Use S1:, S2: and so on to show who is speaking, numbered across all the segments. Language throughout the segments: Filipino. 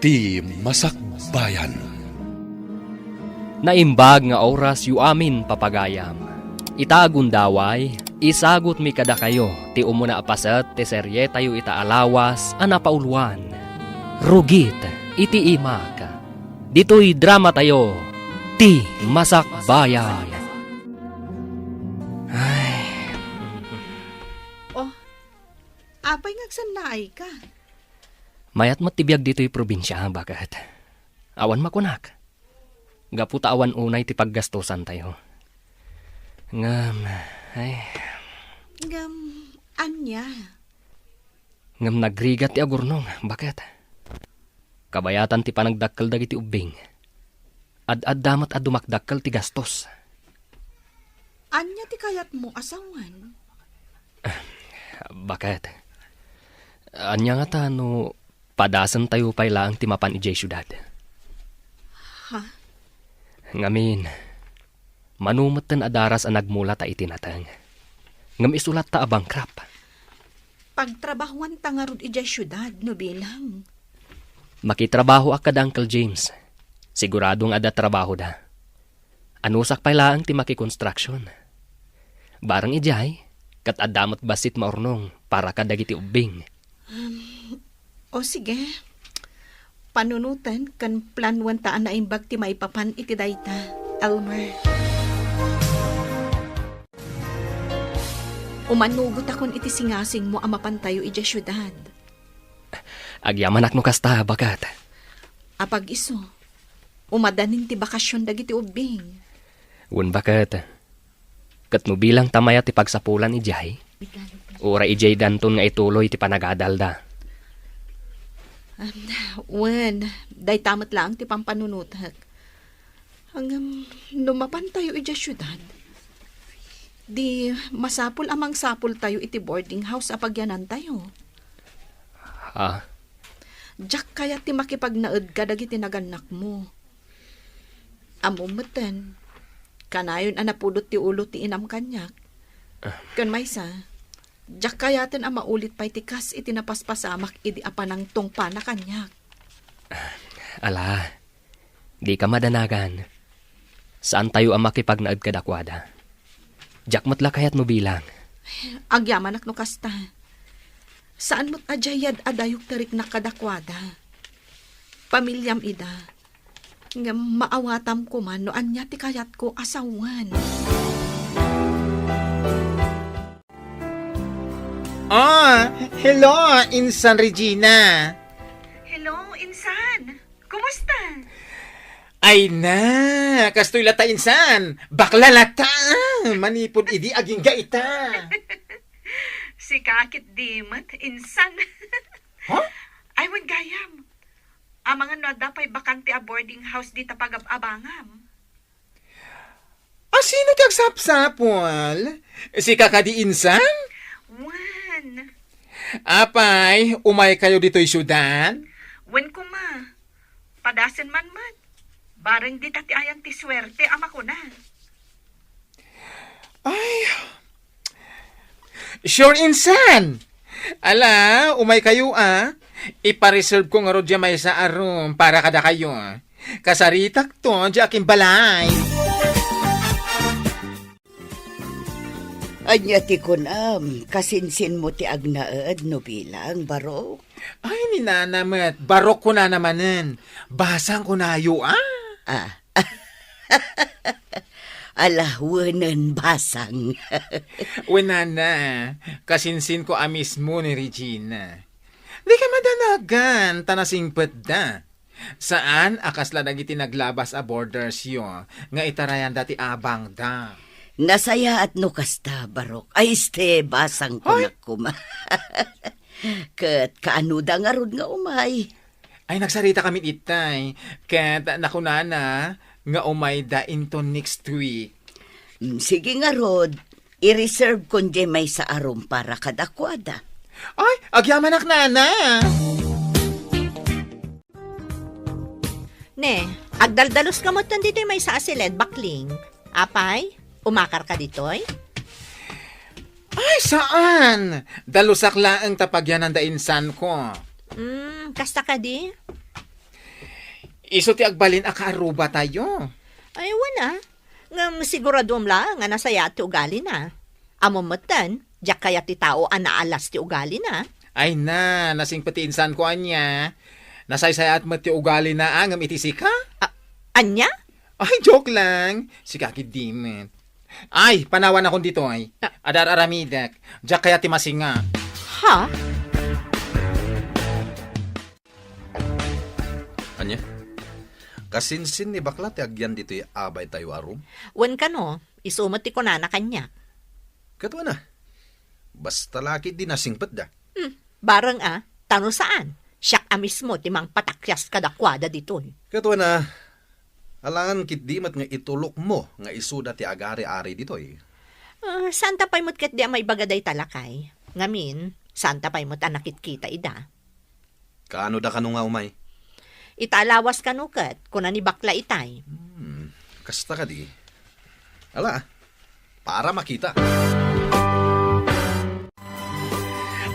S1: Ti Masakbayan.
S2: Naimbag nga oras yu amin papagayam. Itagundaway, isagot mi kada kayo, ti umuna apasat, ti serye tayo itaalawas, anapauluan. Rugit, iti imak. Dito'y drama tayo, ti Masakbayan. Ay,
S3: Oh, apay ngagsan naay ka.
S2: mayat matibiyag dito'y probinsya, bakat. Awan makunak. Gaputa awan unay ti paggastosan tayo. Ngam, ay,
S3: Ngam, anya.
S2: ngam nagrigat ti agurnong, bakit? Kabayatan ti panagdakkel dagiti ubing. Ad damat ad dumakdakkel ti gastos.
S3: Anya ti kayat mo asawan.
S2: Bakit? Anya nga ta no padasan tayo pay lang ti mapan ijay syudad.
S3: Ha?
S2: Ngamin, manumatan adaras ang nagmula ta itinatang. Ngam isulat ta abang krap.
S3: Pagtrabahuan tangarod ijay syudad, no bilang.
S2: Makitrabaho akad Uncle James. Siguradong ada trabaho da. Anusak pay lang ti makikonstruksyon. Barang ijay, kat adamat basit maurnong para kadagiti ubing.
S3: O sige, panunutan kan planwan taan na imbag ti maipapan iti dayta, Elmer. Umanugot akon iti singasing mo amapan tayo iti syudad.
S2: Agyaman akno kasta, bakat.
S3: Apag iso, umadanin ti bakasyon dagiti ubing.
S2: Wen bakat. Kat no bilang tamaya ti pagsapulan ijay, ura ijay danton nga ituloy ti panagadalda.
S3: Wen, day tamat lang ti pampanunutak. Hanggang lumapan tayo iti syudad. Di masapul amang sapul tayo iti boarding house apagyanan tayo.
S2: Ha?
S3: Diyak kaya ti makipagnaed ka dagiti naganak mo. Amumeten, kanayon anapudot ti ulo ti inam kanyak. Kan maysa, diyak kayaten ang maulit pa'y tikas iti napaspasamak idi apanang tungpa na kanyak.
S2: Ala, di ka madanagan. Saan tayo ang makipagnaad kadakwada? Diyak matla kayat mo bilang.
S3: Agyaman akno kasta. Saan mo't ajayad adayok tarik na kadakwada? Pamilyam ida. Nga maawatam ko man no anya ti kayat ko asawan.
S4: Hello, Insan Regina.
S3: Hello, Insan. Kumusta?
S4: Ay na, kastoy lata Insan. Bakla lata. Manipod idi aging gaita.
S3: Si kakit dimat, Insan.
S4: Huh?
S3: Ay, wag gayam. Ang mga noda pa'y bakante a boarding house di tapag-abangam.
S4: Sino tagsapsapol? Si kakadi Insan?
S3: Wan.
S4: Apay, umay kayo dito'y syudad?
S3: Wan ko ma. Padasin man man. Barang di tati ayang ti swerte ama ko na.
S4: Ay, sure Insan. Ala, umay kayo Ipareserve ko nga rodya may sa arum para kada kayo. Kasaritak to, di aking balay.
S5: Anya ti kunam, kasinsin mo ti agnaed no bilang, barok?
S4: Ay, ni nanamat. Barok ko na namanen. Basang ko na ayo,
S5: Alawanan basang.
S4: Wenana, kasinsin ko mismo ni Regina. Di ka madanagan, tanasingpet da. Saan akasla dagiti naglabas a borders yo, nga itarayan dati abang da.
S5: Nasaya at no kasta, barok. Ay, basang ko na kuma. Kat kaano da nga rod nga umay.
S4: Ay, nagsarita kami itay. Kat nakunana, nga umay da into next week.
S5: Sige nga rod, i-reserve kon di may sa arum para kadakwada.
S4: Ay, agyaman nana.
S6: Ne, agdaldalos ka mo dito may sa asiled bakling. Apay, umakar ka ditoy?
S4: Ay, saan? Dalusak laang tapagyan ang dainsan ko.
S6: Kasta ka di?
S4: Iso ti agbalin akaaruba tayo.
S6: Ay, wana. Ngam siguradom lang nga nasaya ti ugali na. Amo matan, diyak kaya ti tao anaalas ti ugali na.
S4: Ay na, nasing pati insan ko anya. Nasaysaya at mati ugali na angam itisika?
S6: Anya?
S4: Ay, joke lang. Si Kaki Dimet. Ay, panawan akong dito ay. Adar aramidak. Diyak kaya ti masinga.
S6: Ha?
S1: Anya? Kasinsin ni bakla ti agyan dito abay tayo arum.
S6: Wan ka no, isumat ti kunana kanya.
S1: Katwa na. Basta laki di nasingpet da.
S6: Barang tano saan? Siyak mismo ti mang patakyas kadakwada dito.
S1: Katwa na. Alangan kit di mat nga itulok mo nga isuda ti agari-ari dito eh.
S6: Santa pa'y mo't kat di may bagaday talakay. Ngamin, santa pa'y mo't anakit kita ida.
S1: Kaano da kano nga umay?
S6: Italawas ka nukat, kuna ni bakla itay.
S1: Kasta ka di. Ala, para makita.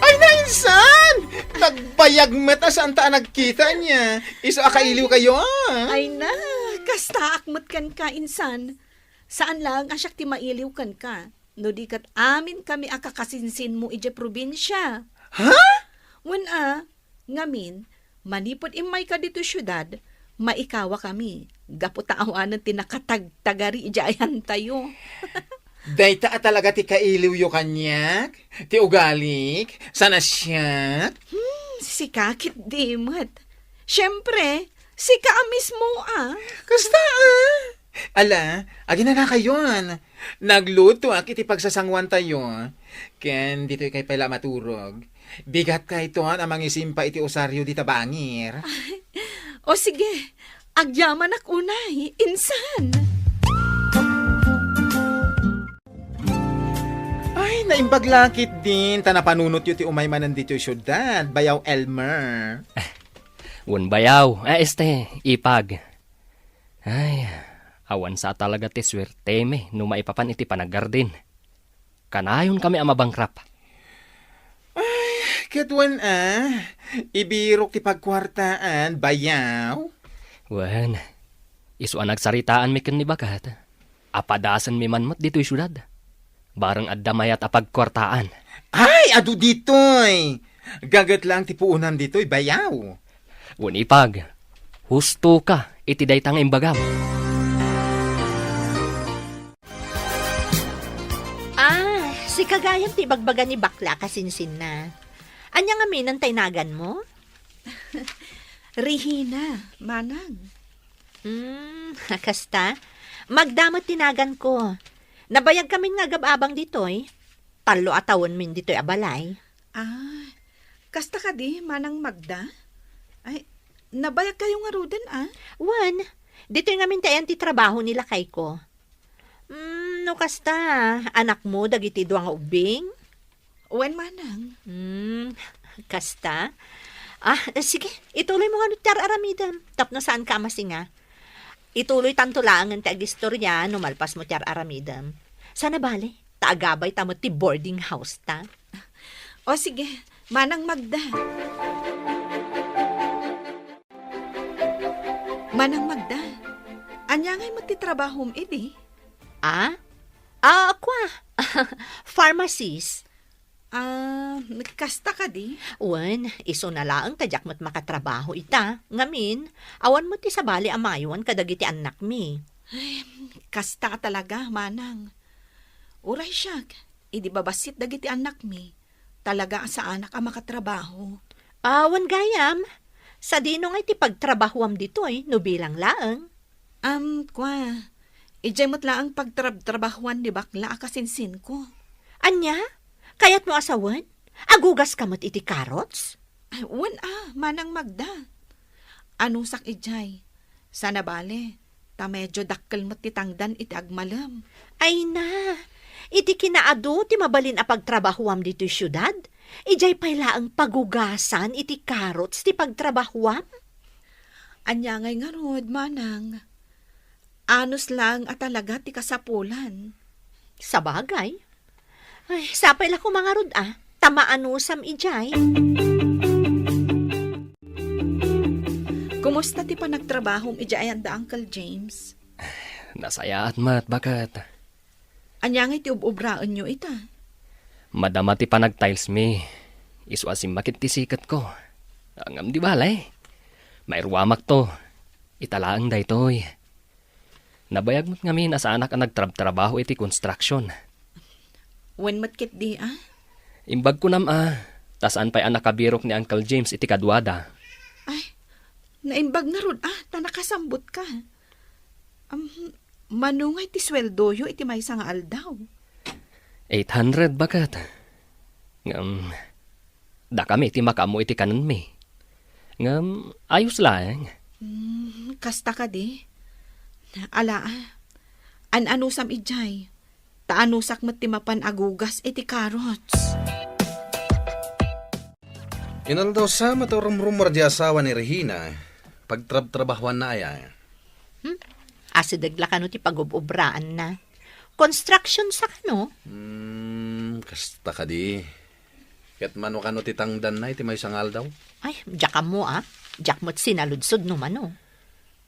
S4: Ay, nainsan! Nagbayag mata saan ta nagkita niya. Iso akailiw kayo
S3: Ay na, kasta akmat kan ka, insan. Saan lang asyak ti mailiw kan ka? No di kat amin kami akakasinsin mo ije probinsya.
S4: Ha?
S3: Wen ngamin, manipod imay ka dito syudad, maikawa kami. Gaputaawanan ti nakatagtagari ijayan tayo.
S4: Dayta talaga ti kailiw yo kanyak? Ti ugalik? Sana siya?
S3: Si Kakit Dimet. Siyempre, si ka mismo
S4: Kasta Ala, agi na kayon. Nagluto iti pagsasangwan tayo. Ken dito kay pala maturog. Bigat ka ito ang mangisimpa iti osaryo di tabangir.
S3: O sige, agyaman ak unay, insan.
S4: Ay, naimbaglakit din. Tanapanunot yu ti umay manan dito syudad. Bayaw Elmer.
S2: Wan bayaw, ipag. Ay, awan sa talaga ti swerte me, no maipapan iti panagardin. Kanayon kami amabangkrap.
S4: Katwan ibirok ti pagkwartaan. Bayaw.
S2: Wan, isuan nagsaritaan mi ken ni bakat. Apadasan mi manmat dito'y syudad. Barang addamayat apagkwartaan.
S4: Ay, adu ditoy. Gagat lang ti puunan ditoy. Bayaw.
S2: Wan ipag, husto ka, iti daytang imbagam.
S6: Si kagayam ti bagbaga ni bakla kasinsin na. Anya nga minang taynagan mo?
S3: Rihina, manang.
S6: Kasta, magdamot tinagan ko. Nabayag kami nga gababang ditoy. Talo atawon min ditoy abalay.
S3: Kasta ka di, manang Magda? Ay, nabayag kayo nga ruden
S6: Wan, ditoy nga min tayan ti trabaho nila kay ko. No kasta, anak mo dagiti duwa nga ubing?
S3: Wen manang.
S6: Kasta? Sige, ituloy mo nga no tar aramidam. Tapno saan ka masinga? Ituloy tanto lang ang tagistorya no malpas mo tar aramidam. Sana bale, taagabay tamo ti boarding house ta.
S3: O sige, manang Magda. Manang Magda, anya ngay mo ti trabahom idi?
S6: Aqua. Pharmacist.
S3: Kasta ka di?
S6: Wan, iso na laang tadyak mo't makatrabaho ita. Ngamin, awan mo ti sabali amayon kadagiti anak mi.
S3: Kasta talaga, manang. Uray siyak, idi babasit dagiti anak mi. Talaga sa anak ang makatrabaho.
S6: Wan gayam. Sa dino nga iti pagtrabahuam ditoy, no bilang laang.
S3: Ijay mo't laang pagtrabahuan di bakla akasinsin ko.
S6: Anya? Kayat mo asawan? Agugas ka mo't iti karots?
S3: Wan manang Magda. Anong sak ijay? Sana bale, ta medyo dakkel mo't titangdan iti agmalam.
S6: Ay na, iti kinaado ti mabalin a pagtrabahuam dito'y syudad? Ijay pay laang pagugasan iti karots ti pagtrabahuam?
S3: Anya ngay nga rod, manang. Anos lang at talaga ti kasapulan.
S6: Sa bagay. Ay, sapay la ko mga rod Tamaanusam ijay.
S3: Kumusta ti pa nagtrabahong ijaayan da Uncle James?
S2: Nasaya at mat, bakit?
S3: Anya nga iti ubraan nyo ita.
S2: Madama ti panag-tiles mi. Iswasim makit ti sikat ko. Angam di balay. May ruwamak to. Italaang daytoy. Nabayag mo't ngamin asa anak ang nagtrabaho iti construction.
S3: When matkit di
S2: Imbag ko tasaan pa'y anak kabirok ni Uncle James iti kadwada.
S3: Ay, naimbag na ron ta nakasambot ka. Manungay ti sweldoyo iti may nga aldaw.
S2: 800 bakat. Da kami iti makamo iti kanan mi. Ayos lang.
S3: Kasta ka di. Ala, anusam ijay. Taanusak mat ti mapan agugas iti carrots.
S1: Inaldaw sa maturumrumar di asawa ni Regina. Pagtrabahuan na aya.
S6: Asidagla ka no ti pagububraan na. Construction sa kano?
S1: Kasta ka di. Kat mano ka no titangdan na iti may sangal daw.
S6: Ay, diyak mo Diyak mo't sinaludsod no mano.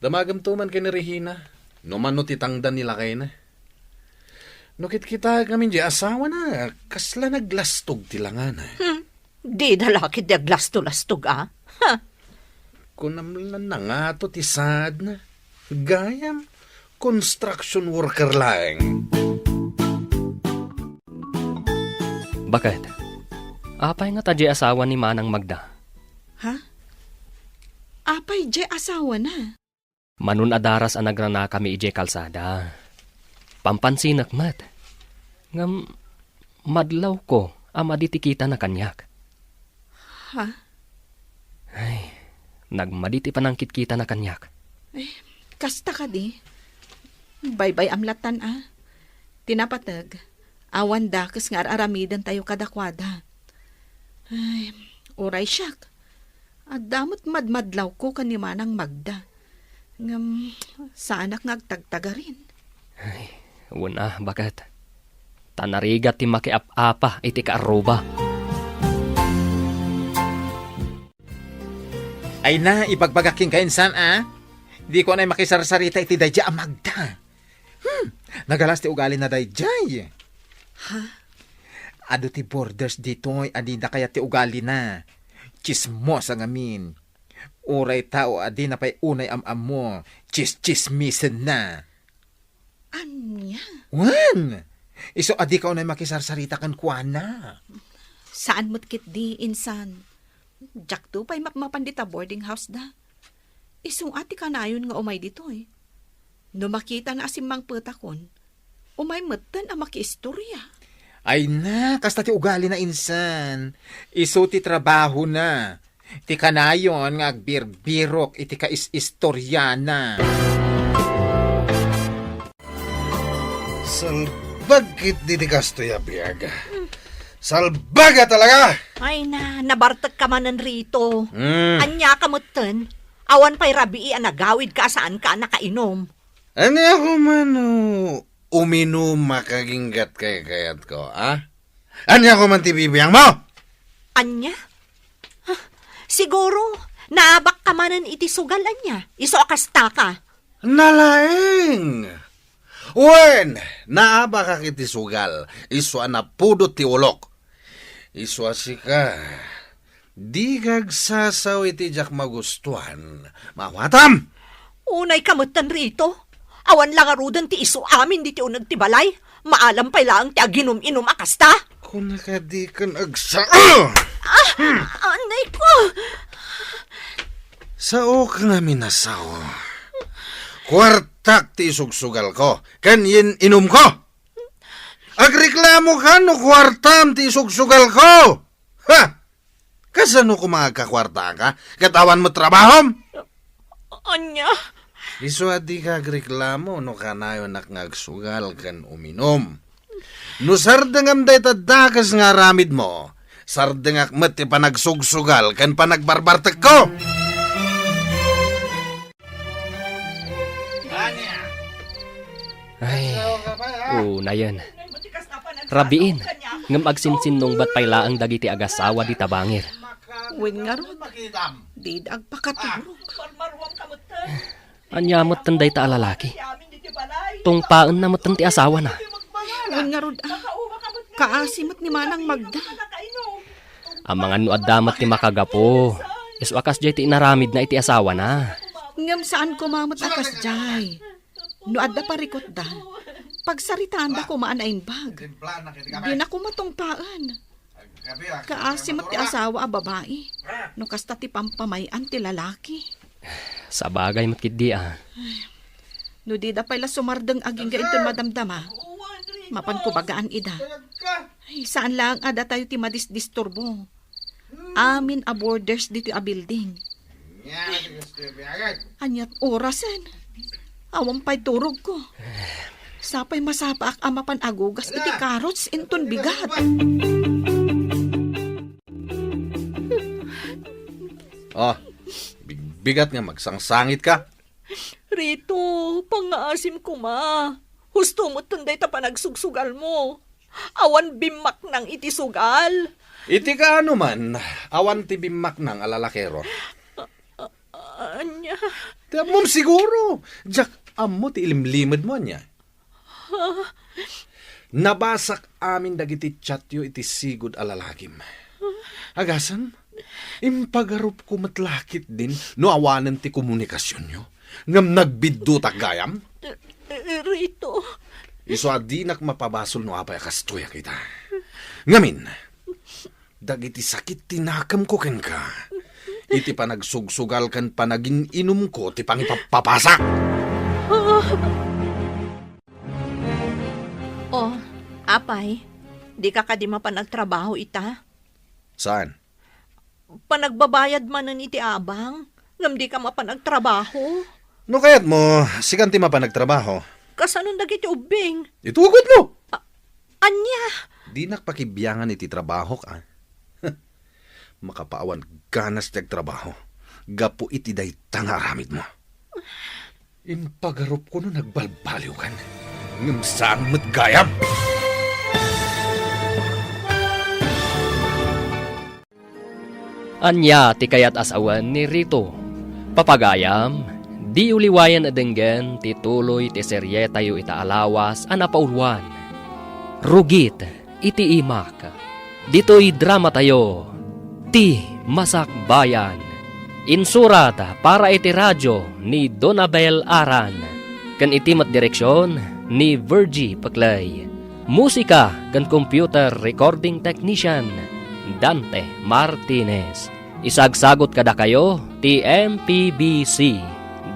S1: Damagam tuman kay ni Regina. No man no titangdan nila kay na. Nukit kita kami di asawa na. Kasla naglastog tilangan.
S6: Di dalaki di aglasto-lastog
S1: Kunamlan na nga to tisad na. Gayam. Construction worker lang.
S2: Bakit? Apay nga tadya asawa ni Manang Magda.
S3: Ha? Apay jay asawa na.
S2: Manun adaras ang nagrana kami ije kalsada. Pampansinak mat. Ngam madlaw ko ama ditikita na kanyak.
S3: Ha?
S2: Ay, nagmaditi panangkit kita na kanyak.
S3: Kasta ka di. Bye-bye amlatan Tinapatag. Awan dakas nga aramidan tayo kadakwada. Ay, uray siyak. At damot madmadlaw ko kanimanang Magda. Ngam, sa anak ngagtagtaga rin.
S2: Ay, una, bakit? Tanarigat ti makiap-apa iti kaaruba.
S4: Ay na, ipagbagaking kainsan Di ko na makisarsarita iti dayja Magda. Nagalas ti ugali na dayjay.
S3: Ha?
S4: Ado ti borders dito'y adida kaya ti ugali na. Chismos ang amin. Uray tao adi na pa'y unay am-am mo. Chismisen na.
S3: Anya?
S4: Wan! Iso adi ka unay makisarsarita kan kuana.
S3: Saan mo't kit di, insan? Jak to pa'y mapmapandita boarding house da. Isong ati ka na ayon nga umay dito No makita na asimang petakon, umay matan ang makiistorya.
S4: Ay na, kasta ti ugali na insan. Iso ti trabaho na. Ti kanayon nga agbirbirok iti kais-istoryana.
S1: Salbagit di kasto ya biyaga. Salbaga talaga!
S6: Ay na, nabartag ka manan rito. Anya ka mutan. Awan pa'y rabii nagawid ka saan ka nakainom.
S1: Ano ako man uminom makaginggat kay kayat ko, Ano ako man tibibiyang mo?
S6: Anya? Siguro, naabak ka manan iti sugal anya. Iso akasta ka.
S1: Nalaeng! Wen! Naaba ka kiti sugal. Iso anapudot ti ulok. Iso asika. Di kagsasaw iti jak magustuhan. Mawatam!
S6: Unay kamutan rito. Awan lang arudan ti iso amin di ti unag ti balay. Maalam pa lang ti aginom-inom akasta.
S1: Kung nakadi kan agsa...
S6: Anay ko!
S1: Sao ka nga minasaw? Kwartak ti isugsugal ko. Kanyin inom ko. Agreklamo ka no kwartam ti isugsugal ko. Ha? Kasano ko magkakwarta ka? Katawan mo trabahom?
S6: Anya?
S1: Iso adi ka agreklamo no kanayo nakngagsugal kan uminom. No sardengam day tadakas nga ramid mo. Sardengak met ti panagsugsugal kan panagbarbartek ko.
S2: Ay, una yan. Rabiin, ngam agsinsin nung bat paylaang dagiti agasawa di tabangir.
S3: Wen nga ron. Di agpakaturok.
S2: Anyamot tanday ta alalaki. Tungpaan na matan ti asawa na.
S3: Ngun nga rod, kaasimot ni Manang Magda.
S2: Ang mga nuadamat ti makagapo. Isu akas jay ti inaramid na iti asawa na.
S3: Ngam saan kumamot akas jay. No adda parikot da. Pagsaritaan da kumaan ain bag. Di na kumatungpaan. Kaasimot ti asawa a babae. No kasta ti pampamayan ti lalaki.
S2: Sa bagay matkidi
S3: No di da pala sumardeng aging gaitun madamdama. Mapan ko bagaan ida. Ay, saan lang ada tayo ti madisdisturbo. Amin a borders dito a building. Anyat orasan. Awang pa'y turog ko. Sapay masapa ak amapan agugas iti karots inton bigat.
S1: Oh, bigat nga magsangsangit ka.
S6: Rito, pangaasim ko ma. Husto mo tunday ta panagsugsugal mo. Awan bimak ng iti sugal.
S1: Iti ka ano man, awan ti bimak ng alalakero.
S6: Anya,
S1: Mom siguro, Jack, amo ti ilimlimad mo niya. Nabasak amin dagiti chatyo iti sigud alalakim. Agasan, impagarup ko matlakit din no awanan ti komunikasyon nyo. Ngam nagbiddo gayam.
S6: Rito.
S1: Iso adinak mapabasol no apay kastuya kita. Ngamin, dagiti sakit tinakam ko ken ka. Iti panagsugsugal kan panagin inum ko ti pangipapapasak.
S6: Oh, apay, di ka kadima pa nagtrabaho ita?
S1: Saan?
S6: Panagbabayad man iti abang, ngam di ka mapanagtrabaho.
S1: No kayat mo, sikanti mapanagtrabaho.
S6: Kasanong dagiti ubing?
S1: Itugot mo!
S6: Anya,
S1: Di nakpakibiyangan iti trabaho ka. Makapaawan ganas tiyag trabaho. Gapo iti day tangaramid mo. Impagarup ko no nagbalbaliw kan. Ngam saan matgayam?
S2: Anya ti kayat asawan ni Rito. Papagayam, di uliwayan adenggen ti tuloy ti serye tayo itaalawas anapaulwan. Rugit iti imak. Dito'y drama tayo. Ti Masakbayan. Insurat para iti radyo ni Donabel Aran. Kan iti direksyon ni Virgie Paclay. Musika kan computer recording technician Dante Martinez. Isagsagot kada kayo ti MPBC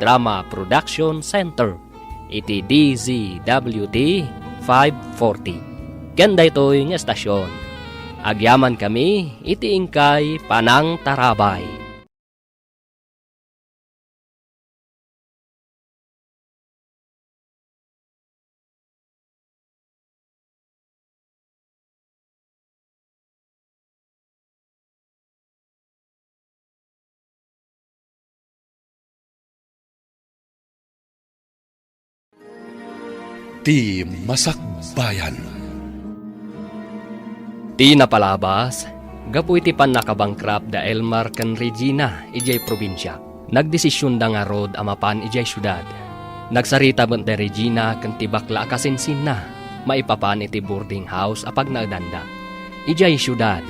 S2: Drama Production Center iti DZWT 540. Kanda ito'y nga estasyon. Agyaman kami iti ingkay Panang Tarabay.
S1: Ti Masakbayan.
S2: Ti napalabas, gapu iti pan nakabangkrap da Elmar kan Regina, ijay probinsya. Nagdesisyon da nga rod amapan ijay syudad. Nagsarita ban da Regina kan ti bakla akasinsin na, maipapan iti boarding house apag naadanda. Ijay syudad,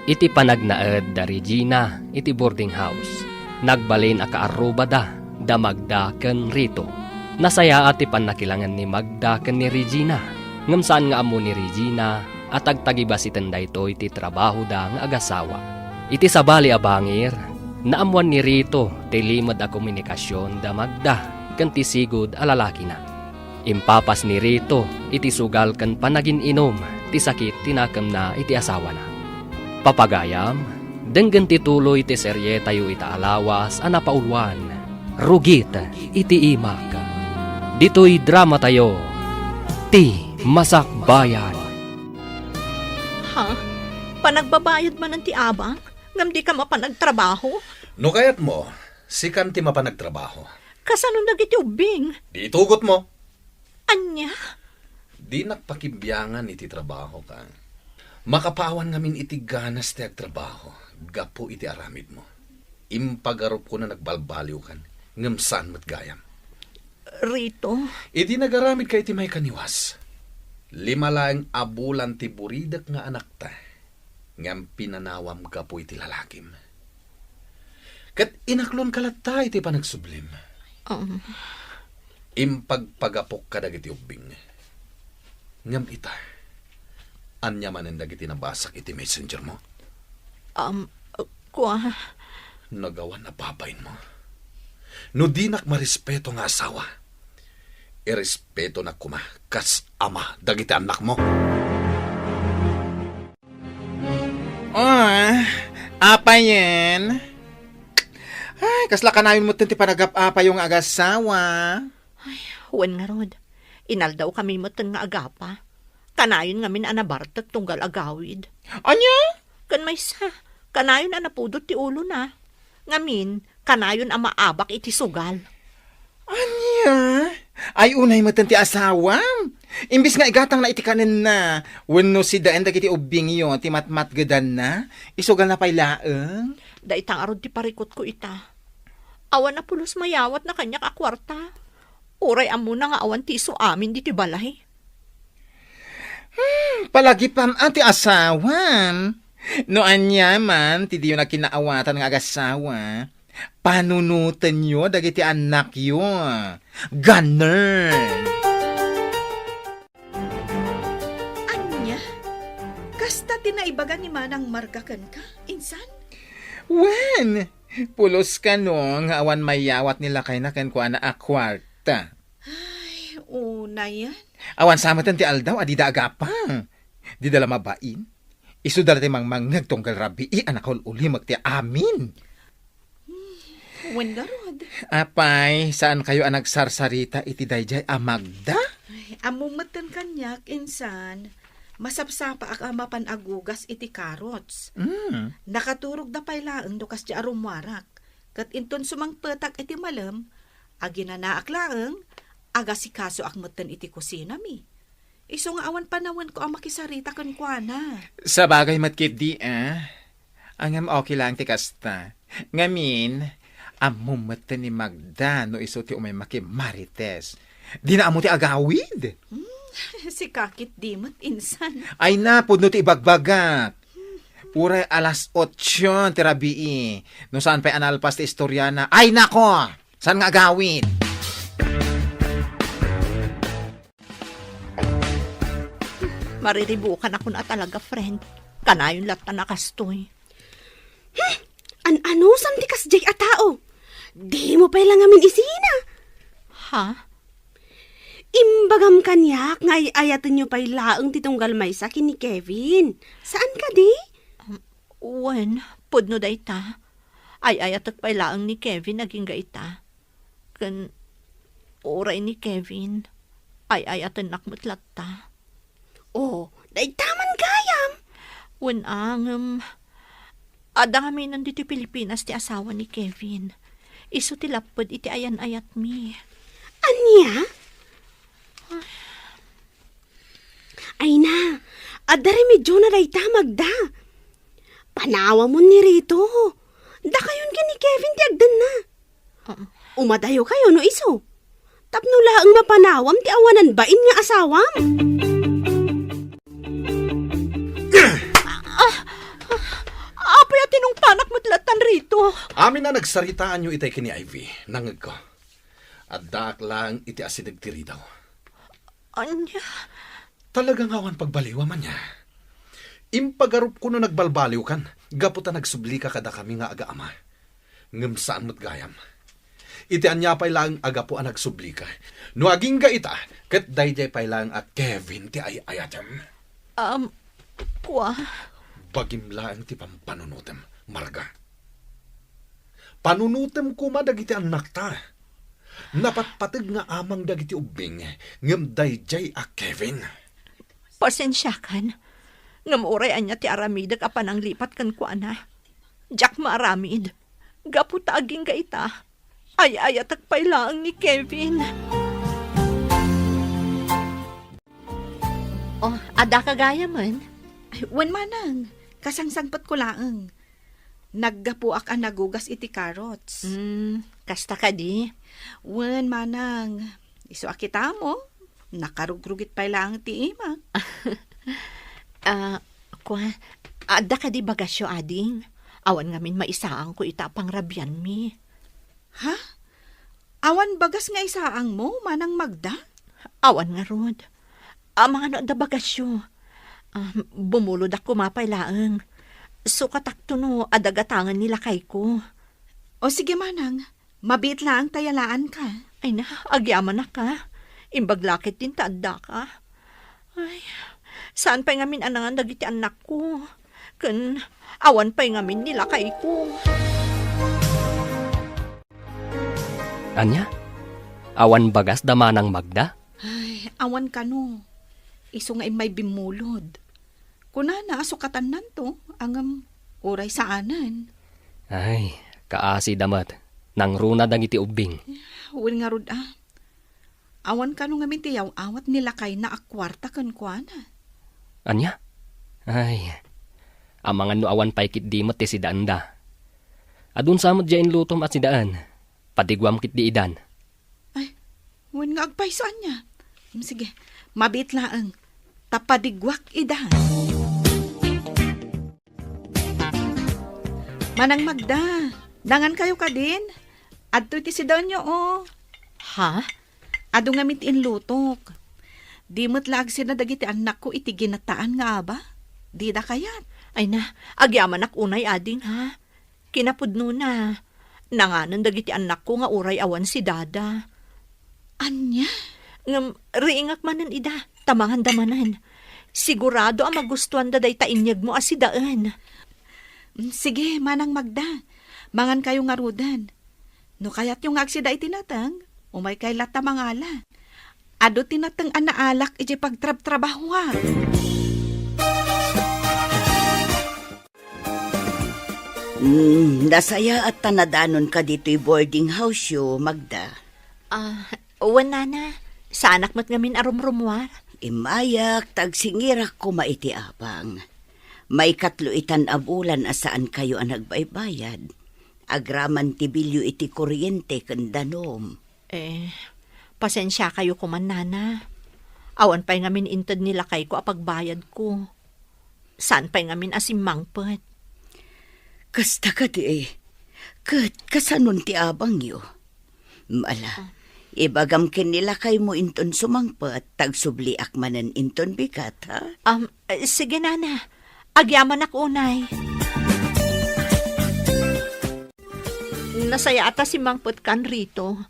S2: iti panagnaed da Regina, iti boarding house. Nagbalin akaaruba da Magda kan Rito. Nasaya ati panakilangan ni Magda kan ni Regina. Ngam saan nga amo ni Regina at agtagibas itanda ito iti trabaho da nga agasawa. Iti sabali abangir, naamuan ni Rito ti limad a komunikasyon da Magda kan ti sigud a lalaki na. Impapas ni Rito iti sugal kan panagin inom ti sakit tinakam na iti asawa na. Papagayam, denggan ti tuloy ti serye tayo itaalawas a napaulwan. Rugit iti imak. Dito'y drama tayo. Ti Masakbayan.
S6: Ha? Panagbabayad man ng ti abang? Ngam di ka mapanagtrabaho?
S1: No kayat mo, sikanti mapanagtrabaho.
S6: Kasanong dagiti ubing?
S1: Di tugot mo.
S6: Anya?
S1: Di nakpakibyangan iti trabaho ka. Makapawan ngamin iti ganas ti agtrabaho. Gapo iti aramid mo. Impagarup ko na nagbalbaliw kan. Ngam saan matgayam.
S6: Rito,
S1: Iti nagaramid ka iti may kaniwas. 5 lang abulan ti buridak nga anak ta. Ngam pinanawam ka po iti lalakim. Kat inaklon kalat iti panagsublim. Impagpagapok ka dagiti ubing. Ngam ita. Anya manen dagiti nabasak iti messenger mo.
S6: kwa,
S1: Nagawan na babayin mo. No di nak marespeto nga asawa. Irespeto na kuma kas ama dagiti anak mo.
S4: Apa yan? Ay, kasla kanayon mo ti panagap-apa yung agasawa.
S6: wen nga rod. Inaldaw kami mo nga agapa. Kanayon ngamin anabartat tunggal agawid.
S4: Anya?
S6: Kan may sa, kanayon anapudot ti ulo na. Ngamin, kanayon ang maabak iti sugal.
S4: Anya? Ay, unay mo ti asawa. Imbis nga igatang na iti kanin na. Wenno si daan dagiti ubing yun, ti matmatgadan na. Isugal na pay laeng.
S6: Daitang arod ti parikot ko ita. Awan na pulos mayawat na kanya kakwarta. Uray amuna nga awan ti iso amin di ti balay.
S4: Palagi pam ati asawan. No anya man, ti diyo na kinaawatan ng agasawa. Panunutan nyo dagiti anak yo. Ganun.
S3: Anya? Kasta tinaibagan ni Manang margakan ka, insan?
S4: Wen, pulos ka no, nga awan mayawat nila kay na ko na akwarta.
S3: Una yan.
S4: Awan samatan ti aldaw, adida agapa. Di dala mabain. Isu dala ti mangmang nagtunggal rabi, anakol uli magti amin.
S3: Wen garod.
S4: Apay, saan kayo ang nagsarsarita iti dayjay amagda?
S3: Amumatan kanyak, insan. Masapsapa ak amapan agugas iti karots. Nakaturog da pay laeng do kas di arumwarak. Kat inton sumangpetak iti malam, aginanaak laeng, aga si kaso ak matan iti kusina mi. Iso nga awan panawan ko ang makisarita kan kuana.
S4: Sa bagay matkit di Angam okay lang ti kasta. Ngamin, amumatan ni Magda no iso ti umay maki Marites. Di na amo ti agawid.
S3: Si kakit dimot, insan.
S4: Ay na, pudno ti ibagbagak. Uray alas 8 ti rabii. No saan pa'y analpas ti istorya na, ay nako! Saan nga agawid?
S6: Mariribukan ako na talaga, friend. Kanayon lat na nakastoy.
S7: Ano santi kas jay a tao? Di mo pa lang amin isina.
S6: Ha?
S7: Imbagam kanyak nga ayatan nyo pa'y laeng titunggal may sa ni Kevin. Saan ka di?
S6: Wen, pudno da ita. Ay ayatak pa'y laang ni Kevin naging gaita. Kan oray ni Kevin. Ay ayatan nakmutlat ta.
S7: Oh, daigtaman gayam.
S6: Wen adami nandito Pilipinas ti asawa ni Kevin. Iso ti lapod iti ayan-ayat mi.
S7: Anya? Ay na, adari medyo na dayta Magda. Panawa mo ni Rito. Da kayon ni Kevin ti agdan na. Umadayo kayo no iso. Tapno laang mapanawam ti awanan bain nga asawam.
S6: Apay atinong panak mutlatan Rito.
S1: Amin na nagsaritaan nyo itay kini Ivy. Nangag ko. At daak lang iti asidag tiri daw.
S6: Anya?
S1: Talagang awan pagbaliwa man niya. Impagarup ko no nagbalbaliw kan, gaputa nagsubli ka kada kami nga aga-ama. Ngem saan mo't gayam. Iti anya pay lang aga po ang nagsubli ka. No aging ga ita, kat dayjay pay lang at Kevin ti ayatem.
S6: Kwa?
S1: Bagim lang ti pampanunutem, Marga. Panunutem ko madagiti anak ta. Napatpatag nga amang dagiti ubing, ngem dayjay a Kevin.
S6: Pasensya kan. Ngamuray anya ti aramidag apan ang lipat kan kwa na. Jack maaramid. Gaputa aging gaita. Ay ayatak pay laang ni Kevin. Oh, ada kagaya man.
S3: Ay, wen manang, kasangsangpat ko laeng. Naggapuak ang nagugas iti karots.
S6: Kasta ka di.
S3: Wen manang, Iso akita mo, nakarugrugit pa lang ti ima.
S6: Ada ka di bagasyo, ading. Awan ngamin maisaang ko itapang rabyan mi.
S3: Ha? Awan bagas nga isaang mo, manang Magda?
S6: Awan nga rod. Mga ano da bagasyo. Bumulod ako mapailaang. So katakto no, adagatangan nila kay ko.
S3: O sige manang, mabit lang tayalaan ka.
S6: Ay na, agyaman na ka. Imbaglakit din taanda ka. Ay, saan pa ngamin anangan dagiti anak ko? Kun, awan pa ngamin nila kay ko.
S2: Anya? Awan bagas damanang Magda?
S3: Ay, awan ka no. Iso nga may bimulod. Kunana, asukatan nanto, ang oray saanan.
S2: Ay, kaasi damat. Nang runa dang iti ubing.
S3: Huwag nga rod Awan ka no nga mitiyaw, awat nila kay na akwarta kan kuana.
S2: Anya? Ay, amangan no awan paikit di mat ti si Daanda. Adun samot dyan lutom at si Daan. Patigwam kit di idan.
S3: Ay, huwag nga agpaisaan niya. Sige, mabit laang. Tapadigwak idahan. Manang Magda, dangan kayo ka din. Adto iti si Donyo, oh.
S6: Ha?
S3: Ado nga mitiin lutok. Di mo't lag sina dagiti anak ko iti ginataan nga aba. Di da kayat.
S6: Ay na, agyaman ak unay ading ha. Kinapudno na. Nanganan dagiti anak ko nga uray awan si Dada.
S3: Anya?
S6: Ngam, riingak manan ida. Tamangan damanan. Sigurado ang magustuhan da day tainyag mo as si Daan.
S3: Sige, Manang Magda. Mangan kayo nga rudan. No kayat yung agsida itinatang, umay kay lata mangala. Ado tinatang anaalak iti pagtrab-trabaho ha.
S5: Nasaya at tanadanon ka dito'y boarding house yo, Magda.
S6: Wala na. Sa anak mo't ngamin arumrumwar.
S5: Imayak, tagsingirak ko maiti abang. May katluitan abulan asaan kayo ang nagbaybayad. Agraman tibilyo iti kuryente kandanom.
S6: Pasensya kayo kuman, nana. Awan pa'y ngamin intad nila kay ko apagbayad ko. Saan pa'y ngamin asimangpet?
S5: Kasta ka di kat kasanon ti abang yo. Mala, ibagam ken nila kay mo inton sumangpet, tagsubliak manan inton bikat, ha?
S6: Sige, nana. Agyaman ako unay. Nasaya ata si Mangpet kan rito.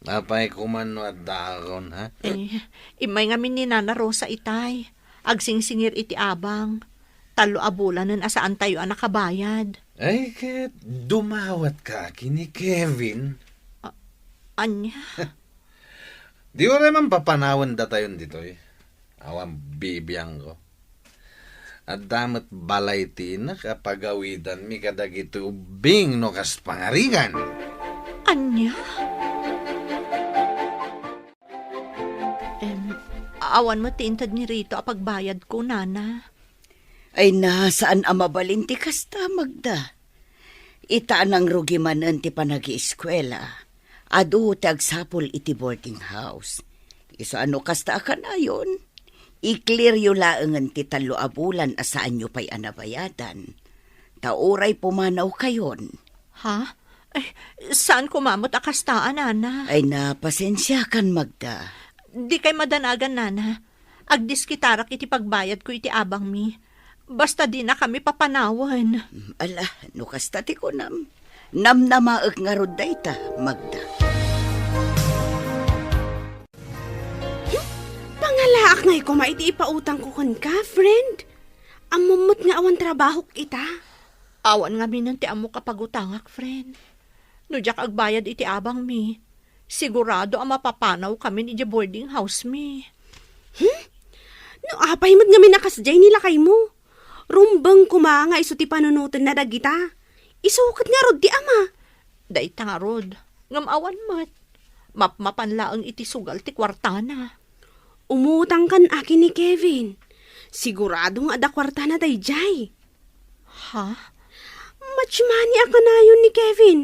S1: Napay kumano at daron, ha?
S6: Imay ngamin ni Nana Rosa itay. Agsingsingir iti abang. Talo abulanan asaan tayo ang nakabayad.
S1: Ay, kat dumawat ka kini Kevin.
S6: Anya?
S1: Di ko naman papanawan da tayo dito eh. Awang bibiyang ko. At damat balay na kapagawidan mi kadagiti ubing no kas pangarigan.
S6: Anya? Awan mo tintad ni Rito apagbayad ko, nana.
S5: Ay nasaan ang mabalinti kasta, Magda? Itaan ang rugimanan ti panag-ieskwela. Adu tagsapol iti boarding house. Iso ano kasta ka na yun? I-clear yu laangan ti talo abulan asaan yu pa'y anabayadan. Tauray pumanaw kayon.
S6: Ha? Saan kumamot akastaan, nana?
S5: Ay na, pasensya kan, Magda.
S6: Di kay madanagan, nana. Agdiskitarak iti pagbayad ko iti abang mi. Basta di na kami papanawan.
S5: Ala, no kasta ti ko nam. Namnamaag nga rod dayta, Magda.
S7: Pangalaak ngay ko maiti ipautang ko kan ka, friend. Amumot nga awan trabaho ita.
S6: Awan nga minanti amo kapagutangak, friend. No jak agbayad iti abang mi. Sigurado ang mapapanaw kami ni boarding house mi.
S7: No apay mo't nga minakasjay nila kay mo. Rumbang kumanga iso ti panunutan na dagita. Isukat nga rod di ama.
S6: Dayta nga rod. Ngam awan mat. Mapmapanlaang iti sugal ti kwartana.
S7: Umutang kan akin ni Kevin. Siguradong ada kwartana dayjay.
S6: Ha?
S7: Much money ako na yun ni Kevin.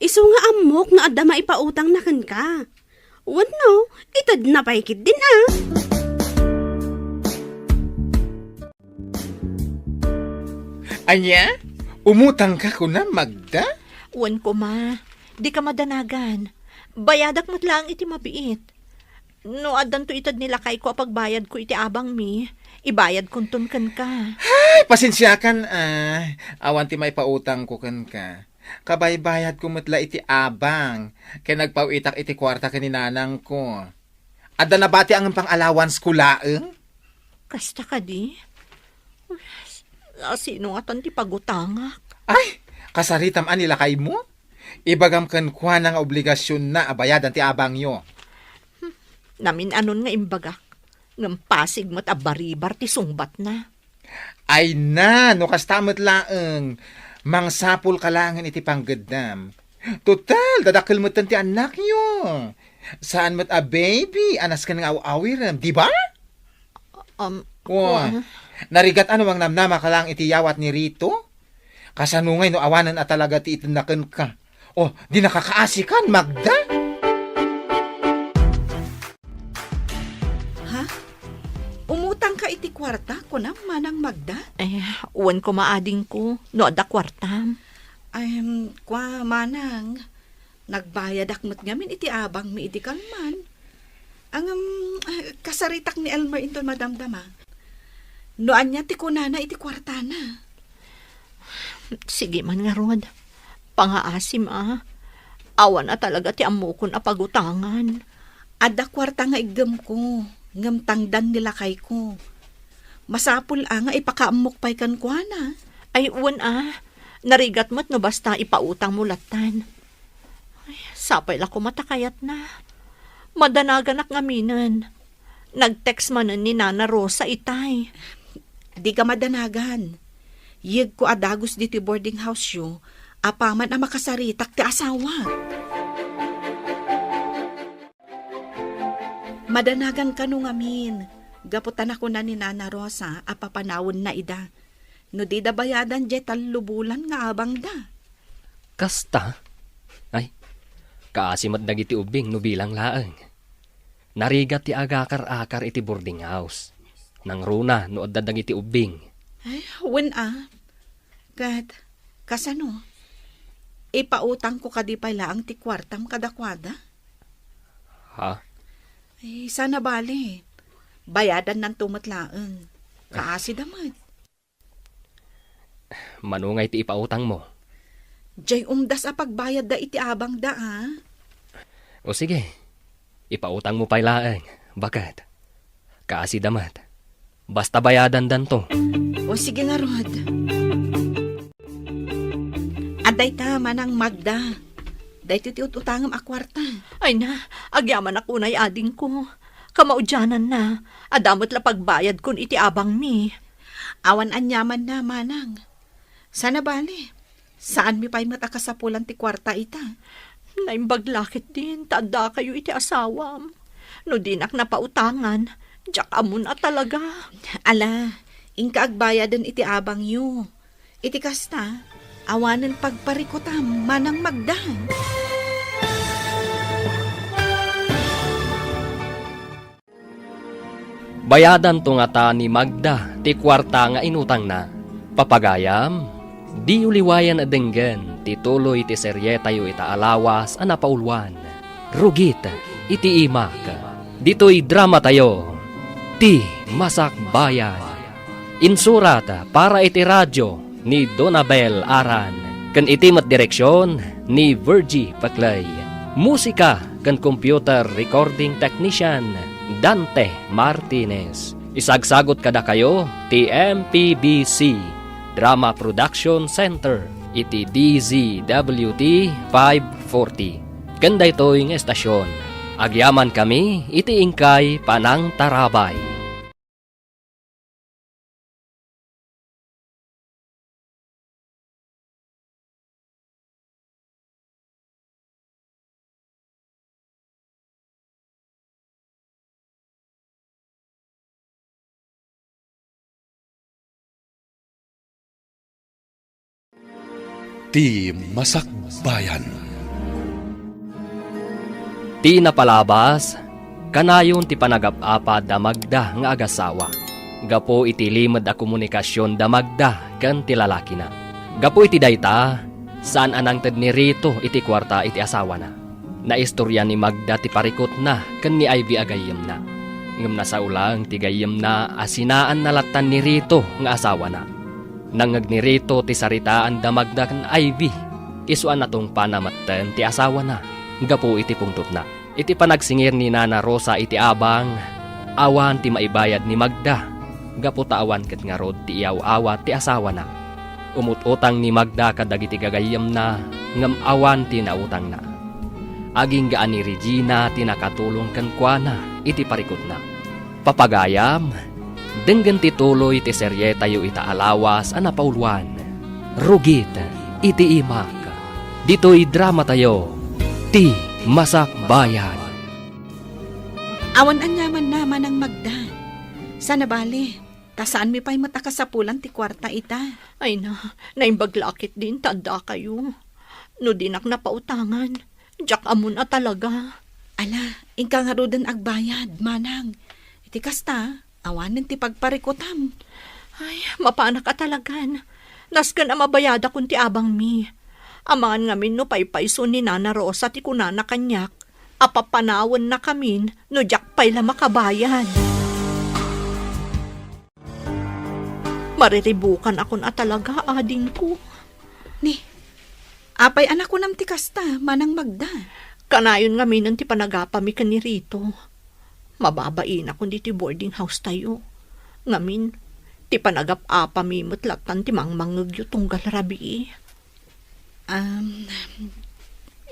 S7: Iso nga amok nga ada maipautang na kan ka. Wano, itad na paikit din
S4: Anya? Umutang ka ko na, Magda?
S6: Uwan ko ma, di ka madanagan. Bayadak mo't lang iti mabiit. No adan to itad nila kay ko pagbayad ko iti abang mi, ibayad kuntun kan ka.
S4: Ay, pasensya kan, awan ti may pautang ko kan ka. Kabay-bayad ko matla iti abang, kaya nagpauitak iti kwarta kaninanang ko. Ada na bati ang pang-allowance ko laeng?
S6: Kasta ka di? Sino atan ti pagutangak?
S4: Ay, kasaritam anila kay mo? Ibagam kan kwa ng obligasyon na abayadan ti abang yo.
S6: Namin anon nga imbagak. Ngam pasig mo't abaribar ti sungbat na.
S4: Ay na, no kastamot laeng. Mangsapol ka langan iti panggedam. Total, dadakil mo ti anak yo. Saan mo't a baby? Anas ka ng aw-awiram, di ba? Narigat ano ang namnama ka lang iti yawat ni Rito? Kasanungay no awanan at talaga ti itinakan ka. Oh, di nakakaasikan, Magda?
S3: Ha? Umutang ka iti kwarta ko na manang Magda?
S6: Uwan ko maading ko, no ada kwartam.
S3: Ay, kwa manang, nagbayad akmat ngamin iti abang mi iti kalman. Ang kasaritak ni Elmer inton madamdama. Noan niya ti kunana iti kwarta na.
S6: Sige man nga Rod. Pangaasim Awan na talaga ti amukon a pagutangan.
S3: Ada kwarta nga igam ko. Ngam tangdan nila kay ko. Masapul nga ipakaamok pay kan kuana.
S6: Ay uwan narigat mo't no basta ipautang mo latan. Ay, sapay la ko matakayat na. Madanagan ak ngaminan. Nag-text man ni Nana Rosa itay.
S3: Di ka madanagan. Yeg ko adagos dito boarding house yo. Apaman na makasaritak ti asawa. Madanagan ka nung amin. Gaputan ako na ni Nana Rosa, apapanawon na ida. No di da bayadan jet lubulan nga abang da.
S2: Kasta? Ay, kaasimat dagiti ubing no bilang laeng. Narigat ti agakar-akar iti boarding house. Nang runa no adda dagiti ubing.
S3: Ay, when kasano? Ipautang ko kadi pala ang ti kwartam kadakwada?
S2: Ha?
S3: Ay, sana bali. Bayadan ng tumatlaan. Kaasi damad.
S2: Manungay ti ipautang mo.
S3: Jay umdas a pagbayad da iti abang da
S2: O sige, ipautang mo pa'y laeng. Bakit? Kaasi damat. Basta bayadan danto.
S3: O sige nga, Rod. Aday ta manang Magda. Day ti utangam akwarta.
S6: Ay na, agyaman ako na'y ading ko. Kamaudyanan na. Adamot la pagbayad kun iti abang mi.
S3: Awan anyaman na manang. Sana bali. Saan mi pa'y matakasapulan ti kwarta ita?
S6: Naimbaglakit din, tada kayo iti asawam. No dinak na pautangan, jak amon at talaga.
S3: Ala, ingka agbayadan iti abang yu. Iti kasta, awanan pagparikutam manang Magda.
S2: Bayadan to nga ta ni Magda, ti kwarta nga inutang na. Papagayam, di uliwayan adenggen, ti tuloy ti serye tayo ita alawas, anapaulwan. Rugit, iti imak. Dito'y drama tayo, ti Masak Bayan. Insurat para iti radyo ni Donabel Aran. Kan itimat direksyon ni Virgie Paclay. Musika kan computer recording technician Dante Martinez. Isagsagot kada kayo ti MPBC Drama Production Center iti DZWT 540. Ganda ito'y ng estasyon. Agyaman kami iti ingkay Panang Tarabay.
S8: Ti Masak Bayan.
S2: Ti napalabas, kanayon ti panagap-apa da Magda nga agasawa. Gapo iti limad a komunikasyon da Magda kan ti lalaki na. Gapo iti dayta, saan anang ted ni Rito iti kwarta iti asawa na. Naistorya ni Magda ti parikot na kan ni Ivy agayem na. Ngem nasa ulang ti gayem na asinaan nalatan ni Rito nga asawa na. Nangag ni Rito ti saritaan da Magda kan Ivy. Isuan natong panamatten ti asawa na. Gapo iti pungtot na. Iti panagsingir ni Nana Rosa iti abang, awan ti maibayad ni Magda. Gapo taawan ket nga rod ti iyaw-awa ti asawa na. Umut-utang ni Magda kadag iti gagayem na, ngem awan ti nautang na. Aging gaan ni Regina ti nakatulong kan kuana iti parikot na. Papagayam, denggen ti tuloy ti serye tayo ita alawas a napauluan. Rugit iti imak. Dito'y drama tayo, ti Masak Bayan.
S3: Awan anyaman naman ang Magda. Sana bali, tasaan mi pa'y matakasapulan ti kwarta ita.
S6: Ay na, naimbaglakit din, tanda kayo. No dinak na pautangan, jak amon a talaga.
S3: Ala, ingka nga rodan agbayad, manang. Iti kasta, awanin ti pagparikutam.
S6: Ay, mapanak ka talagan. Naskan ang mabayada kun ti abang mi. Amaan ngamin no paypayso ni Nana Rosa ti kunana kanyak. Apapanawan na kamin no jak pay la makabayad. Mariribukan akon a talaga, ading ko.
S3: Ni, apay anak ko nam ti kasta, manang Magda.
S6: Kanayon ngamin ti panagapami ka ni Rito. Mababain akon di ti boarding house tayo. Ngamin, ti panagap-apami mutlatan ti mangmangagyo tunggal rabi.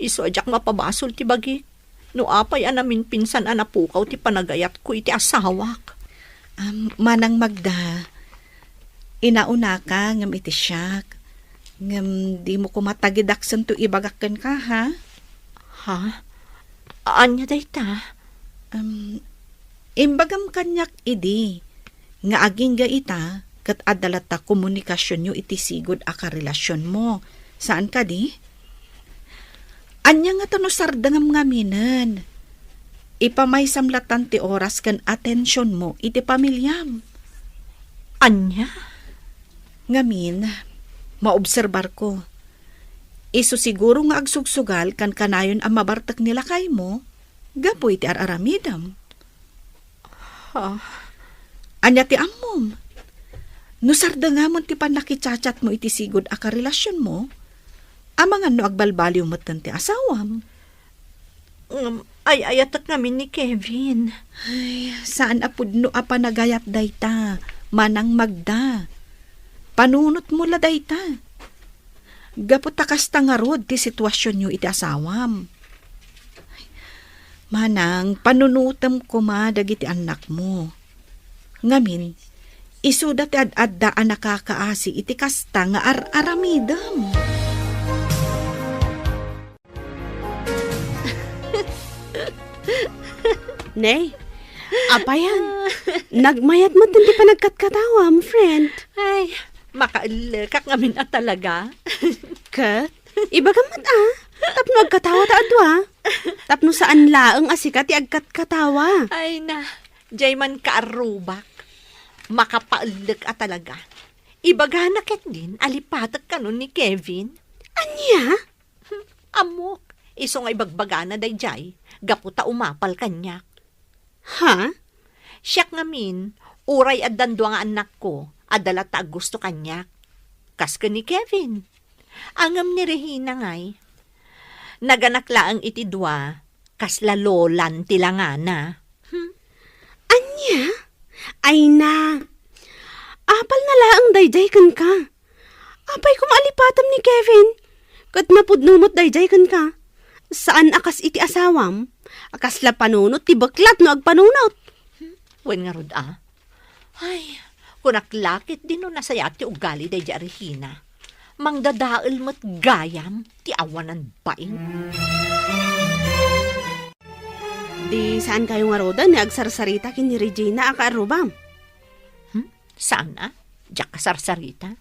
S6: Iso ajak nga pabasol ti bagi. No apay anamin pinsan anapukaw ti panagayat ko iti asawak.
S3: Manang Magda, inauna ka ngam iti siyak. Ngam di mo kumatagidaksan to ibagakan ka, ha?
S6: Ha? Anya dayta?
S3: Imbagam kanyak idi. Nga aging ga ita, kat adalata komunikasyon nyo iti sigod a karelasyon mo. Saan ka di? Anya nga tano sardangam nga minan. Ipamay samlatan ti oras kan atensyon mo iti pamilyam.
S6: Anya?
S3: Ngamin, maobserbar ko. Iso siguro nga agsugsugal kan kanayon ang mabartak nila kay mo, gapo iti araramidam.
S6: Ha?
S3: Anya ti ammom. No sardangamon ti panakichat mo iti sigod a karelasyon mo, amangan no agbalbaliw mo ti asawam.
S6: Ay ayatak namin ni Kevin.
S3: Ay, saan apudno a panagayat dayta, manang Magda. Panunot mo la dayta. Gapot takas tangarod ti sitwasyon nyo iti asawam. Ay, manang, panunutam ko dagiti anak mo. Ngamin, isuda ti ad-adda a nakakaasi iti kasta nga aramidam.
S7: Nay, apayan. Nagmayat mo din di pa nagkatkatawam, friend.
S6: Ay, makaalakak ngamin at talaga.
S7: Kat, iba gamat Tapno agkatawa ta adwa. Tapno saan laeng asika ti agkatkatawa.
S6: Ay na, jay man kaarubak. Makapaalak at talaga. Ibaga na ket din, alipatak ka nun ni Kevin.
S7: Anya?
S6: Amok, iso nga ibagbaga na day jay. Gaputa umapal kanyak.
S7: Ha?
S6: Siyak ngamin, uray at dandwa nga anak ko, adala ta gusto kanyak. Kas ka ni Kevin. Angam ni Regina ngay. Naganak laang iti dua, kas lalolan tilangana.
S7: Anya? Ay na. Apal na laang dayjay kan ka. Apay kumalipatam ni Kevin. Kat napudnumot dayjay kan ka. Saan akas iti asawam? Akas la panunot, ti baklat no agpanunot.
S6: Wen nga rod Ay, kunaklakit din no nasaya ti ugali day di Regina. Mangdadaal mo't gayam, ti awanan bain.
S7: Di saan kayo nga roda ni agsarsarita kin ni Regina akaarubam?
S6: Saan na? Diyak kasarsarita?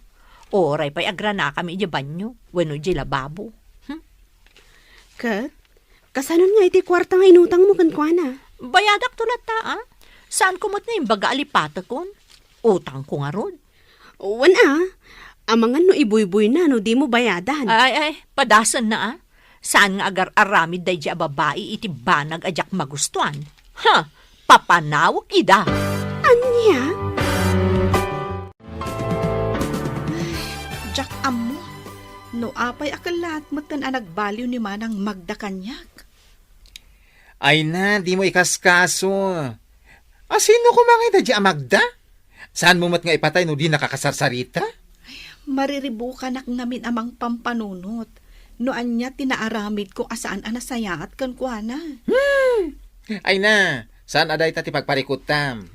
S6: Oray pa'y agrana kami di banyo, wano di lababo.
S7: Kat, Kasanon nga iti kwarta nga inutang mo kan kuana.
S6: Bayadak tulat ta, ah. Saan kumot nga yung baga alipata kon? Utang ko nga rod.
S7: Wan amangan no ibuybuy na no di mo bayadan.
S6: Ay, padasan na, ah. Saan nga agar aramid day di babae iti banag ajak magustuhan? Ha, papanawak ida.
S7: Anya?
S3: Jack amo, no apay akalat matan ang nagbaliw ni manang Magda kanyak.
S4: Ay na, di mo ikaskaso. Sino kumangay di Magda? Saan mo mat nga ipatay no di nakakasarsarita?
S3: Mariribukan namin amang pampanunot. No anya tinaaramid ko asaan anasaya at kankwana.
S4: Ay na, saan aday tati pagparikutam?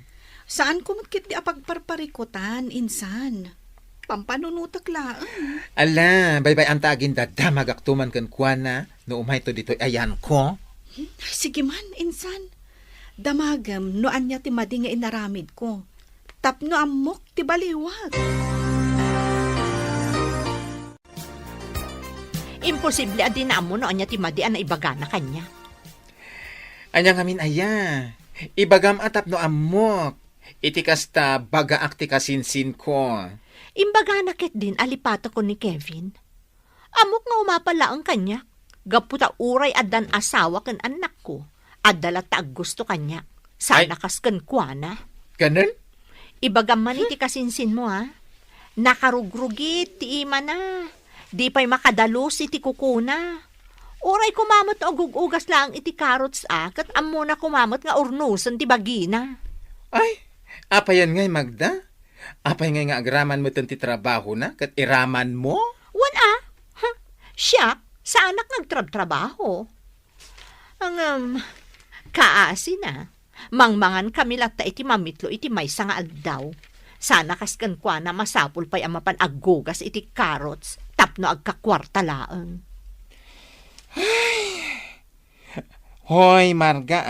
S3: Saan ko matkit di apagparparikutan, insan? Pampanunutak laan.
S4: Ala, baybay ang tagin dadamag aktuman kan kuana no umay to dito ayan ko.
S3: Sige man, insan. Damagam, no anya ti madi nga inaramid ko. Tapno amok ti baliwag.
S6: Imposible adin na mo no anya ti madian na ibaga na kanya.
S4: Anya ngamin aya, ibagam atap no amok. Iti kasta baga akti kasinsin ko.
S6: Imbaga na ket din alipata ko ni Kevin. Amok nga umapala ang kanya. Gaputa uray adan asawa kan anak ko. Adala taag gusto kanya. Sana kas kan kuana.
S4: Ganun?
S6: Ibagam man iti kasinsin mo, ha? Nakarugrugit ti ima na. Di pa'y makadalos iti kukuna. Uray kumamot o gugugas lang iti carrots kat amo na kumamot nga urnusan ti bagina.
S4: Ay, apayan ngay Magda? Apay ngay nga agraman mo ti trabaho na kat iraman mo?
S6: Wan siya, sa anak nagtrabaho. Ang kaasi na. Mangmangan kami lata iti mamitlo iti maysa nga aldaw. Sana kaskan kwa na masapul pa'y amapan aggugas iti carrots tapno agkakwarta laeng.
S4: Hoy, Marga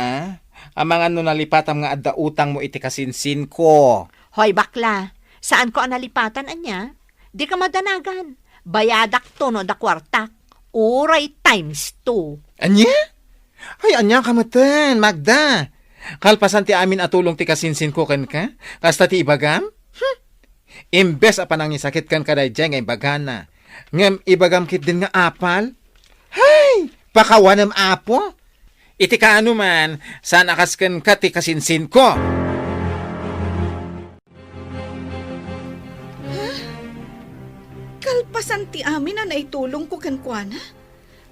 S4: Amang ano nalipatam nga adda utang mo iti kasinsin ko.
S6: Hoy bakla, saan ko analipatan anya? Di ka madanagan. Bayadak to no da kwartak. Uray times 2.
S4: Anya? Ay, anya kamatan, Magda. Kalpasan ti amin atulong ti kasinsin ko ken ka? Kasta ti ibagam? Imbes apan ang isakit kan kaday dyan nga ibagana. Ngem ibagam kit din nga apal? Hay! Pakawanam apo? Iti kaano man, saan akas ken ka ti kasinsin ko?
S3: Kalpasan ti amin na naitulong ko kankwana.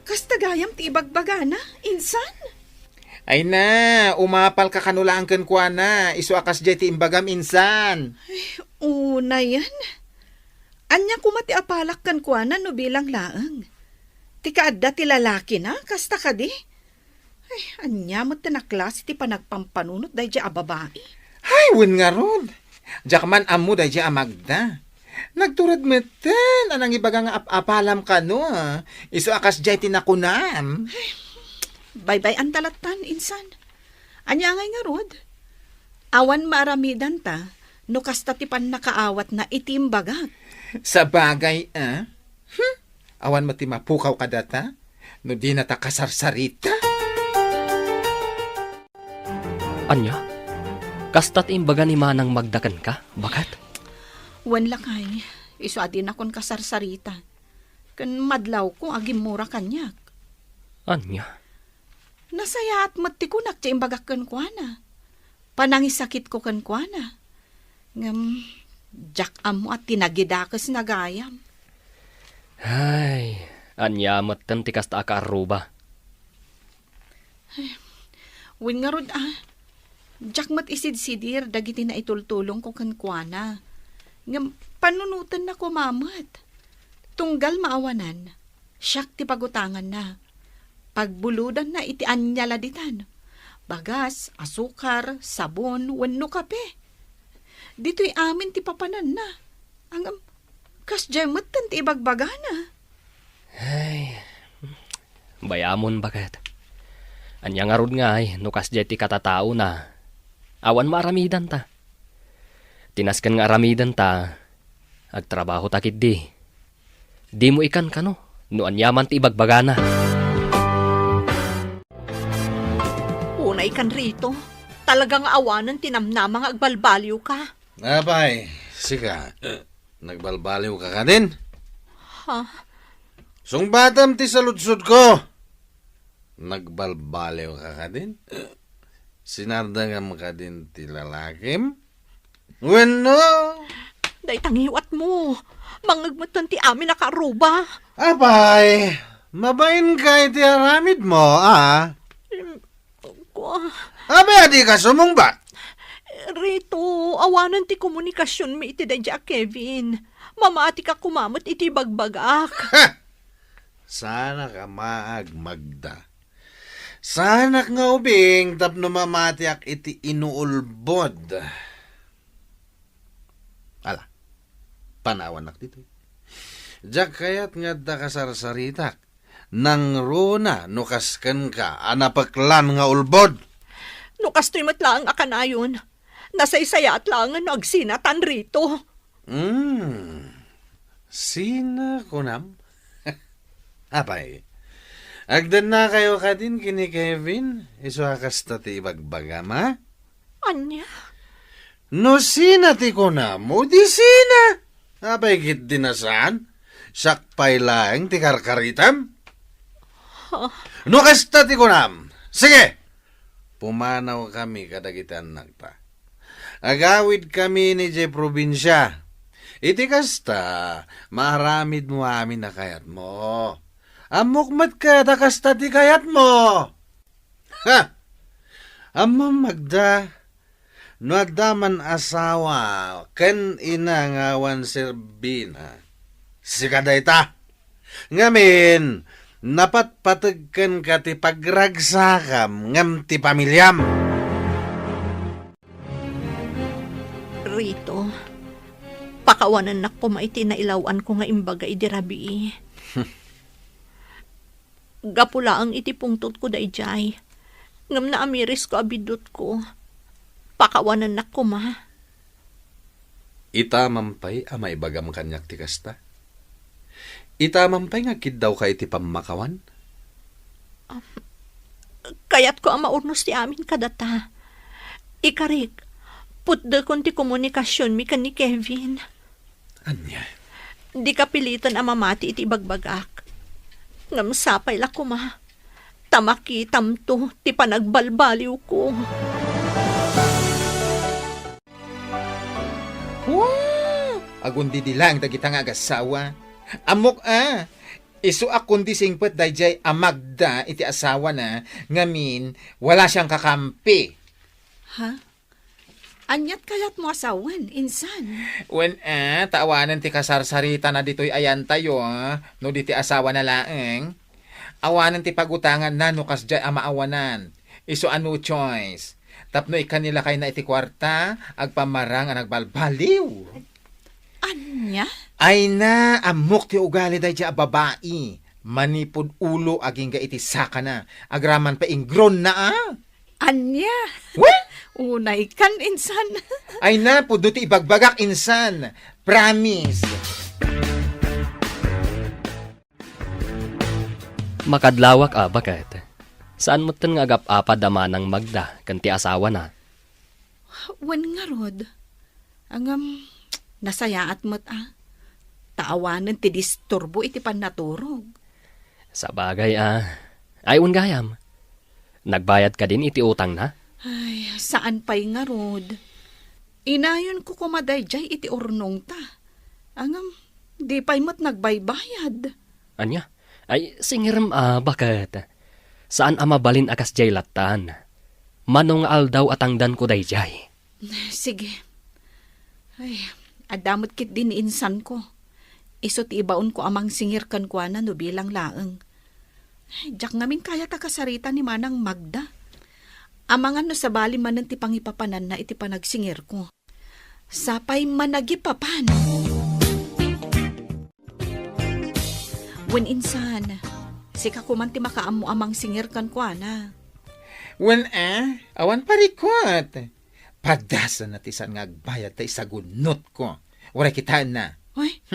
S3: Kastagayam ti ibagbagana, insan.
S4: Ay na, umapal ka kanulaan ken kuana. Isu akas jay ti imbagam insan.
S3: Una yan. Anya kumati apalak kankwana no bilang laeng. Ti kaadda ti lalaki na, kasta ka di. Ay, anya mo tinaklas ti panagpampanunot dahi di ababae.
S4: Ay, win nga rod. Jakman amu dahi di Magda. Nagturad meten, anang ibaga nga apalam ka no. Isu akas jay tinakunam.
S3: Bye-bye ang talatan, insan. Anya ngay nga rod. Awan maaramidan ta, no kasta ti pan nakaawat na itimbagak.
S4: Sa bagay, Awan mo ti mapukaw ka data? No di na ta kasarsarita?
S2: Anya? Kastat imbaga ni manang magdakan ka? Bakat?
S3: Wan lakay, iso adin akon kasarsarita. Kan madlaw ko agimura kanyak.
S2: Anya?
S3: Nasaya at matikunak ti imbagak kankwana. Panangisakit ko kankwana. Ngam, jak amo at tinagidakas nagayam.
S2: Ay, anya matan ti kasta ka aruba.
S3: Win nga rod jak mat isid-sidir dagiti na itultulong ko kankwana. Ngam, panunutan na ko mamat. Tunggal maawanan, siyak ti pagutangan na. Pagbuludan na iti anyala ditan. Bagas, asukar, sabon, wenno kape. Dito'y amin ti papanan na. Ang kasjematan ti ibagbagana.
S2: Ay, bayamon bakat. Anya nga rod nga ay, nukas jay ti katatao na. Awan maaramidan ta. Tinaskan nga aramidan ta, agtrabaho takit di. Di mo ikan ka no, no anyaman ti ibagbagana.
S6: kan rito. Talagang awanan tinamnamang agbalbaliw ka.
S1: Apay, sika, nagbalbaliw ka din?
S6: Ha?
S1: Sungbatam ti saludsod ko. Nagbalbaliw ka din? Sinardangam ka din ti lalakim? Bueno,
S6: Day tangiwat mo. Mangagmatan ti amin nakaruba.
S1: apay, mabain ka iti aramid mo, ah? Abay, adi ka sumungbat.
S6: Rito, awanan ti komunikasyon mi iti dadya Kevin. Mamati ka kumamot iti bagbagak.
S1: Sana ka maag Magda. Sana nga ubing tapno mamatiak iti inuulbod. Ala, panawanak dito. Diyak kayat nga da kasarsaritak. Nang runa nukaskan ka anapaklan nga ulbod.
S6: No kastoy matlaang akanayon. Nasaysaya at langan no agsinatan rito.
S1: Sina kunam? Apay, agdan na kayo ka din kini Kevin? Iso akasta ti ibagbagama?
S6: Anya?
S1: No sina ti kunam mo, di sina. Apay kit dinasaan? Sakpay lang ti karkaritam? No kasta ti kunam. Sige! Pumanaw kami kadagitan nagta. Agawid kami ni Jay probinsya. Iti kasta, maramid mo amin na kayat mo. Amukmat ka, kasta ti kayat mo. Ha! Amam Magda, no agdaman asawa, ken inangawan serbina. Sikadayta. Ngamin, napatpatagkan ka ti pagragsakam ngam ti pamilyam.
S6: Rito, pakawanan na ko maiti na ilawan ko nga imbaga idirabi. Gapula ang iti pungtot ko dayjay. Ngam na amiris ko abidot ko. Pakawanan na ko ma.
S1: Itamampay amay bagam kanyak ti kasta. Itamampay nga kid daw ka iti pamakawan.
S6: Kayat ko ang maurnos ti amin kadata. Ikarik, putda kon ti komunikasyon mi kan ni Kevin.
S1: Anya?
S6: Di ka pilitan ang mamati iti bagbagak. Ngam sapay la ko ma. Tamaki tamto ti panagbalbaliw ko.
S4: Agundi di lang dagitang agasawa. Amok isu akundi singpet dayjay Magda iti asawa na ngamin wala siyang kakampi.
S3: Ha? Anyat kayat mo asawan, insan.
S4: When taawanan ti kasarsarita na dito'y ayan tayo, no diti asawa na laeng. Awanan ti pagutangan na no kasjay amaawanan. Iso ano choice. Tapno ikanila kay na iti kwarta, agpamarang ang nagbalbaliw.
S3: Anya?
S4: Ay na, amok ti ugali day a babae. Manipod ulo aging ga iti saka na. Agraman pa ingron na
S3: Anya?
S4: What?
S3: Unay kan, insan.
S4: Ay na, pudo ti ibagbagak insan. Promise.
S2: Makadlawak bakit? Saan mo tan nga agap-apa dama ng Magda, kan ti asawa na?
S3: Wan nga rod. Angam, nasayaat mo't taawanan ti disturbo iti panaturog.
S2: Sa bagay ayun gayam. Nagbayad ka din iti utang na?
S3: Ay, saan pa'y nga rod? Inayon ko kumadayjay iti urnong ta. Angam, di pa'y mo't nagbaybayad.
S2: Anya? Ay, singiram bakit? Saan mabalin akas jay latan? Manong aldaw atangdan ko dayjay.
S3: Sige. Ay, adamot kit din insan ko. Isot ibaon ko amang singirkan ko na no bilang laeng. Ay, jak ngamin kaya ta kasarita ni Manang Magda. Amangan no sa bali man ti pangipapanan na iti panagsingir ko. Sapay managipapan. Wen insan, sika ko man ti makaamu amang singirkan ko na.
S4: When awan parikot. Padasan na tisan nga agbayad ta isagunot ko. Wala kitaan na.
S3: Ay,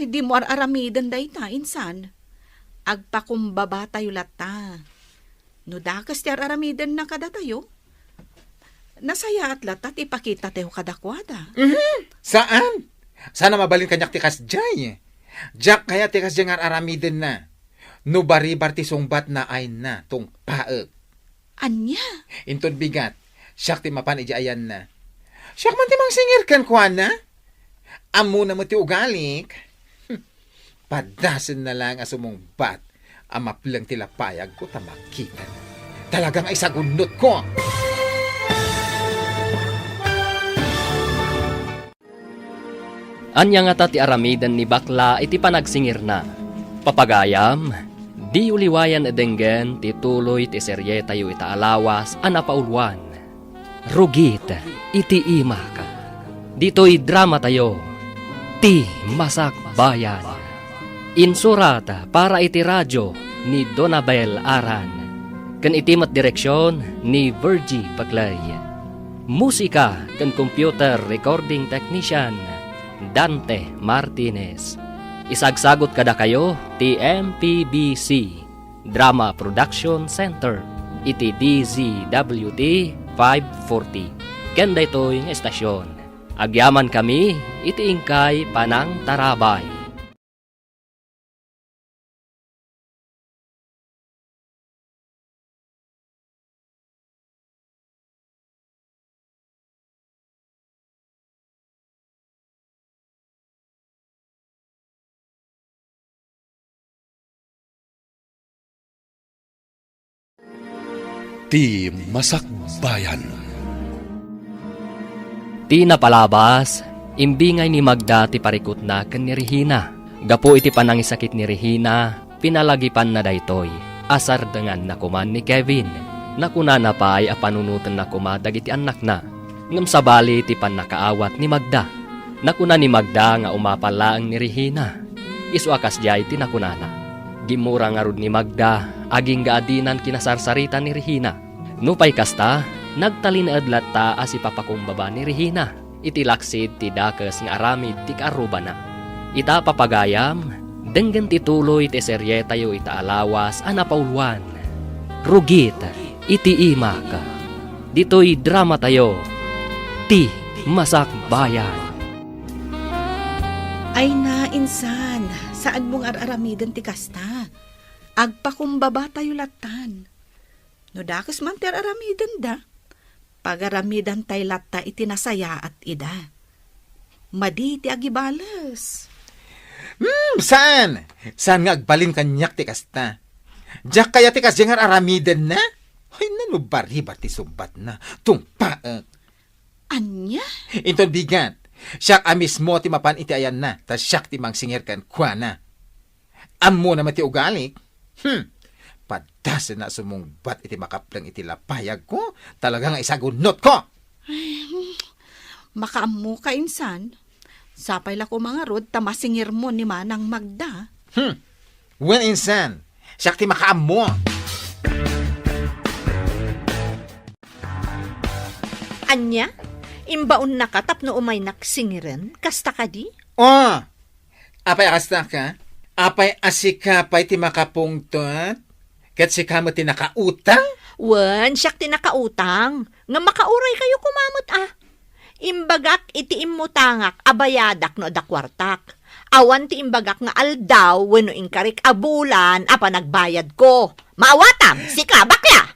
S3: di mo aramidan day ta, insan. Agpakumbaba tayo lata. No dakas ti aramidan na kada tayo. Nasaya at latat ipakita tayo kadakwada.
S4: Saan? Sana mabalin kanyak tikas jay. Jak kaya tikas jay nga aramiden na. No baribar ti sungbat na ay na tong paek.
S3: Anya?
S4: Intod bigat. Siyak ti mapan ayan na. Siyak man ti mang singir kan kwa na. Amo na mo ti ugalik. Padasan na lang asumong bat. Amaplang tilapayag ko tamakitan. Talagang ay sagunot ko.
S2: Anya nga ta ti aramidan ni bakla iti panagsingir na. Papagayam, di uliwayan edenggen ti tuloy ti serye tayo ita alawas anapaulwan. Rugit iti ima ka. Dito'y drama tayo. Ti Masak Bayan. Insurata para iti radyo ni Donabel Aran. Kan itimat direksyon ni Virgie Paglay. Musika kan computer recording technician Dante Martinez. Isagsagot kada kayo ti MPBC Drama Production Center iti DZWT 540. Kenda ito'y ng estasyon. Agyaman kami iti ingkay Panang Tarabay.
S8: Ti Masak Bayan.
S2: Ti napalabas, imbingay ni Magda ti parikot na ken ni Regina. Gapo iti panangisakit ni Regina, pinalagipan na daytoy. Asar dengan nakuman ni Kevin. Nakuna na pa ay apanunutan na kumadag iti anak na. Ngam sabali ti panakaawat ni Magda. Nakuna ni Magda nga umapalaang ni Regina. Isu akas jay ti nakunana. Gimura nga rod ni Magda, aging gaadinan kinasarsarita ni Regina. Nupay kasta, nagtalinaad latta as ipapakumbaba ni Regina. Itilaksid ti dakes nga aramid ti karuba na. Ita papagayam, denggen ti tuloy ti serye tayo ita alawas anapaulwan. Rugit, iti ima ka. Dito'y drama tayo. Ti Masak Bayan.
S3: Ay na, insan, saan mong araramidan ti kasta? Agpakumbaba tayo latan. No dakes man ti araramidan da. Pagaramidan tay latta iti nasaya at ida. Madi ti agibalas.
S4: Saan? Saan nga agbalin kanyak ti kasta? Jak kaya ti kas jay nga aramiden na? Ay nanubari-bar ti sumbat na. Tung paek.
S3: Anya?
S4: Intod bigat. Siyak mismo ti mapan iti ayan na, tas siyak ti mangsingir kan kwa na. Amo naman ti ugalik. Padasan na sumungbat iti makaplang iti lapayag ko, talagang isagunot ko.
S3: Makaammo ka, insan. Sapay la ko mga rod, tamasingir mo ni Manang Magda.
S4: When insan, siyak ti makaamo.
S6: Anya? Imbaon na ka tapno umay naksingiren? Kasta ka di?
S4: Oh! Apay kasta ka? Apay asikapay ti makapungtot? Kat sika mo ti nakautang?
S6: Wen, siyak tinakautang. Nga makauray kayo kumamot Imbagak iti imutangak, abayadak no dakwartak. Awan ti imbagak nga aldaw, weno inkarik abulan, apa nagbayad ko. Maawatam, sika bakla!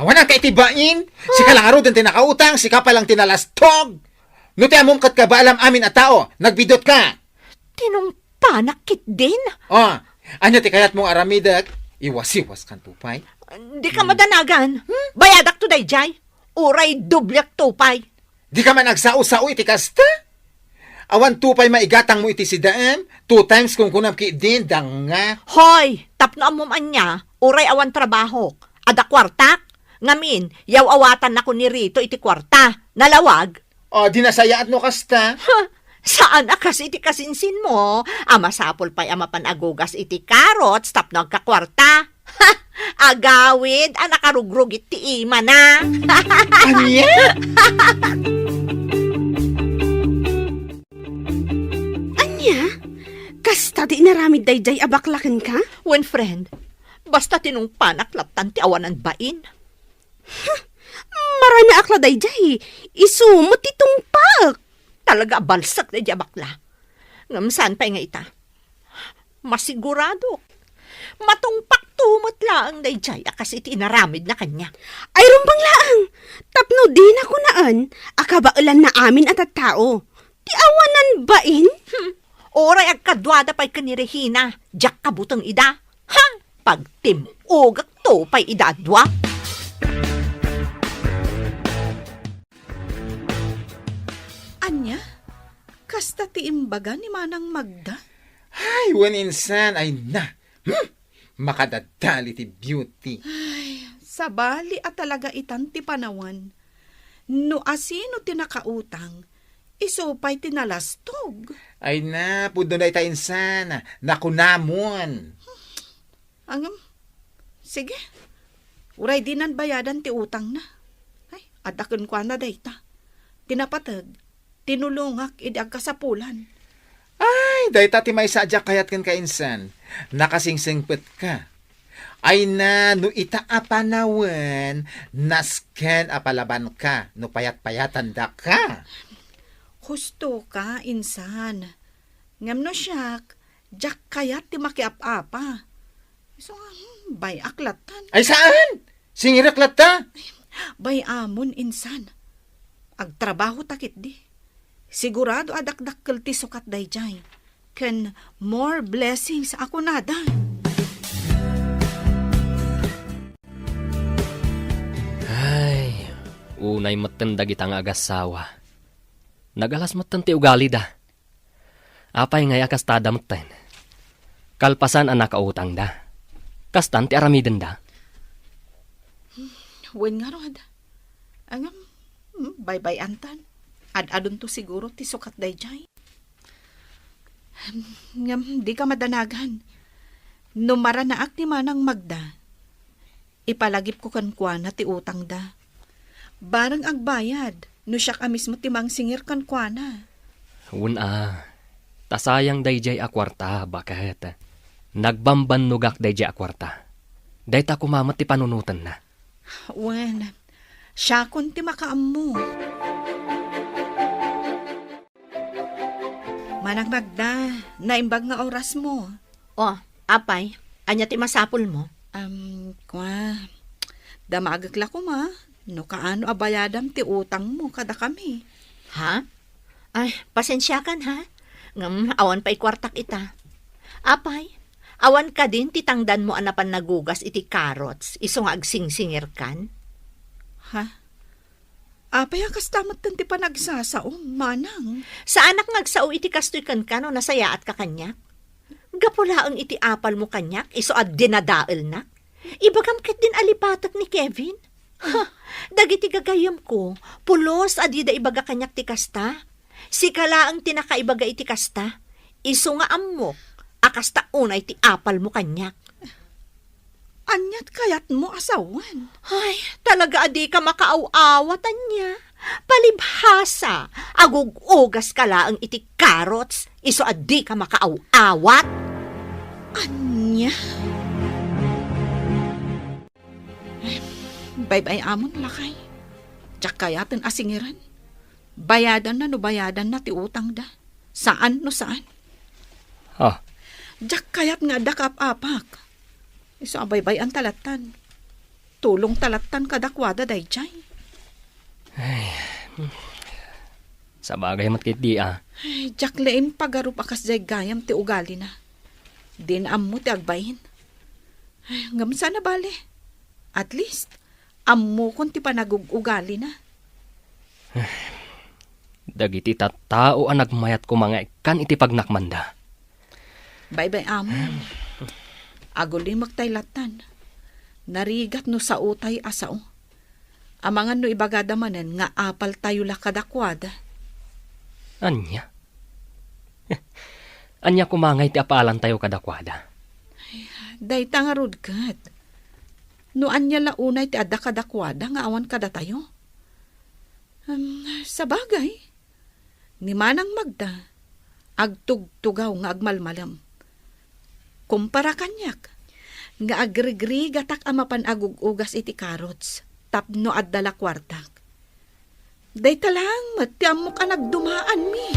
S4: Awan ang kaitibain. Sika lang aro din tinakautang, sika pa lang tinalastog. No ti among kat ka ba alam amin at tao, nagbidot ka.
S6: Tinungpanak kit din.
S4: Anya ti kayat mong aramidak, iwas-iwas kan tupay.
S6: Di ka madanagan. Bayadak to dayjay. Uray dublyak tupay.
S4: Di ka man nagsao-sao iti kasta? Awan tupay maigatang mo iti sidaan, 2 times kung kunam ki din, danga.
S6: Hoy, tapno amom anya, uray awan trabaho. Ada kwartak. Ngamin, yaw awatan ako ni Rito iti kwarta. Nalawag.
S4: Di nasayaat no kasta.
S6: Saan akas iti kasinsin mo? Amasapol pa'y amapanagugas iti karots tapno agkakwarta. Agawid, anakarugrug iti ima na.
S4: Anya?
S7: Anya? Kasta di naramid dayjay abaklaken ka?
S6: When friend, basta tinungpanak laptan ti awanan bain.
S7: Marana akla dayjay. Isumot itong pak.
S6: Talaga balsak na dya bakla. Ngamsaan pa nga ita. Masigurado. Matungpak tumot lang day jay akas iti inaramid na kanya.
S7: Ay rumbang laang. Tapno din ako naan. Akabaulan na amin at at tao. Ti awanan bain?
S6: Oray agkadwada pa'y kanirehina. Diyak kabutang ida. Ha? Pagtimugak to pa'y idadwa.
S3: Anya? Kasta ti imbaga ni Manang Magda?
S4: Ay, wan insan, ay na. Makadadali ti beauty.
S3: Sabali at talaga itan ti panawan. No asino ti nakautang, isupay tinalastog.
S4: Ay na, pudo na ita insan. Nakunamon.
S3: Angam, sige. Uray dinan bayadan ti utang na. Ay, adakon kwa na dayta. Tinapatag, tinulungak idi agkasapulan.
S4: Ay, dahi tati may sadya kayat kan ka insan. Nakasingsingpet ka. Ay na, no ita apanawan, nasken apalaban ka, no payat-payatan da ka.
S3: Husto ka, insan. Ngam no siyak, jak kayat ti makiap-apa. So, bay aklatan.
S4: Ay saan? Singiraklat ta?
S3: Bay amon, insan. Agtrabaho takit di. Sigurado adakdakkel ti sukat dayjay. Ken more blessings ako nada.
S2: Ay, unay matendag itang agasawa. Nagalas matan ti ugali da. Apay ngay akas tada matan. Kalpasan ang nakautang da. Kastan ti aramiden da.
S3: Wen nga rod. Angam, bye-bye antan. Ad-adun to siguro ti sukat dayjay. Ngam, di ka madanagan. Numara na ak ni Manang Magda. Ipalagip ko kankwana ti utang da. Barang agbayad, no siya ka mismo timang singir kankwana.
S2: Tasayang dayjay akwarta, bakit? Nagbambanugak dayjay akwarta. Dayta kumamat ti panunutan na.
S3: Wen, siya kun ti makaammo. Manang Magda, naimbag nga oras mo.
S6: Oh, apay, anya ti masapul mo?
S3: Damagak ko ma. No kaano abayadam ti utang mo kada kami.
S6: Ha? Ay, pasensya kan ha? Ngam, awan pa'y kwartak ita. Apay, awan ka din titangdan mo anapan nagugas iti carrots, iso nga agsingsingir kan?
S3: Ha? Apay akas tamat ti panagsasaom, Manang.
S6: Sa anak ngagsao iti kastoy kan ka no nasaya at kakanyak? Gapula ang iti apal mo kanyak, iso ad dinadael na? Ibagam ket din alipatak ni Kevin? Ha, dagiti gagayam ko, pulos adida ibaga kanyak ti kasta. Si kala ang tinakaibaga iti kasta, iso nga amok, akasta unay ti apal mo kanyak.
S3: Anyat kayat mo asawan.
S6: Ay, talaga adi ka makaaw-awatan niya. Palibhasa, agugugas ka laang iti carrots, iso adi ka makaaw-awat.
S3: Anya? Bye-bye amon lakay. Diyak kayatan asingiran. Bayadan na no bayadan na ti utang da. Saan no saan?
S2: Oh,
S3: Diyak kayat nga dakap-apak. Iso abay-bay ang talatan. Tulong talatan kadakwada dayjay.
S2: sa bagay matkit di
S3: Ay, diyak laim pagarup akas jay gayam ti ugali na. Din ammo ti agbayin. Ay, ngam sana bale. At least, ammo kon ti panagugali na.
S2: Dagiti tattao ang nagmayat ko mga ikan iti pagnakmanda.
S3: Bye-bye amon. Aguli magtaylatan. Narigat no sa utay asao. Amangan no ibagadamanen nga apal tayo la kadakwada.
S2: Anya? Anya kumangay ti apalan tayo kadakwada.
S3: Dayta nga rudkat. No anya launay ti adda kadakwada nga awan kada tayo. Sa bagay, ni Manang Magda, agtugtugaw nga agmalmalam. Kumpara kanyak, nga agrigri gatak amapan agugugas iti carrots. tapno at dala kwartak. Day talang, matiam mo ka nagdumaan mi.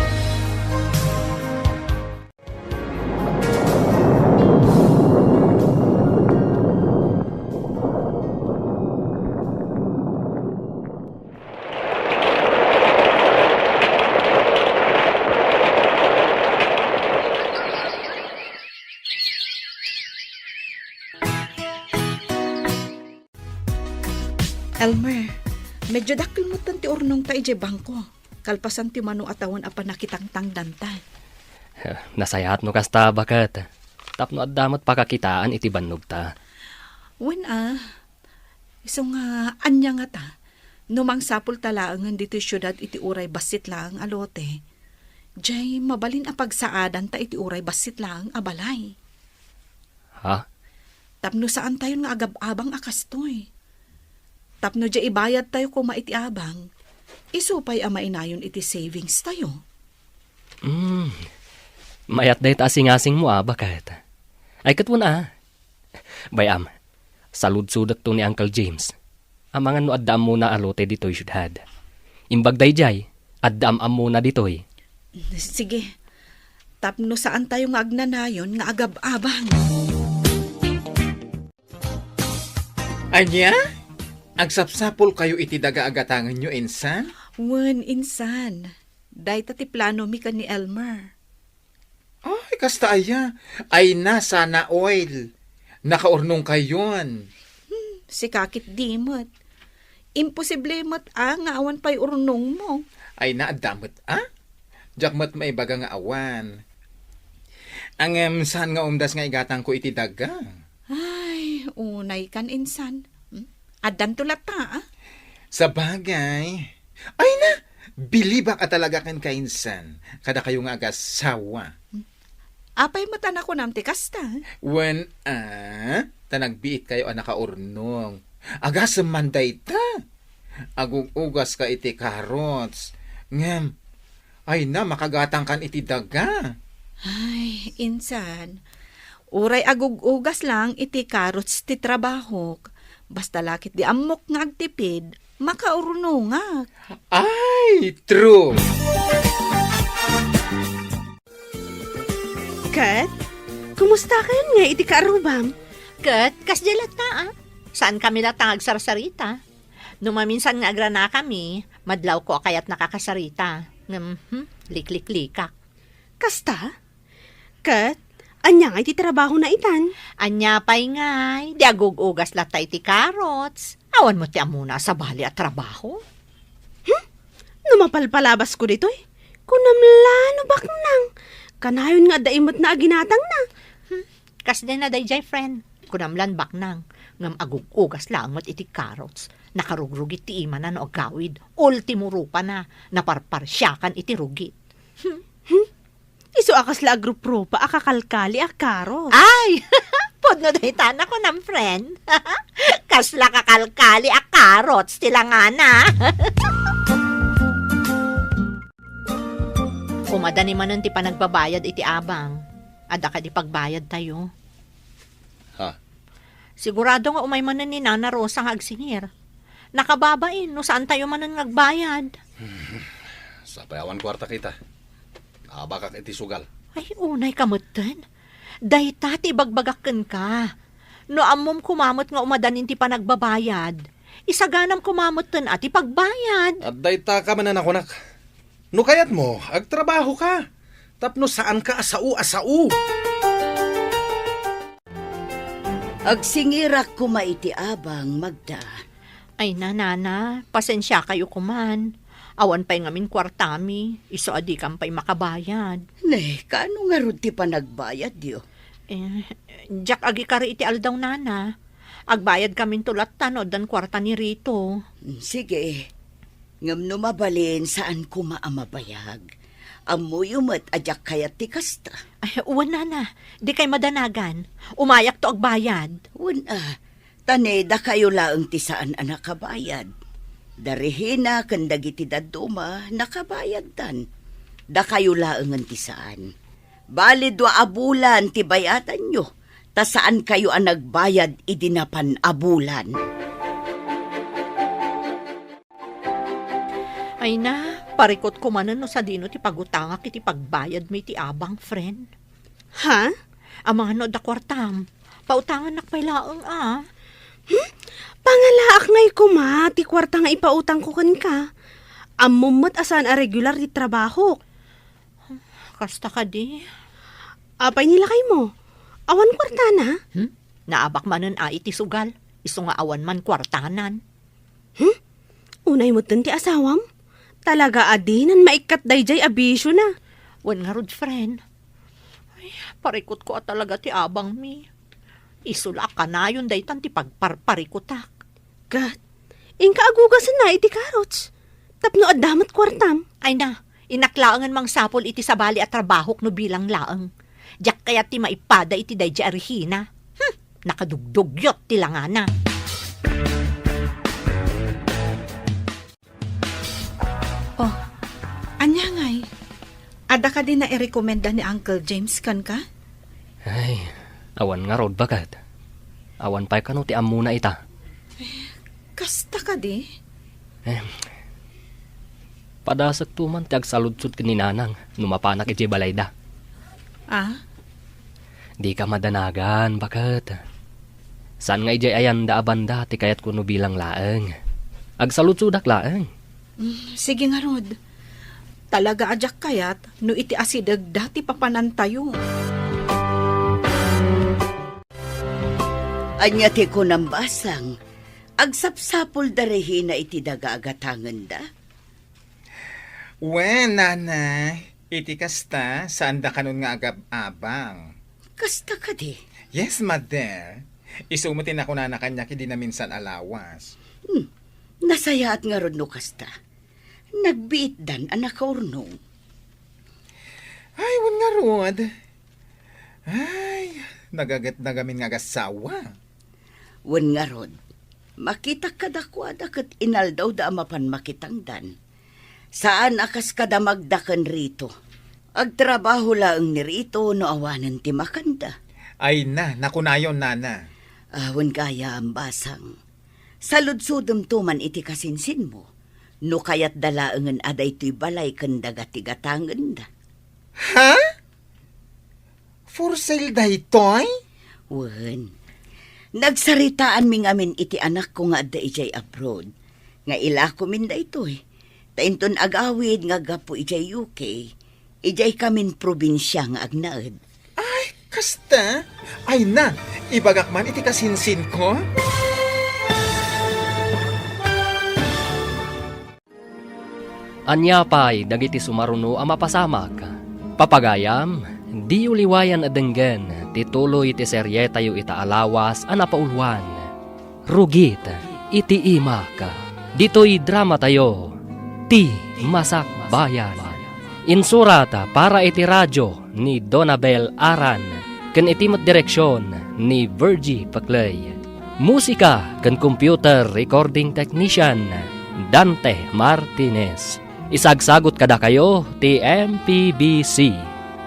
S3: Elmer, medyo dakil mo tanti urnong ta ije bangko. Kalpasan ti mano atawan apa nakitang danta.
S2: Nasayat no kasta bakat. Tapno at damat pakakitaan iti bannog ta.
S3: Wen iso nga anya nga ta. Numang sapul talaangan dito syudad iti uray basit lang alote. Jay mabalin a pagsaadan ta iti uray basit lang abalay.
S2: Ha?
S3: Tapno saan tayo nga agab-abang akastoy. Tapno dya ibayad tayo kung maiti abang. Isupay ama inayon iti savings tayo.
S2: Mayat day ta asing-asing mo bakat. Ay katun Bayam, salud-sudak to ni Uncle James. Amangan no addam muna alote dito'y syudad. Imbag day jay, addam muna dito'y.
S3: Sige, tapno saan tayo nga agnanayon nga agab-abang.
S4: Anya? Agsapsapol kayo iti daga-agatangan nyo, insan?
S3: Wen, insan. Day ti plano mi ka ni Elmer.
S4: Ay, kasta aya. Ay na, sana oil. Nakaurnong kayon.
S3: Si kakit dimot. Imposible mat nga awan pa'y urnong mo.
S4: Ay na, adamot Jakmat maibaga nga awan. Ang saan nga umdas nga igatang ko iti daga?
S3: Ay, unay kan insan. Adan tulat ta,
S4: Sa bagay. Ay na, biliba ka talaga kan kainsan. Kada kayo nga agasawa.
S3: Apay mata na ko namti kasta.
S4: When, tanagbiit kayo nakaurnong. Agas manday ta. Agugugas ka iti carrots. Ngem, ay na, makagatang kan iti daga.
S3: Ay, insan. Uray agugugas lang iti carrots ti trabaho. Basta lakit di amok nga agtipid, makaurunongak.
S4: Ay, true.
S7: Kat, kumusta kayo nga iti kaarubam?
S6: Kat, kasdilat na Saan kami latang agsarsarita? Numaminsan nga agrana kami, madlaw ko kayat nakakasarita. Liklik-likak.
S7: Kasta? Kat, anya nga iti trabaho na itan?
S6: Anya pa'y ngay, di agugugas latay ti carrots. Awan mo ti amuna sa bali at trabaho.
S7: Numapalpalabas ko dito Kunamlano baknang. Kanayon nga daimot na aginatang na.
S6: Kas din na day jay friend. Kunamlan baknang. Ngam agugugas lang mat iti carrots. Nakarugrugit ti ima na no agawid. Ultimo rupa na. Naparparsyakan iti rugit.
S7: Iso akas la agrup pa akakalkali akaros.
S6: Ay! Podno day tana ko ng friend. Kasla kakalkali a carrots tila nga na. Umadani man ti panagbabayad iti abang. Ada ka di pagbayad tayo.
S1: Ha?
S6: Sigurado nga umay manan ni Nana Rosa nga agsingir. Nakababain no saan tayo manan ngagbayad.
S1: Sa payawan kwarta kita. Nakabakak iti sugal.
S6: Ay, unay kamutan. Dayta ti bagbagakken ka. No amom kumamot nga umadanin ti panagbabayad. Isaganam kumamutan at ipagbayad.
S1: At dayta ka man na nakunak. No kayat mo, agtrabaho ka. Tapno saan ka asau.
S5: Agsingirak ko maiti abang, Magda.
S6: Ay nana, pasensya kayo kuman. Awan pa'y ngamin kwartami, iso adi kam pa'y makabayad.
S5: Ne, kaano nga ron ti panagbayad yo?
S6: Jak agi kari iti aldaw nana. Agbayad kamin tulat tanod dan kwarta ni Rito.
S5: Sige, ngam no mabalin saan ko maamabayag. Amo yumat ajak kayat ti kasta.
S6: Ay, uwan nana, di kay madanagan. Umayak to agbayad.
S5: Taneda kayo laang ti saan ang nakabayad. Darihina kandagiti daduma nakabayad tan. Da kayo laang ang ti saan. Bali 2 abulan ti bayatan nyo. Ta saan kayo ang nagbayad idinapan abulan.
S6: Ay na, parikot ko manan no sa dino ti pagutangak iti pagbayad mi ti abang, friend.
S7: Ha?
S6: Ang mga no da kwartam, pautangan nakpay laeng
S7: Pangalaak ngay ko ma, ti kwarta nga ipautang ko kan ka. Amumot asan a regular ti trabaho.
S6: Kasta ka di.
S7: Apay nilakay mo. Awan kwarta na.
S6: Naabak manan iti sugal. Iso nga awan man kwartanan.
S7: Unay mo ti asawam. Talaga adinan maikat dayjay abisyo na.
S6: Wan nga rod, friend. Ay, parikot ko at talaga ti abang mi. Isula ka na yun daytan ti pagparparikotak.
S7: God, ingka agugasan na iti karots. Tapno adamat kwartam.
S6: Ay na, inaklaangan mang sapol iti sabali at trabahok no bilang laeng. Diyak kaya ti maipada iti dayjay arihina. Nakadugdugyot ti langana.
S3: Oh, anya ngay. Ada ka din na i-recommenda ni Uncle James kan ka?
S2: Ay, awan nga rod bagat. Awan pa'y kano ti amuna ita.
S3: Kasta ka di?
S2: Padasag tuman ti agsaludsud kininanang numapanak iti balayda. Di ka madanagan, bakat. Saan nga ijay ayan da abanda ti kayat kuno bilang laeng. Agsaludsudak laeng.
S3: Sige nga rod. Talaga ajak kayat no iti asidag dati papanantayo.
S5: Anya ti ko ng basang, agsapsapol darehin na iti daga-agatangan da.
S4: Wen, nana, iti kasta, saan da kanon nga agab-abang?
S5: Kasta ka di.
S4: Yes, mother. Isumutin ako na kanya kidi na minsan alawas.
S5: Nasayaat nga ron no kasta. Nagbiit dan anak kaurnong.
S4: Ay, wan nga rod. Ay, nagagat nagamin nga gasawa.
S5: Wan nga ron. Makita kadakwada kat inaldaw da amapan makitangdan. Saan akas kada magdakan rito? Agtrabaho laeng ni rito no awanan ti makanda.
S4: Ay na, nakunayon, nana.
S5: Awan kaya ang basang. Saludsudom tuman iti kasinsin mo. No kayat dalaengan aday to'y balay kanda gatigatangan da.
S4: Ha? For sale da itoy?
S5: Wan. Nagsaritaan ming amin iti anak ko nga da ijay abroad. Nga ila ko min da itoy. Tainton agawid nga gapo ijay UK. Ijay kamin probinsya nga agnaed.
S4: Ay, kasta? Ay na, ibagak man iti kasinsin ko?
S2: Anya pa'y dagiti sumaruno ang mapasamak. Papagayam, di uliwayan adenggen, tituloy iti serye tayo ita alawas ang napaulwan. Rugit, iti imak. Dito'y drama tayo, ti Masak Bayan. Insurata para iti radyo ni Donabel Aran, ken itimat direksyon ni Virgie Paclay. Musika ken computer recording technician Dante Martinez. Isagsagot kada kayo ti MPBC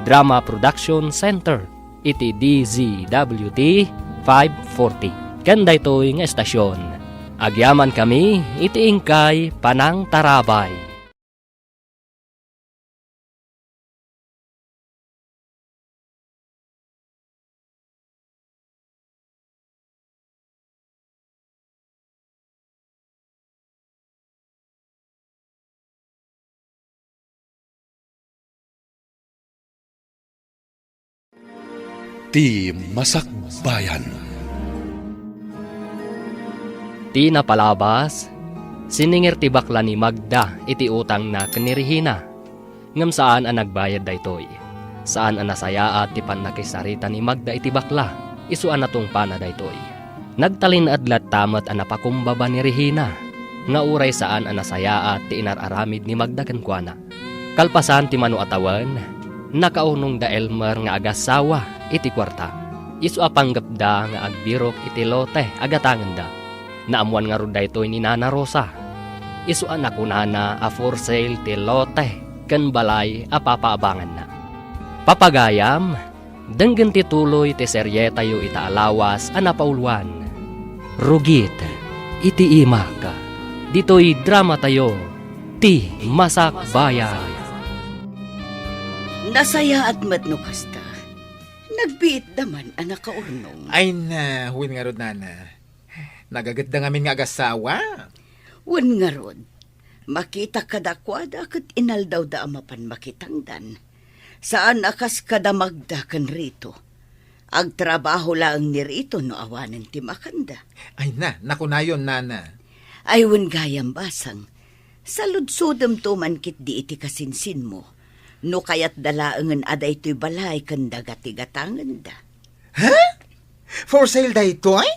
S2: Drama Production Center iti DZWT 540. Kanda ito'y nga estasyon. Agyaman kami iti ingkay Panang Tarabay.
S8: Ti Masak Bayan.
S2: Ti napalabas, siningir ti bakla ni Magda iti utang na kanirihina. Ngam saan ang nagbayad daytoy? Saan ang nasaya at ti panakisarita ni Magda iti bakla? Isuan natong pana daytoy. Nagtalin adlat tamat ang napakumbaba ni Regina. Nga uray saan ang nasaya at ti inararamid ni Magda kankwana. Kalpasan ti manu atawan, nakaunong da Elmer nga agasawa iti kwarta. Isu apanggap da nga agbirok iti lote agatangan da. Naamuan nga ron daytoy ni Nana Rosa. Isu anak unana a for sale ti lote ken balay a papaabangan na. Papagayam, denggen ti tuloy ti serye tayo ita alawas a napaulwan. Rugit, iti imak. Dito'y drama tayo, ti Masakbayan.
S5: Nasaya at matno kasta. Nagbiit naman anak ka urnong.
S4: Ay na, huwin nga rod, nana. Nagaganda ngamin nga agasawa.
S5: Wan nga rod. Makita kadakwada kat inaldaw da amapan makitangdan. Saan akas kadamagda kan rito. Agtrabaho lang ni rito no awanan ti makanda.
S4: Ay na, nakunayon, nana.
S5: Aywan gayam basang. Saludsudam to man kit di iti kasinsin mo. No kayat dalaangan aday to'y balay kan dagati-gatangan da.
S4: For sale da ito, ay?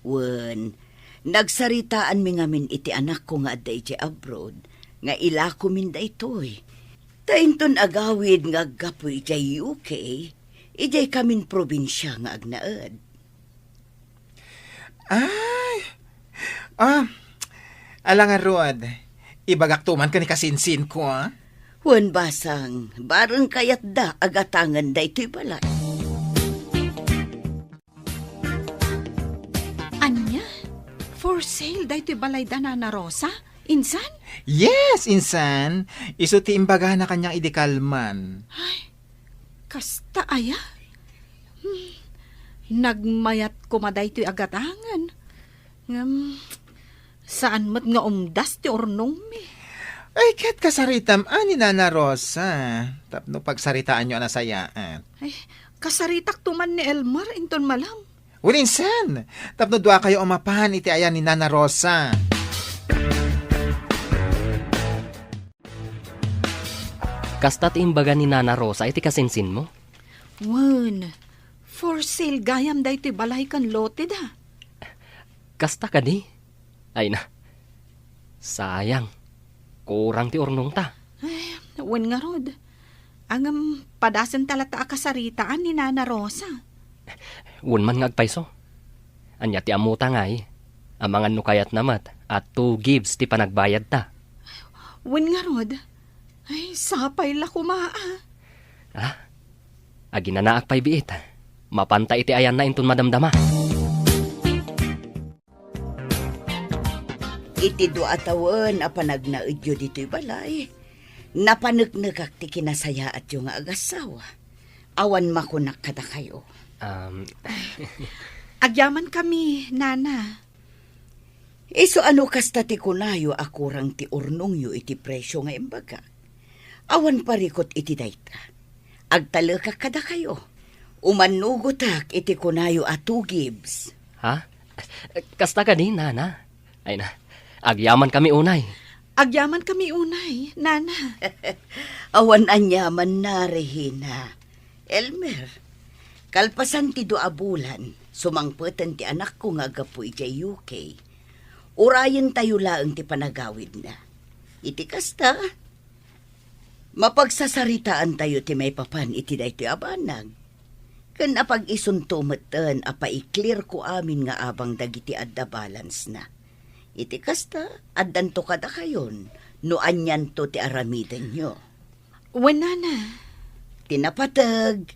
S5: Wan, nagsaritaan mi ngamin iti anak ko nga aday iti abroad, nga ila ko min da ito'y. Tainton agawid nga gapoy iti UK, ijay kamin probinsya nga agnaad.
S4: Ay, alangan rod. Ibagak tuman ka ni kasinsin ko, ah.
S5: Wan basang, barang kayat da agatangan da ito'y balay.
S3: Anya? For sale da ito'y balay da Nana Rosa? Insan?
S4: Yes, insan. Iso ti imbaga na kanyang idikalman.
S3: Kasta aya? Nagmayat kumaday to'y agatangan. Saan mat nga umdas ti ornong mi?
S4: Ay, kat kasaritam, ani Nana Rosa. Tapno pagsaritaan nyo anasayaan.
S3: Ay, kasaritak tuman ni Elmar, inton malam.
S4: Ulinsan, tapno dua kayo umapahan iti ayan ni Nana Rosa.
S2: Kasta't imbaga ni Nana Rosa iti kasinsin mo?
S3: Wan, for sale gayam da ito'y balay kan lote da.
S2: Kasta ka di? Ay na, sayang. Kurang ti ornong ta.
S3: Ay, wan nga rod. Ang padasan talata akasaritaan ni Nana Rosa.
S2: Wun man ngagpayso. Anya ti amuta nga amangan no kayat namat at 2 gives ti panagbayad ta.
S3: Wan nga rod. Ay, sapay la kumaa.
S2: Aginanaak pa'y biit. Mapanta iti ayan na inton madamdama.
S5: Iti do atawan apanag na idyo dito'y balay. Napanagnagak ti kinasaya at yung agasawa. Awan makunak kada kayo.
S3: Agyaman kami, Nana.
S5: Iso ano kasta ti kunayo akurang ti urnong yu iti presyo nga imbaga. Awan parikot iti dayta. Agtalaka kada kayo. Umanugotak iti kunayo at 2 gives.
S2: Ha? Kasta ka di, Nana. Ay na, agyaman kami unay.
S3: Agyaman kami unay, Nana.
S5: Awan anyaman na, Regina. Elmer, kalpasan ti 2 bulan, sumangpetan ti anak ko nga gapu iti UK. Urayan tayo laang ti panagawid na. Iti kasta, mapagsasaritaan tayo ti may papan iti daytoy abanag. Kan apag isuntumatan apa i-clear ko amin nga abang dagiti adda balance na. Iti kasta, addan to kada kayon, no anyan to ti aramidan nyo.
S3: Wan, Nana.
S5: Tinapatag,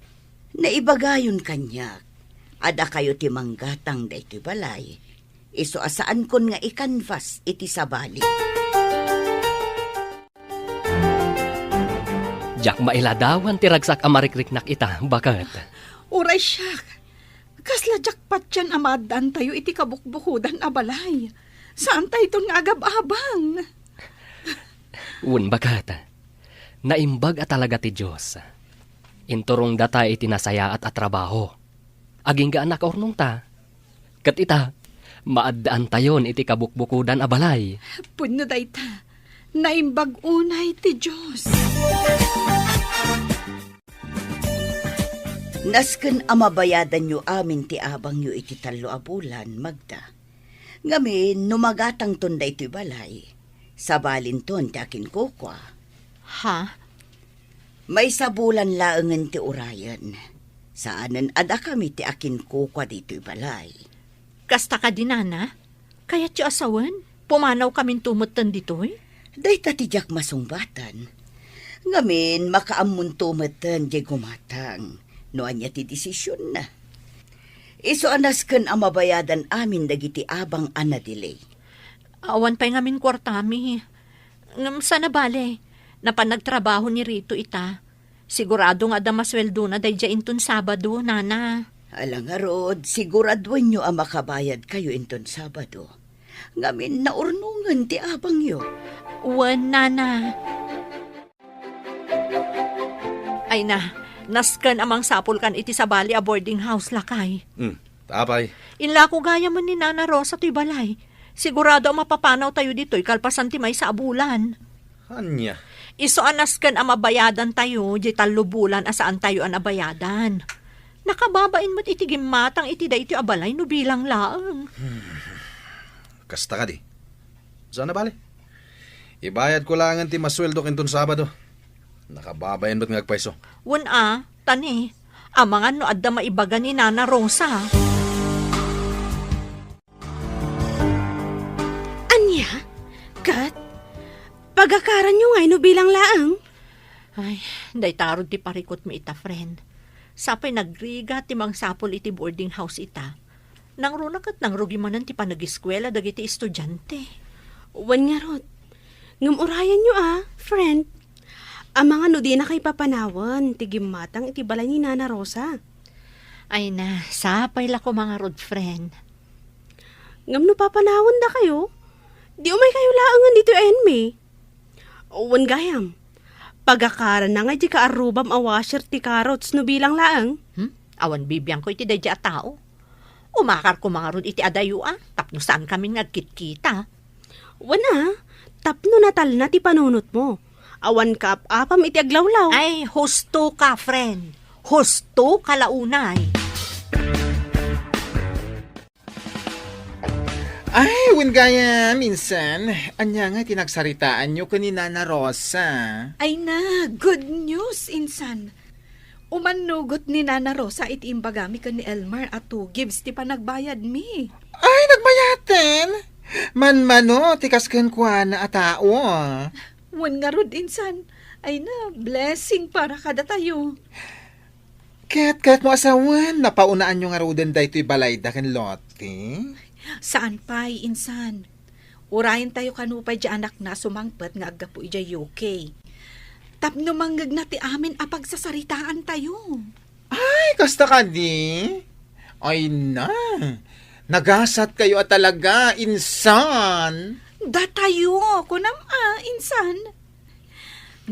S5: naibagayon kanyak, ada kayo ti manggatang da iti balay. Iso asaan kon nga ikanvas iti sabali.
S2: Jak mailadawan ti ragsak amarikrik ita, bakat.
S3: Uray siya. Kasla jakpat yan amadan tayo iti kabukbukudan a balay. Saan tayo itong agab-abang?
S2: Wun bakat. Naimbag at talaga ti Diyos. Inturong data iti nasaya at trabaho. Aging ga anak ornong ta. Kat ita, maaddaan tayon iti kabukbukudan a balay.
S3: Puno dayta. Naimbag unay ti Diyos.
S5: Nasken amabayadan nyo amin ti abang nyo iti 3 a bulan, Magda. Ngamin, numagatang ton da ito'y balay. Sabalin ton ti akin kukwa.
S6: Ha?
S5: May sabulan laangan ti urayan. Saanan ada kami ti akin kukwa dito'y balay.
S6: Kasta ka din, Nana? Kaya't yung asawan? Pumanaw kaming tumutan dito'y?
S5: Day tatijak masungbatan. Ngamin, makaamun tumatan di gumatang. Noan niya ti desisyon na. Iso anasken amabayadan amin dagiti abang ana delay.
S6: Awan pa'y ngamin kwartami. Ngam sana bale, na panagtrabaho ni Rito ita. Sigurado nga da masweldo na day inton Sabado, nana.
S5: Alang nga Rod, siguraduan nyo ang makabayad kayo inton Sabado. Ngamin na urnungan ti abang yo.
S6: Wan, nana. Ay na, naskan amang sapol kan iti sa bali a boarding house lakay.
S1: Tapay.
S6: Inla ko gaya man ni Nana Rosa to'y balay. Sigurado ang mapapanaw tayo dito'y kalpasan ti may sa abulan.
S1: Anya.
S6: Iso anaskan ang mabayadan tayo, di talubulan asaan tayo ang abayadan. Nakababain mo't itigim matang iti da iti abalay no bilang laang.
S1: Kasta ka di. Sana bale? Ibayad ko lang ti masweldo kinton Sabado. Nakababayan ba't ngagpaiso?
S6: Wan tani, amangan no adda maibaga ni Nana Rosa.
S7: Anya? Kat? Pagakaran nyo ngay no bilang laang?
S6: Ay, day tarod ti parikot mo ita, friend. Sapay nagriga ti mang sapol iti boarding house ita. Nang runak at nang rugi manan ti panag-eskwela dagiti estudyante.
S7: Wan nga Rod. Ngumurayan nyo friend. Ang mga no di na kay papanawan, tigimatang iti balay ni Nana Rosa.
S6: Ay na, sapay la ko mga road friend.
S7: Ngam no papanawan da kayo? Di umay kayo laangan dito enme. Wan gayam. Pagakaran na nga di ka arubam a washer ti carrots no bilang laang.
S6: Awan bibiyang ko iti dadya a tao. Umakar ko mga rod iti adayo tapno saan kami nagkit-kita.
S7: Wana, tapno natal na ti panunot mo. Awan ka apam iti aglawlaw.
S6: Ay, husto ka, friend. Husto ka launay.
S4: Ay, gaya, minsan, anya nga tinagsaritaan nyo kanina na Rosa.
S3: Ay na, good news, insan. Umanugot ni Nana Rosa iti imbagami ka ni Elmer at 2 gives ti panagbayad mi.
S4: Ay, nagbayaten! Man-mano, tikas kan kwa na atao.
S3: Wan nga rod, insan. Ay na, blessing para kada tayo.
S4: Kat mo asawan, napaunaan nyo nga roden da ito'y balay da kan lote.
S3: Saan pa'y, insan? Urayan tayo kanupay di anak na sumangpat nga agapu ija UK. Tapno manggag na ti amin apagsasaritaan tayo.
S4: Ay, kasta ka di? Ay na, nagasat kayo at talaga, insan.
S3: Da tayo, kunam insan.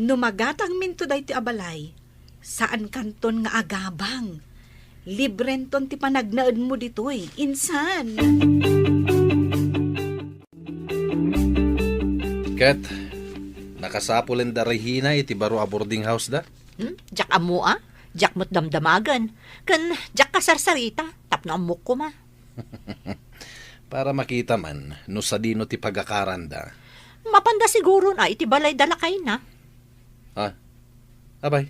S3: Numagatang minto day ti abalay. Saan kanton nga agabang? Librenton ti panagnaed mo ditoy, insan.
S1: Kat, nakasapulin da Regina iti baro a boarding house da?
S6: Jak amo Jak mo't damdamagan. Kan jak kasarsarita. Tapno amok ko ma.
S1: Para makita man, no sa dino ti pagakaran da.
S6: Mapanda siguro na iti balay dalakay na.
S1: Abay,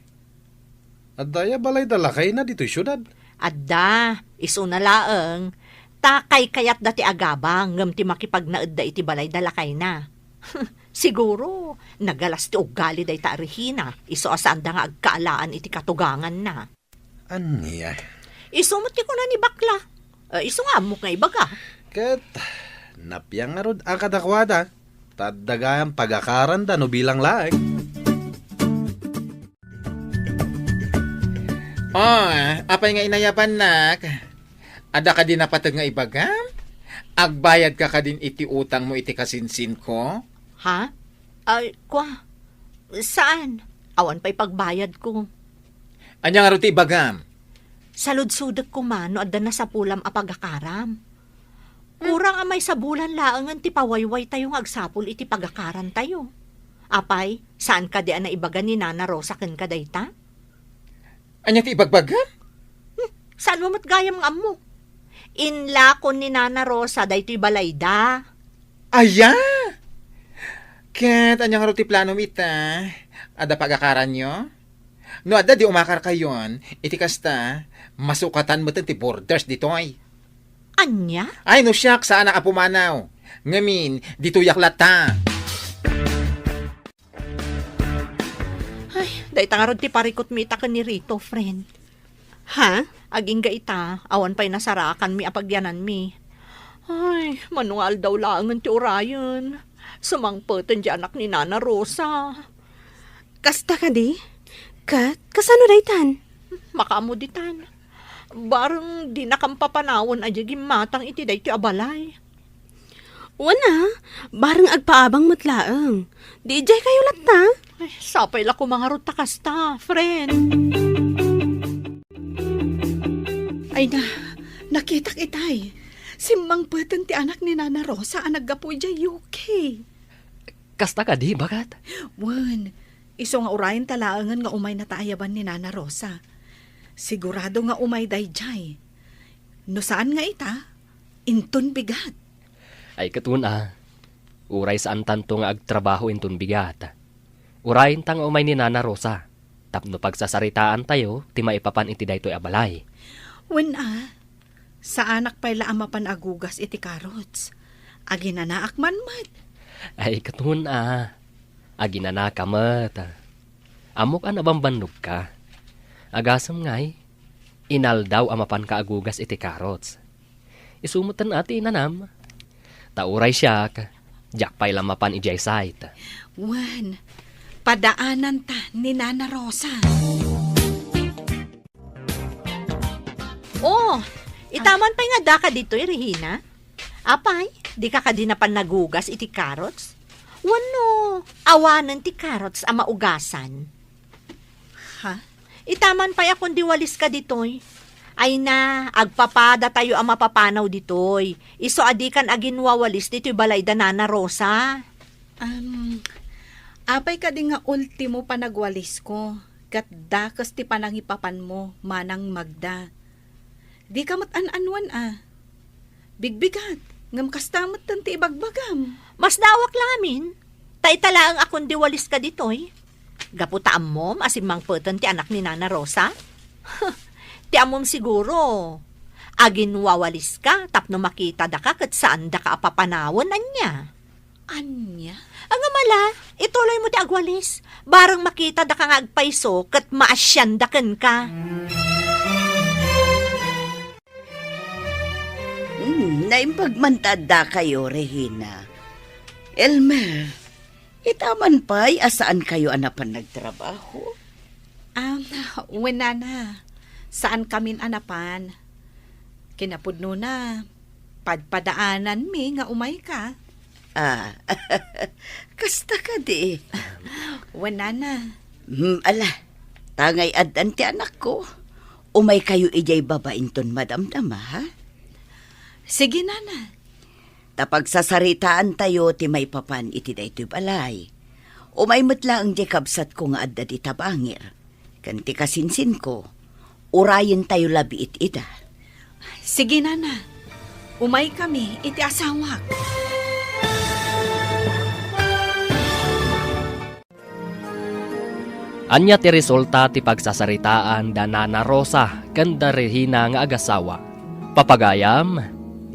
S1: adaya balay dalakay na dito'y syudad.
S6: Adda, iso na laeng. Takay kayat dati agabang ngam ti makipagnaed da iti balay dalakay na. Siguro, nagalas ti ugali da ita Regina. Iso asaan da nga agkaalaan iti katugangan na.
S1: Anya?
S6: Isumot ko na ni bakla. Iso nga amok nga ibaga.
S1: Kat, napiyang nga rod ang kadakwada. Tadagayang pagakaran da no bilang laeng.
S4: Apay nga inayapan nak. Ada ka din napatag nga ibagam? Agbayad ka din iti utang mo iti kasinsin ko?
S6: Ha? Ay, kwa? Saan? Awan pa'y pagbayad ko.
S4: Anya nga ro ti ibagam?
S6: Salud-sudak ko man, no adda na sa pulam a pagakaram. Kurang amay sa bulan laangan ti pawayway tayong agsapul iti pagakaran tayo. Apay, saan ka diyan na ibaga ni Nana Rosa ken ka dayta?
S4: Anya ti ibagbagam?
S6: Saan mo matgayam nga mo? Inla ko ni Nana Rosa daytoy balayda.
S4: Aya! Ket, anya nga ro ti plano ita? Ada pagakaran nyo? No, ada di umakar kayon, iti kasta, masukatan mo ti borders ditoy.
S6: Anya?
S4: Ay, no siyak, saan nakapumanaw? Ngamin, dito yaklata.
S6: Ay, dayta nga ron ti parikot mi ita ni Rito, friend.
S7: Ha?
S6: Aging ga ita, awan pa'y nasarakan mi apagyanan mi. Ay, manual daw laangan ti orayan. Sumangputan di anak ni Nana Rosa.
S7: Kasta ka di? Kasano daytan?
S6: Makamuditan. Barang di nakampapanawon aja gimatang iti day ti abalay.
S7: Wana, bareng agpaabang matlaang. Di jay kayo latta.
S6: Ay, sapay la ko mga ruta kasta, friend.
S3: Ay na, nakita kitay. Simbang pweten ti anak ni Nana Rosa ang naggapoy dya UK.
S2: Kasta ka di, bagat?
S3: Wan, iso nga urayan talaangan nga umay na taayaban ni Nana Rosa. Sigurado nga umay day jay. No saan nga ita? Intun bigat.
S2: Ay katuna, uray saan tanto nga agtrabaho intun bigat. Urayin ta nga umay ni Nana Rosa. Tapno pagsasaritaan tayo, ti maipapan iti daytoy abalay.
S3: Wan sa anak pa'y laamapan agugas iti karots. Aginanaak man mat.
S2: Ay katuna, aginana ka mat. Amok anabambannog ka. Agasam ngay, inal daw amapan ka agugas iti karots. Isumutan ati inanam. Tauray siya, jakpay lamapan ijay site.
S3: Wan, padaanan ta ni Nana Rosa.
S6: Oh, itaman pa nga da ka dito, Regina. Apay, di ka kadinapan nagugas iti carrots? Wano, awanan ti carrots ang maugasan.
S3: Ha?
S6: Itaman pa akong diwalis ka ditoy. Ay na, agpapada tayo ang mapapanaw ditoy. Iso adikan aginwawalis dito'y balay da Nana Rosa.
S3: Apay ka di nga ultimo panagwalis ko. Kat dakas ti panangipapan mo, manang Magda. Di ka mat-an-anwan Bigbigat, ngam kastamot tanti ibagbagam.
S6: Mas dawak lamin. Taitala ang akong diwalis ka ditoy. Gaputaan mo, asimang putan ti anak ni Nana Rosa. Ti amom siguro. Agin wawalis ka, tapno makita da ka kat saan da ka apapanawon anya.
S3: Anya?
S6: Ang amala, ituloy mo ti agwalis. Barang makita da ka nga agpaiso, kat maasyandakan ka.
S5: Naimpagmantada kayo, Regina. Elmer, itaman pa'y asaan kayo anapan nagtrabaho?
S3: Wala na. Saan kamin anapan? Kinapudno na. Padpadaanan mi nga umay ka.
S5: Kasta ka di.
S3: Wala na.
S5: Ala, tangay adan ti anak ko. Umay kayo ijay babainton madamdama, ha?
S3: Sige, Nana.
S5: Tapag sasaritaan tayo ti may papan iti daytoy balay. Umay metla ang di kabsat ko nga adda di tabangir. Kanti kasinsin ko, urayin tayo labi ita.
S3: Sige, Nana. Umay kami, iti asawak.
S2: Anya ti resulta ti pagsasaritaan da Nana Rosa kanda Regina nga agasawa. Papagayam,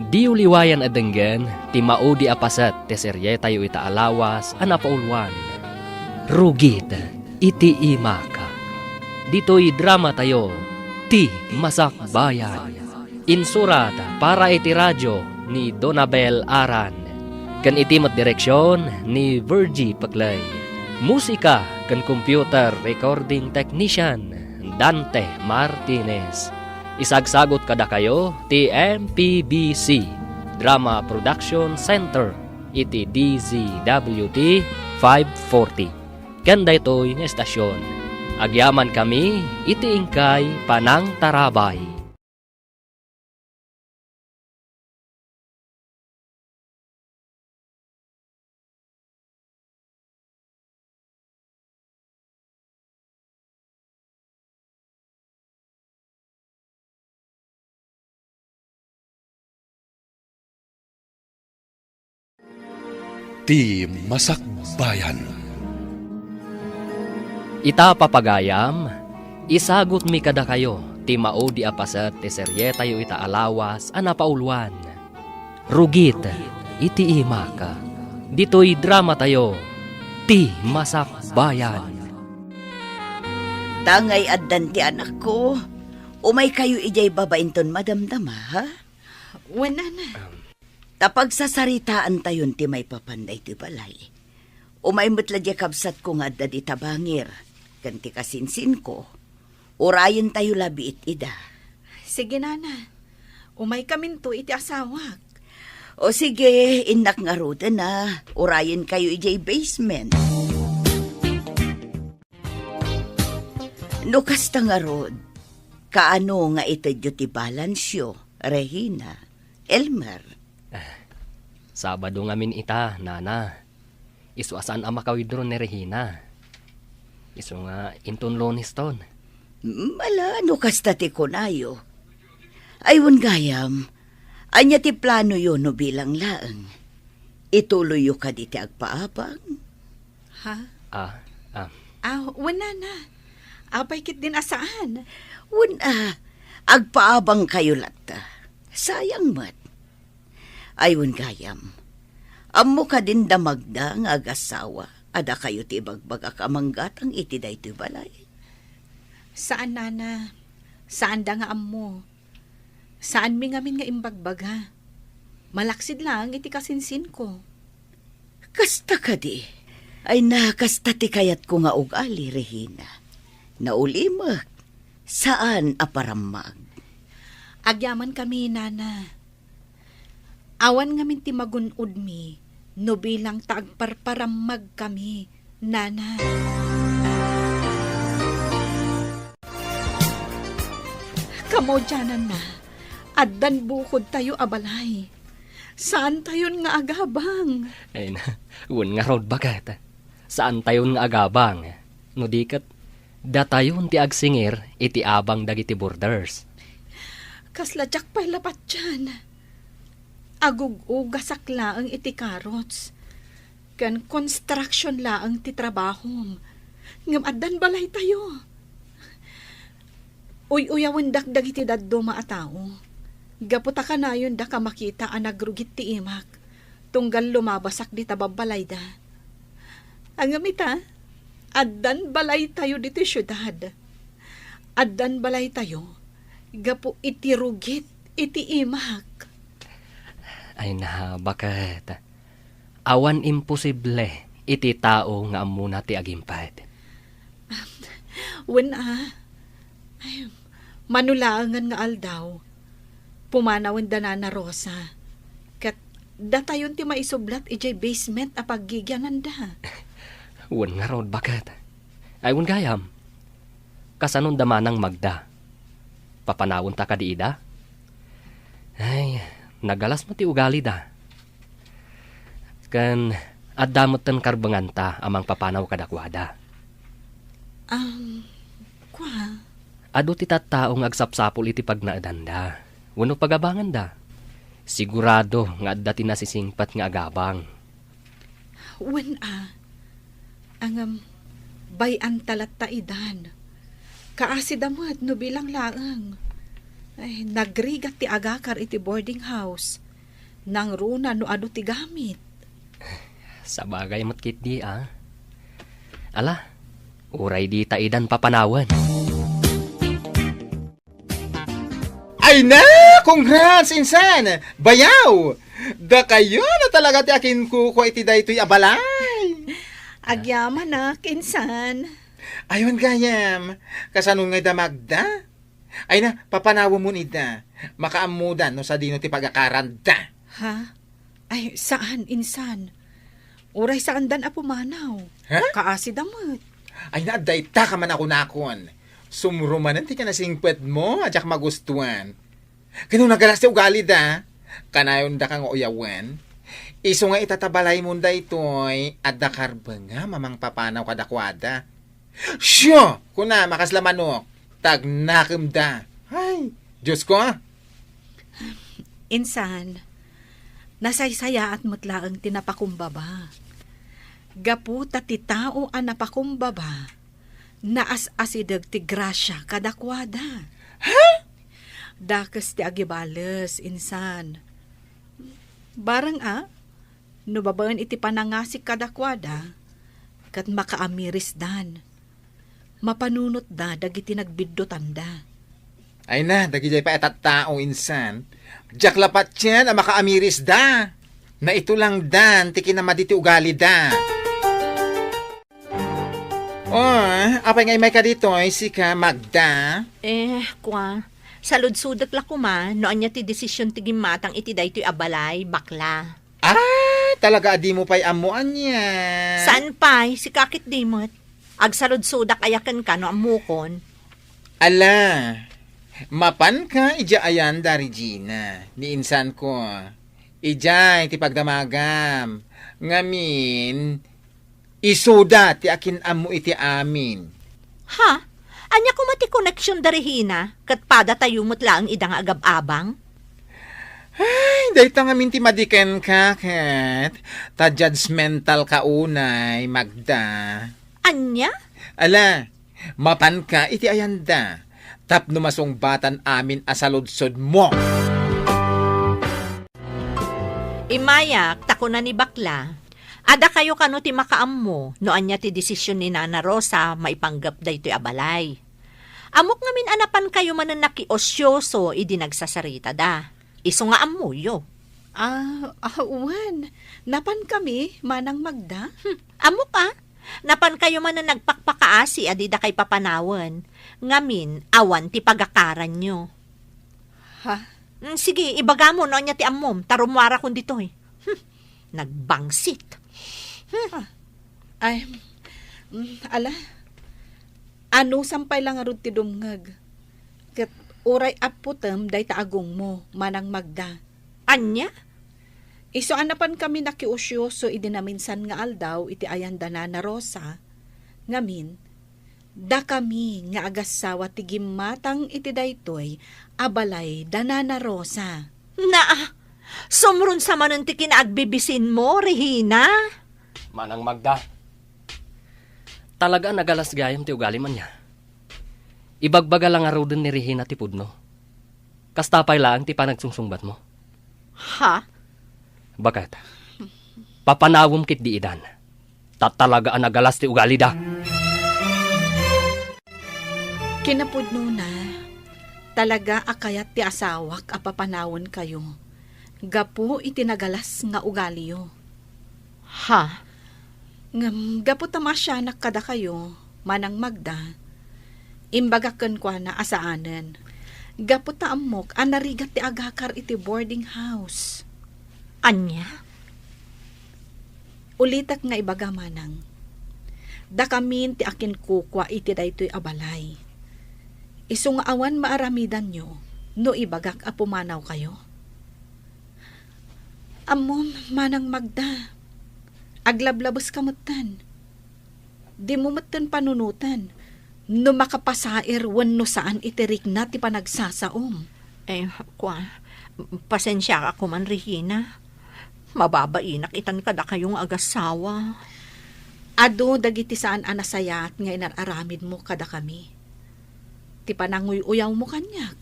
S2: di uliwayan adenggen ti maudi apasat ti serye tayo ita alawas anapaulwan. Rugit iti imaka. Dito'y drama tayo ti Masakbayan. Insurata para iti radyo ni Donabel Aran. Kan iti mat direksyon ni Virgie Paclay. Musika kan computer recording technician Dante Martinez. Isagsagot kada kayo ti MPBC Drama Production Center iti DZWT 540. Kanda ito'y nga estasyon. Agyaman kami iti ingkay Panang Tarabay.
S8: Ti Masakbayan.
S2: Ita papagayam, isagot mi kada kayo, ti maudi apasat ti serye tayo ita alawas anapaulwan. Rugit, iti imaka. Dito'y drama tayo, ti Masakbayan.
S5: Tangay addan ti anak ko. Umay kayo ijay babainton madamdama, ha?
S3: Wala na.
S5: Tapag sasaritaan tayon ti may papanday ti balay. Umay metladya kabsat ko nga da di tabangir. Kanti kasinsin ko. Urayan tayo labi ida.
S3: Sige, Nana. Umay kaminto iti asawak.
S5: O sige, inak nga ruta na. Urayan kayo ijay basement. No kasta nga rod, kaano nga itadyo ti balansyo, Regina, Elmer.
S2: Sabado ngamin ita, Nana. Isu asan ang makawidro ni Regina. Isu nga inton Lunes ton.
S5: Mala, no kasta ti kunayo. Aywan gayam, anya ti plano yun no bilang laang. Ituloy yu ka di ti agpaabang.
S3: Ha? Wala na. Apay kit din asaan.
S5: Wala, agpaabang kayo lata. Sayang mat. Aywan gayam, ammo ka din damagda nga agasawa. Ada kayo ti bagbag akamanggatang iti daytoy balay.
S3: Saan, Nana? Saan da nga ammo? Saan mi ngamin nga imbagbaga? Malaksid lang iti kasinsin ko.
S5: Kasta ka di. Ay nakasta ti kayat ko nga ugali, Regina. Naulimak. Saan aparamag?
S3: Agyaman kami, Nana. Awan ngamin ti magunod mi, no bilang taagparparamag kami, Nana. Kamo dyanan na. Addan bukod tayo abalay. Saan tayon nga agabang?
S2: Ay na, wun nga rod bagat. Saan tayon nga agabang? No dikat, datayon ti agsingir iti abang dagiti borders.
S3: Kasladyak pa'y lapat dyan. Agug-ugasak laang iti karots. Kan construction laang ti trabahom. Ngam addan balay tayo. Uy-uyawan dakdag iti daddo maatao. Gaputa ka na yun da ka makita ang nagrugit ti imak. Tunggal lumabasak di tababalay da. Ang amita, addan balay tayo diti syudad. Addan balay tayo. Gapu iti rugit iti imak.
S2: Ay na, bakit? Awan imposible iti tao nga amuna ti agimpad.
S3: Ay, manulaangan nga aldaw. Pumanawan da na Rosa. Kat datayon ti maisublat ijay basement a paggigyanan da.
S2: Wan nga rod, bakit? Ay, wan gayam. Kasanon damanang magda. Papanawon ta ka di ida? Ay, nagalas mo ti ugali da. Kan, addamot ten karbangan ta amang papanaw kadakwada.
S3: Kwa?
S2: Ado ti tattaong agsapsapol iti pagnaadanda. Wano pagabangan da. Sigurado nga adda ti nasisingpat nga agabang.
S3: Ang bayan talat ta idan. Kaasidamot no bilang laang. Ay, nagrigat ti agakar iti boarding house. Nang runa no ado ti gamit.
S2: Sa bagay matkit di Ala, uray di ta idan papanawan.
S4: Ay na! Congrats, insan! Bayaw! Da kayo na talaga ti akin kuko iti daytoy abalay!
S3: Agyaman na, kinsan.
S4: Ayun gayam, kasanong nga damagda? Ay na, papanawa mo nida. Makaamudan no sa dino ti pagakaranda.
S3: Ha? Ay, saan, insan? Uray saan dan apumanaw?
S4: Ha?
S3: Kaasidamot.
S4: Ay na, dayta ka man ako nakon. Sumrumanan ti ka na singpet mo, adyak magustuhan. Ganun nagalas ti ugali da. Kanayon da kang uyawan. Iso nga itatabalay mo da ito'y adda karba nga mamang papanaw kadakwada. Syo! Kuna, makaslamanok. Tagnakam da. Ay, Diyos ko.
S3: Insan, nasaysaya at mutlaang tinapakumbaba. Gapu ti tao ang napakumbaba. Naas-asidag ti grasya kadakwada.
S4: Ha?
S3: Dakas ti agibales, insan. Barang no babaan iti panangasik kadakwada, kat makaamiris dan. Mapanunot da dagiti nagbiddo tanda.
S4: Ay na, dagijay pa etat tao insan. Jak lapat yan, ang makaamiris da. Na ito lang dan, tiki na maditi ugali da. Oh, apay ngay may ka dito, si ka Magda.
S6: Salud-sudak la kuma, noan niya ti desisyon ti gimatang iti daytoy abalay, bakla.
S4: Talaga adi mo pa'y amuan niya.
S6: Saan pa'y, si kakit dimot? Agsalud-sudak ayakan ka no amukon.
S4: Ala, mapan ka, ija ayan da, Regina. Ni insan ko. Ija, iti pagdamagam. Ngamin, isuda ti akin amu iti amin.
S6: Ha? Anya ko mati connection da Regina, kat pada tayo mutla ang idang agab-abang?
S4: Ay, dahita nga minti madiken ka, kat. Ta judgmental ka unay, Magda.
S6: Anya?
S4: Ala, mapan ka, iti ayanda. Tap numasong batan amin asaludsod mo.
S6: Imayak, tako na ni bakla. Ada kayo kano ti makaam mo, no anya ti desisyon ni Nana Rosa, maipanggap da ito'y abalay. Amok ngamin anapan kayo manan nakiosyoso, idi nagsasarita da. Iso nga amuyo.
S3: Uwan. Napan kami, Manang Magda?
S6: Amok napan kayo manan nagpakpakaasi, adi da kay papanawan. Ngamin, awan ti pagakaran nyo.
S3: Ha?
S6: Sige, ibaga mo, no anya ti amom, tarumwara kun dito eh. Nagbangsit.
S3: Ay, ala. Ano sampay lang arud ti dumngag. Kat uray aputem day taagong mo, Manang Magda.
S6: Anya?
S3: Iso anapan kami nakiusyoso idinaminsan nga aldaw iti ayanda na Rosa. Ngamin, da kami nga agasawa ti gimatang iti daytoy abalay da Nana Rosa.
S6: Sumrun sa manon ti kinaagbibisin mo, Regina.
S2: Manang Magda. Talaga nagalas gayam ti ugali man niya. Ibagbaga lang araw din ni Regina ti pudno. Kastapay lang ti panagsungsungbat mo.
S6: Ha?
S2: Bakit? Papanawom kit di idan. Talaga nagalas ti ugali da.
S3: Kinapudno na, talaga akayat ti asawak apapanawon kayo. Gapo itinagalas nga ugaliyo.
S6: Ha?
S3: Gapo tamasyanak kada kayo, Manang Magda. Imbagakan kwa na asaanan. Gapo taamok anarigat ti agakar iti boarding house.
S6: Anya?
S3: Ulitak nga ibaga Manang. Da kamin ti akin kukwa iti daytoy abalay. Isu nga awan maaramidan nyo, no ibagak apumanaw kayo. Amom, Manang Magda. Aglablabos kamutan. Di mo matan panunutan. No makapasair wenno saan itirik na ti panagsasaom.
S6: Pasensya ka man, Regina. Mababainak itan kada kayong agasawa.
S3: Ado dagiti saan anasayat nga inararamid mo kada kami. Ti pananguy-uyaw mo kanyak.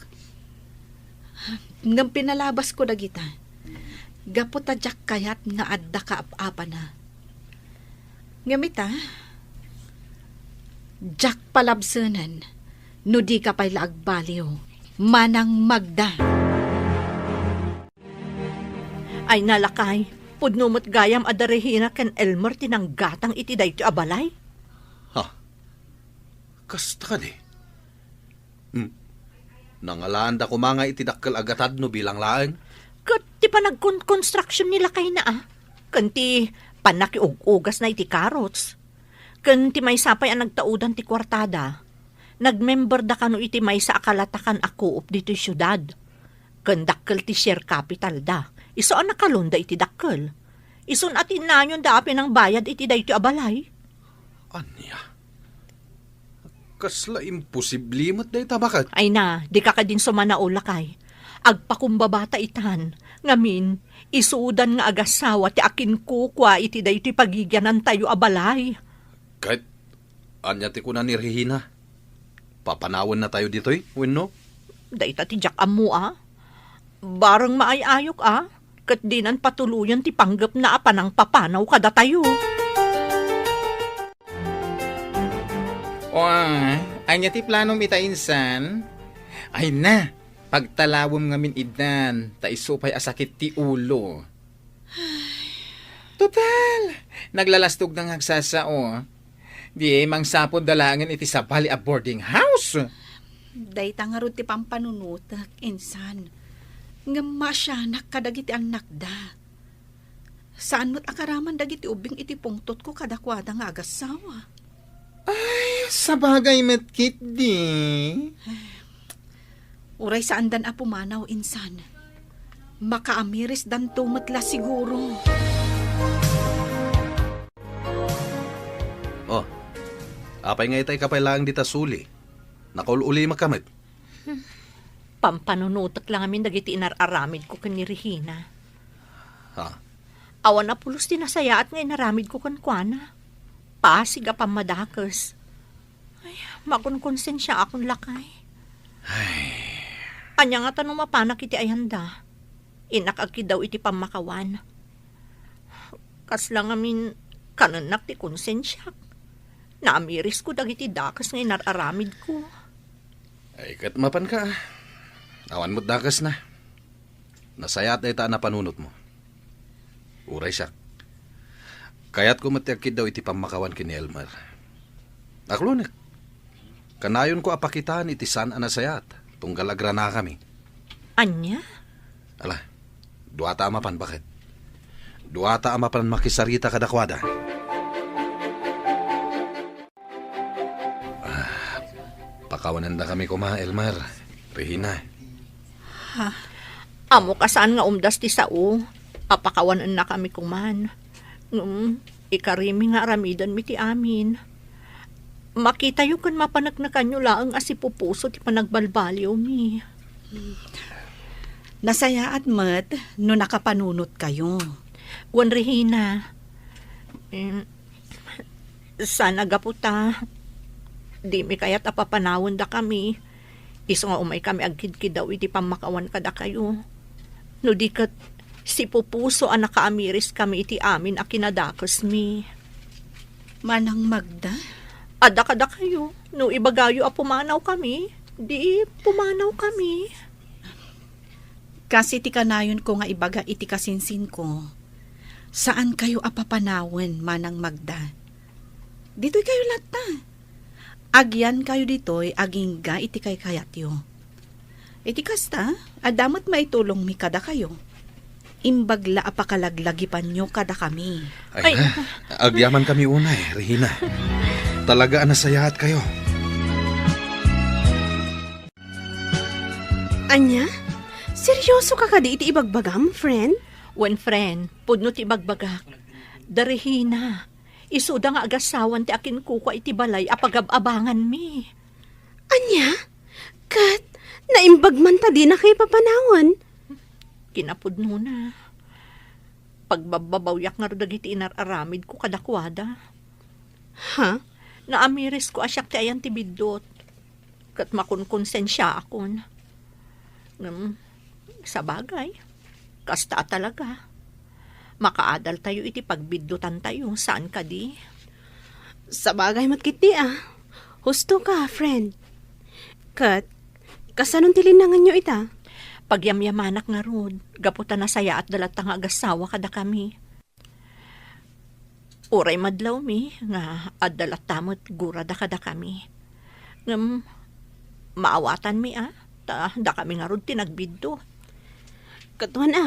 S3: Ngam pinalabas ko dagita. Gapo tadyak kayat nga adda ka apa na. Ngamita, jak palabsanan, no di ka pa'y laagbaliw, Manang Magda.
S6: Ay nalakay, pudnumot gayam ada Regina ken Elmer tinanggatang iti dayto abalay.
S1: Kasta ka di. Nangalaan da ko mga itidakkel agatad no bilang laeng.
S6: Kat ti panag-construction nila kay na Kanti panakiug-ugas na iti karots. Kanti may sapay ang nagtaudan ti kwartada. Nagmember da kano iti may sa akalatakan ako up dito syudad. Kandakkel ti share capital da. Iso ang nakalunda iti dakkel. Ison atin na yun da ng bayad iti dayto abalay.
S1: Anya? Kasla imposible mo't day tabakat.
S6: Ay na, di ka din sumanaula kay. Agpakumbabata itan. Ngamin, isuudan nga agasawa ti akin kukwa iti dayto pagigyanan tayo abalay.
S1: Kahit, anya ti kuna ni Regina. Papanawan na tayo dito'y, wenno?
S6: Dayta ti jak amu Barang maayayok kat dinan patuluyan ti panggap na apanang papanaw kada tayo.
S4: Anya ti planong ita insan? Ay na, pagtalawom ngamin idan, ta isupay asakit ti ulo. Total, naglalastog ng hagsasao. Di mang sapon dalangan iti sabali a boarding house.
S3: Dayta nga ron ti pampanunutak, insan. Nga masyanak kadagiti anak da. Saan mo't akaraman dagiti ubing iti pungtot ko kadakwada nga agasawa.
S4: Sa bagay matkit di.
S3: Uray saan dan apumanaw, insan. Makaamiris dan tumatla siguro.
S1: Oh, apay nga itay kapay lang dita suli. Nakaululi makamit.
S6: Pampanunutak lang amin dagiti inararamid ko kan ni Regina.
S1: Ha?
S6: Awan na pulos tinasaya at nga inaramid ko kan kuana. Pasig a pamadakas. Ay, makunkonsensya akong lakay. Anya nga tanong mapanak iti ayanda. Inakagi daw iti pamakawan. Kas lang amin kananak ti konsensyak. Naamiris ko dagiti dakas nga inararamid ko.
S1: Ay, katmapan ka. Awan mo't dakas na. Nasayat na ita na panunot mo. Uray siya. Kaya't kumatiagkid daw iti pamakawan kini Elmer. Aklunik. Kanayon ko apakitaan iti san anasayat. Tunggal agra na kami.
S6: Anya?
S1: Ala, duata amapan bakit? Duata amapan makisarita kadakwada. Pakawanan na kami kuma, Elmer. Regina.
S6: Amo kasaan nga umdas ti sao. Apakawanan na kami kuman. Ikarimi nga aramidan mi ti amin. Makita yung kan mapanagnakan nyo laang asipupuso ti panagbalbaliw mi.
S3: Nasaya at mat no nakapanunot kayo.
S6: Wan Regina. Sana gaputa. Di mi kaya't apapanawon da kami. Iso nga umay kami agkid-kid daw iti pamakawan kada kayo. No di kat si pupuso ang nakaamiris kami iti amin a kinadakas mi.
S3: Manang Magda?
S6: Ada kada kayo. No ibagayo a pumanaw kami. Di pumanaw kami.
S3: Kasi ti kanayon ko nga ibaga iti kasinsin ko. Saan kayo apapanawon, Manang Magda? Dito'y kayo lata. Agyan kayo dito'y aging ga iti kay kayatyo. Iti kasta, adamat maitulong mi kada kayo. Imbagla apakalaglagipan nyo kada kami.
S1: Ay, na, agyaman kami unay, Regina. Talaga nasayahat kayo.
S7: Anya? Seryoso ka kadi iti ibagbagam, friend?
S6: Wen friend, pudno ti bagbagak. Darihina, isuda nga agasawan ti akin kuko iti balay apagababangan mi.
S7: Anya? Kat, naimbag man ta di na kay papanawan.
S6: Kinapudno na. Pagbababawyak nga dagiti inararamid ko kadakwada.
S7: Ha?
S6: Naamiris ko asyak ti ayan ti bidot. Kat makunkonsensya akon. Sa bagay, kasta talaga. Makaadal tayo iti pagbiddutan tayo. Saan ka di?
S7: Sa bagay matkiti Husto ka, friend. Kat, kasanon tilinangan nyo ita?
S6: Pagyamyamanak nga rod, gaputan na saya at dalatang agasawa kada kami. Uray madlaw mi, nga adalatamot gura da kada kami. Maawatan mi da kami nga rod tinagbiddo.
S7: Katuan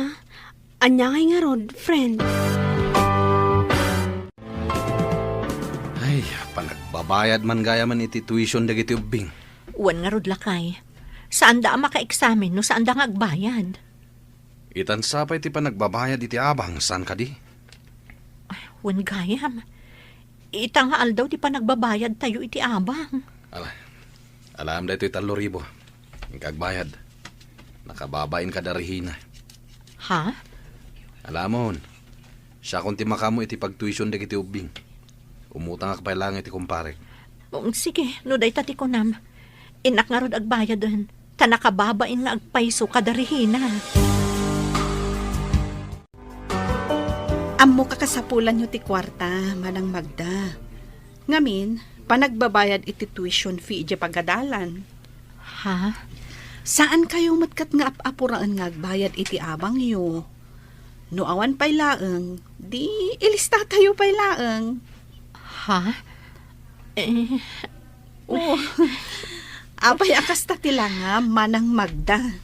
S7: anya ngay nga rod, friend.
S1: Ay, panagbabayad man gaya man iti tuition dagiti ubing.
S6: Uwan nga rod lakay. Saan da maka-examine no saan da nga agbayad?
S1: Itan sapay ti panagbabayad iti abang, saan ka di?
S6: Uwan gayam. Itang haal daw ti panagbabayad tayo iti abang.
S1: Alam da ito'y 3,000. Ang kagbayad. Nakababain ka da Regina.
S6: Ha?
S1: Alamon, siya kung ti makamo iti pagtuition dagiti ubing. Umutang akpay lang iti kumpare.
S6: Sige, no day tati ko nam. Inak nga rod agbayad doon. Tanakababain nga agpaiso kada Regina.
S3: Amo kakasapulan nyo ti kwarta, Manang Magda. Ngamin, panagbabayad iti tuition fee iti pagadalan.
S6: Ha?
S3: Saan kayo matkat nga apuraan nga agbayad iti abang yo? No awan pay laeng, di ilista tayo pay laeng.
S6: Ha?
S3: Oh, apay akas ta tilanga manang Magda.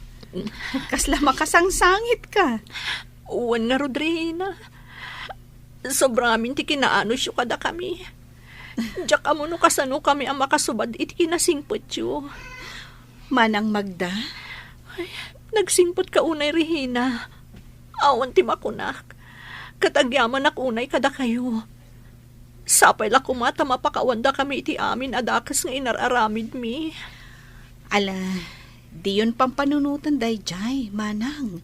S3: Kasla makasangsangit ka.
S6: Uwan nga, Rodrina. Sobramin ti kinaano siyo kada kami. Diyak amo no kasano kami ang makasubad iti kinasingpot siyo.
S3: Manang Magda,
S6: Nagsingpot ka unay, Regina. Awan ti makunak. Katagyaman ak unay kada kayo. Sapay la kumata mapakawanda kami iti amin adakas nga inararamid mi.
S3: ala, di yun pampanunutan dayjay, manang.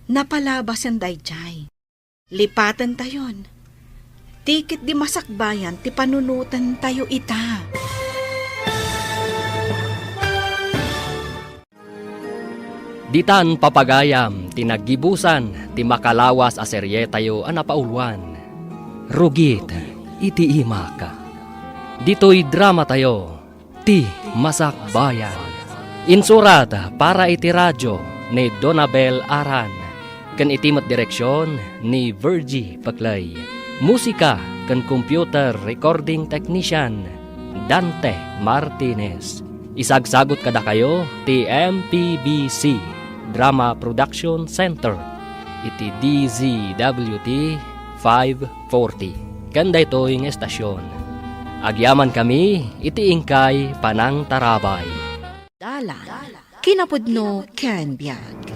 S3: Napalabas ang dayjay. Lipatan tayon. Tikit di masakbayan, ti panunutan tayo ita.
S2: Ditan papagayam, tinagibusan, ti makalawas a serye tayo anapauluan. Rugit, iti imaka. Dito'y drama tayo, ti Masakbayan. Insurat para iti radyo ni Donabel Aran. Kan itimat direksyon ni Virgie Paclay. Musika kan computer recording technician Dante Martinez. Isagsagot kada kayo ti MPBC Drama Production Center iti DZWT 540. Kanda ito yung estasyon. Agyaman kami iti ingkay Panang Tarabay.
S9: Dalan. Kinapudno ken biag.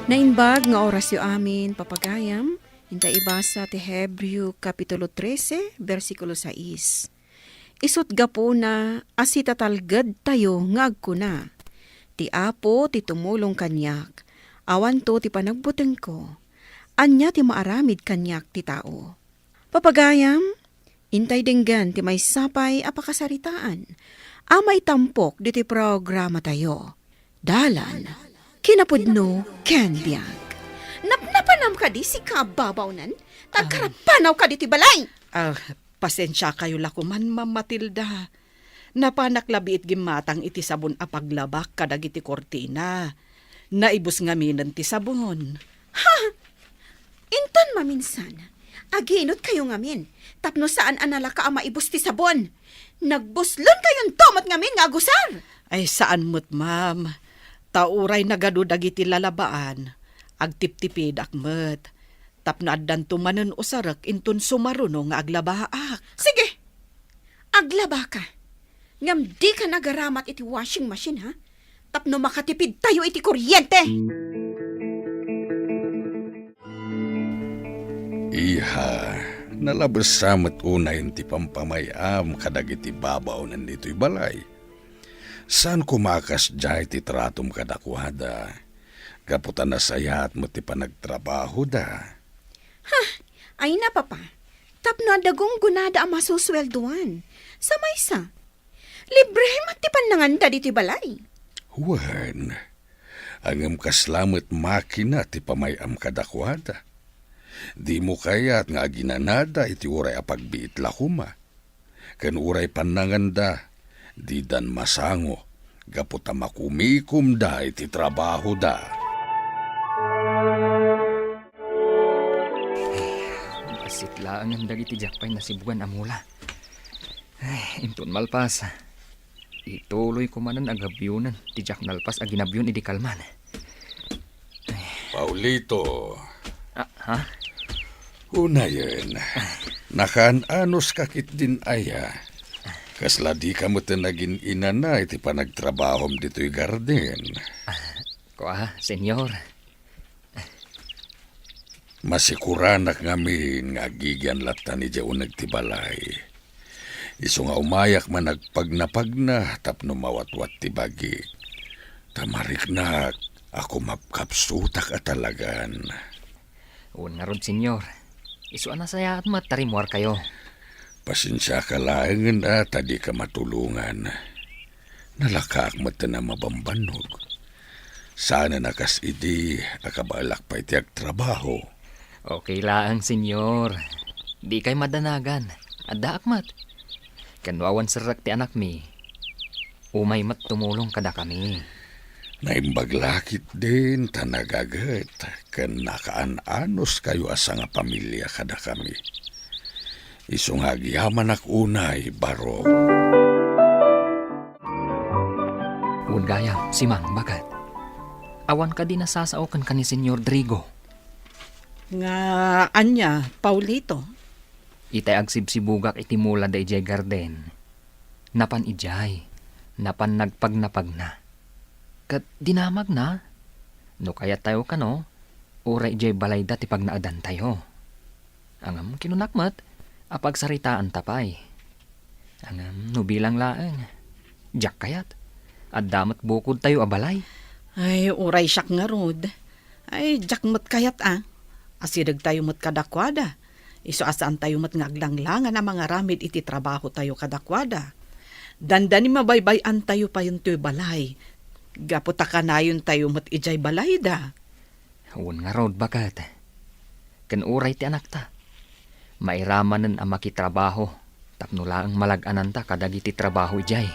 S9: Nainbag nga oras yu amin papagayam. Hinta ibasa ti Hebreo Kapitulo 13, versikulo 6. Isut gapo na asita talgad tayo nga agkuna. Ti apo ti tumulong kanyak. Awan to ti panagbuteng ko. Anya ti maaramid kanyak ti tao. Papagayam, intay dinggan ti may sapay apakasaritaan. Amay tampok di ti programa tayo. Dalan, kinapudno ken biag.
S7: Napnapanam ka di si kababaw nan? Tagkarapanaw ka di ti balay!
S3: Pasensya kayo lakuman, Ma'am Matilda. Napanaklabi it gimatang iti sabon apaglabak kadag iti kortina. Naibus nga minan ti sabon.
S7: Intan maminsan, aginot kayo ngamin, tapno saan anala ka ang maibus ti sabon. Nagbuslon kayon tomot ngamin nga agusar.
S3: Ay saan mo't, ma'am? Tauray nagadudag iti lalabaan. Agtiptipid akmet. Tapno addan tumanen usarak intun sumaruno nga aglabaak.
S7: Sige, aglaba ka. Ngam di ka nagaramat iti washing machine, ha? Tapno makatipid tayo iti kuryente.
S1: Iha, nalabas samat unay ti pampamayam kadag iti babaw nandito'y balay. Saan kumakas jay ti tratom kadakwada? Kaputan na sayat mo ti panagtrabaho da.
S7: Ay na, papa. Tapno adagong gunada ang masuswelduan. Sa maysa, libre matipan nanganda diti balay.
S1: Wan, angam kaslamet makina ti pamayam kadakwada. Di mo kaya't nga ginanada iti uray apagbiit lakuma. Kan uray pananganda, di dan masango, gaputa makumikum da iti trabaho da.
S2: Sitlaan ang dagiti jakpay na sibugan amula. Ay, intun malpas. Ituloy ko manan agabyunan. Ti jak nalpas aginabyon idi kalman.
S1: Paulito.
S2: Ha?
S1: Una yun. Nakaanos kakit din aya. Kasla di ka mo tinagin ina na iti panagtrabahom dito'y garden.
S2: Kuha, senyor.
S1: Masikuranak ngamin nga gigyan lata ni Diyo nagtibalay. Iso nga umayak managpagnapagna tapno mawatwat ti bagi. Tamariknak ako mapkapsutak at talagan.
S2: Una rod, senyor. Isu ana saya at matarimuar kayo.
S1: Pasensya ka laengan at di ka matulungan. Nalakaak mata na mabambanog. Sana nakas idi akabalak pa iti agtrabaho.
S2: Okay lang, senyor. Di kay madanagan. Adda akmat. Kanwawan sarak ti anak mi. Umay mat tumulong kada kami.
S8: Naimbaglakit din tanagagat ken nakaan-anos kayo asa nga pamilya kada kami. Isong agyaman ak unay baro.
S2: Ungaya, si Mang, bakit? Awan ka din nasasaokan ka ni Senyor Drigo.
S3: Nga, anya, Paulito.
S2: Itay agsibsibugak iti mula da ijay garden. Napan ijay, napan nagpagnapag na. Kat dinamag na. No kaya tayo ka no, ura ijay balay da ti pag naadan tayo. Angam kinunakmat, apag saritaan tapay. Angam no bilang laeng. Jak kayat, at damat bukod tayo abalay.
S3: Ay, uray siyak nga rod. Ay, jakmat kayat Asidag tayo mat kadakwada. Iso asaan tayo mat ngaglanglangan na mga ramid iti trabaho tayo kadakwada. Dandani mabaybayan tayo pa yung tuy balay. Gaputa ka na yun tayo mat ijay balay da.
S2: Huwag nga rod bakat. Kan uray ti anak ta. Mairamanan ang makitrabaho. Tapno lang malaganan ta kadag iti trabaho ijay.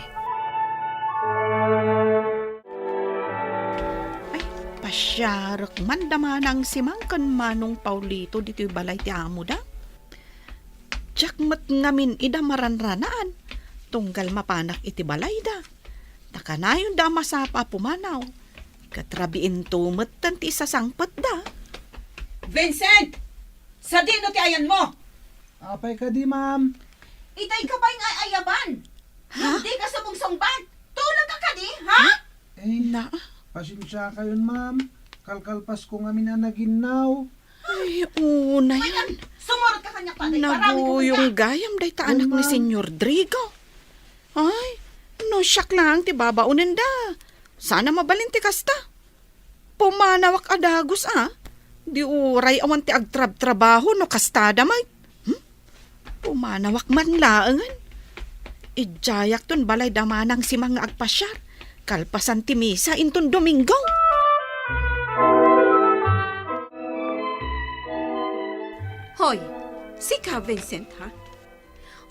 S3: Pasyarak man damanang simangkan manong Paulito dito'y balay ti amo da. Jakmat ngamin ida maranranaan. Tunggal mapanak iti balay da. Takanayon da masapa pumanaw. Katrabiin tumatan ti sasangpat da.
S5: Vincent! Sa dino ti ayan mo?
S1: Apay ka di, ma'am.
S5: Itay ka ba yung ayaban? Hindi ka sumungsongban? Tulog ka di, ha?
S3: Na,
S1: Pasensya kayon, ma'am. Kalkalpas ko nga minanaginaw.
S3: ay, una yan.
S5: Sumurot ka kanya pa.
S3: Naguyong gayam day ta anak ni Senyor Drigo. Ay, no siyak lang ti babaunin da. Sana mabalin ti kasta. Pumanawak adagos Di uray awan ti agtrab-trabaho no kastada may. Pumanawak man laangan. Ijayak ton balay damanang si mga agpasyar. Kalpasan ti misa inton Domingo.
S10: Hoy, si ka Vincent ha?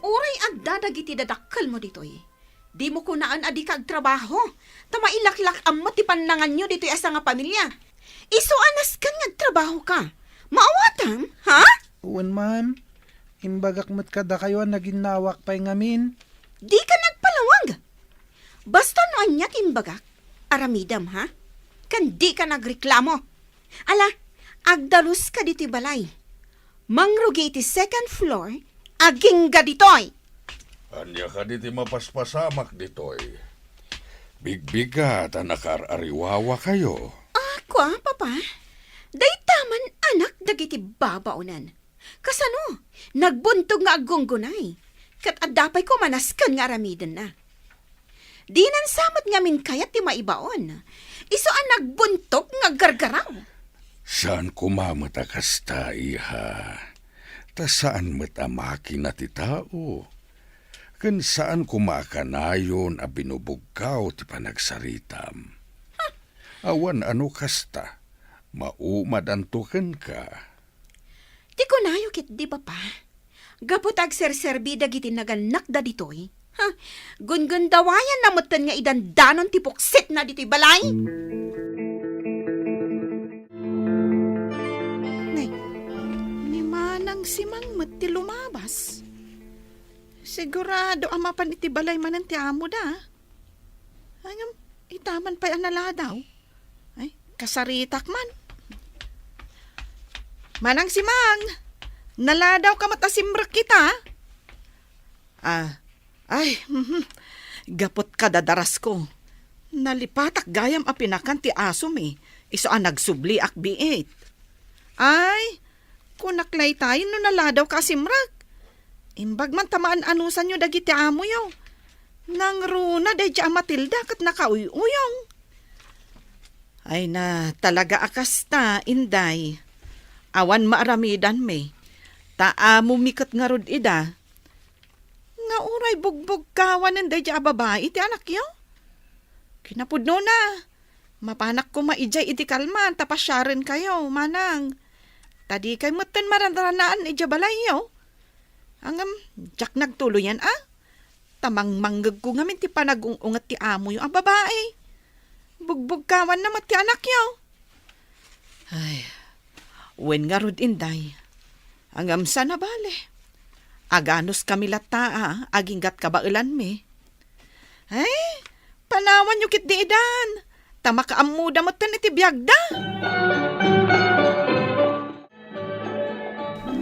S10: Uray agdadag iti dadakkel mo ditoy. Di mo kunaan adi kag trabaho. Tamailaklak ang matipanlangan nyo ditoy asa nga pamilya. Iso anas kang nagtrabaho ka. Maawatam, ha?
S1: Uwan, ma'am. Imbagak mat kada kayo naginawak pa'y ngamin.
S10: Di ka nagpalawag. Basta no anya timbagak, aramidam ha? Kan di ka nagreklamo. Ala, agdalus ka dito'y balay. Mangrugi iti second floor, aging ga ditoy.
S8: Anya ka diti mapaspasamak ditoy. Bigbigat nakar-ariwawa kayo.
S10: Kwa, papa? Day taman anak dagiti babaunan. Kasano, nagbuntog nga agunggunay. Kat adapay ko manaskan nga aramidan na. Di nan samat ngamin kayat ti maibaon. Iso ang nagbuntog nga gargaraw.
S8: Saan kumamata kasta, iha? Ta saan matamaki na ti tao? Kan saan kumakanayon a binubugkaw ti panagsaritam? Awan ano kasta, maumad antukan ka.
S10: Di ko nayukit di ba pa? Gapot ag serserbi dagiti naganak da ditoy. Ha? Gungundawayan namutan nga idandanon ti puksit na dito'y balay.
S3: Nay, ni manang si Mangmat ti lumabas. Sigurado amapan iti balay manan ti amo da. Hangam, itaman pa'y anala daw. Ay, kasaritak man. Manang si Mang, naladaw ka matasimrak kita. Ay, gapot ka dadaras ko. Nalipatak gayam a pinakan ti asom Iso ang nagsubli ak biit. Ay, kunaklay tayo no naladaw ka simrak. Imbag man tamaan anusan nyo dagiti amo yaw. Nang runa day dya Matilda kat nakauyuyong. Ay na, talaga akasta, inday. Awan maaramidan Taamo mikat nga rod ida. Nga uray bugbog kawan ng day babae iti anak yaw. Kinapudno na. Mapanak ko maijay iti kalman tapasyarin kayo, manang. Tadi kay mutan marandanaan iti balay yaw. Angam, jak nagtuluyan Tamang manggag ko ngamin ti panagungungat ti amo yung babae. Bugbugkawan na mati anak yaw.
S11: Ay, wen nga rod inday. Ang amsa na bale. Aganos kami lataa, aginggat kabailan mi.
S3: Ay, panawan yung kit di idan. Tama ka amuda mo tan iti biyagda.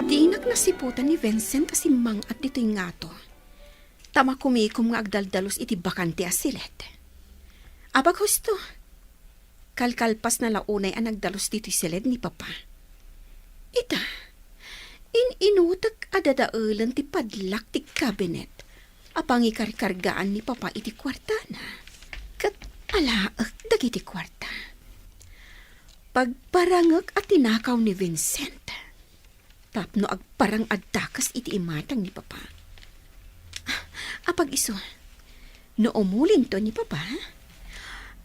S10: Diinak nasiputan ni Vincent asimang at dito'y ngato. Tama kumikom nga agdaldalos iti bakante asilet. Abag husto. Kalkalpas na launay ang nagdalos dito'y silid ni Papa. Ita, inutak adadaulan ti padlak ti kabinet. Apang ikarkargaan ni Papa iti kwartana. Kat alaak dagiti kwarta. Pagparangak at tinakaw ni Vincent. Tapno agparang addakas iti imatang ni Papa. Apag iso, no umulin to ni Papa,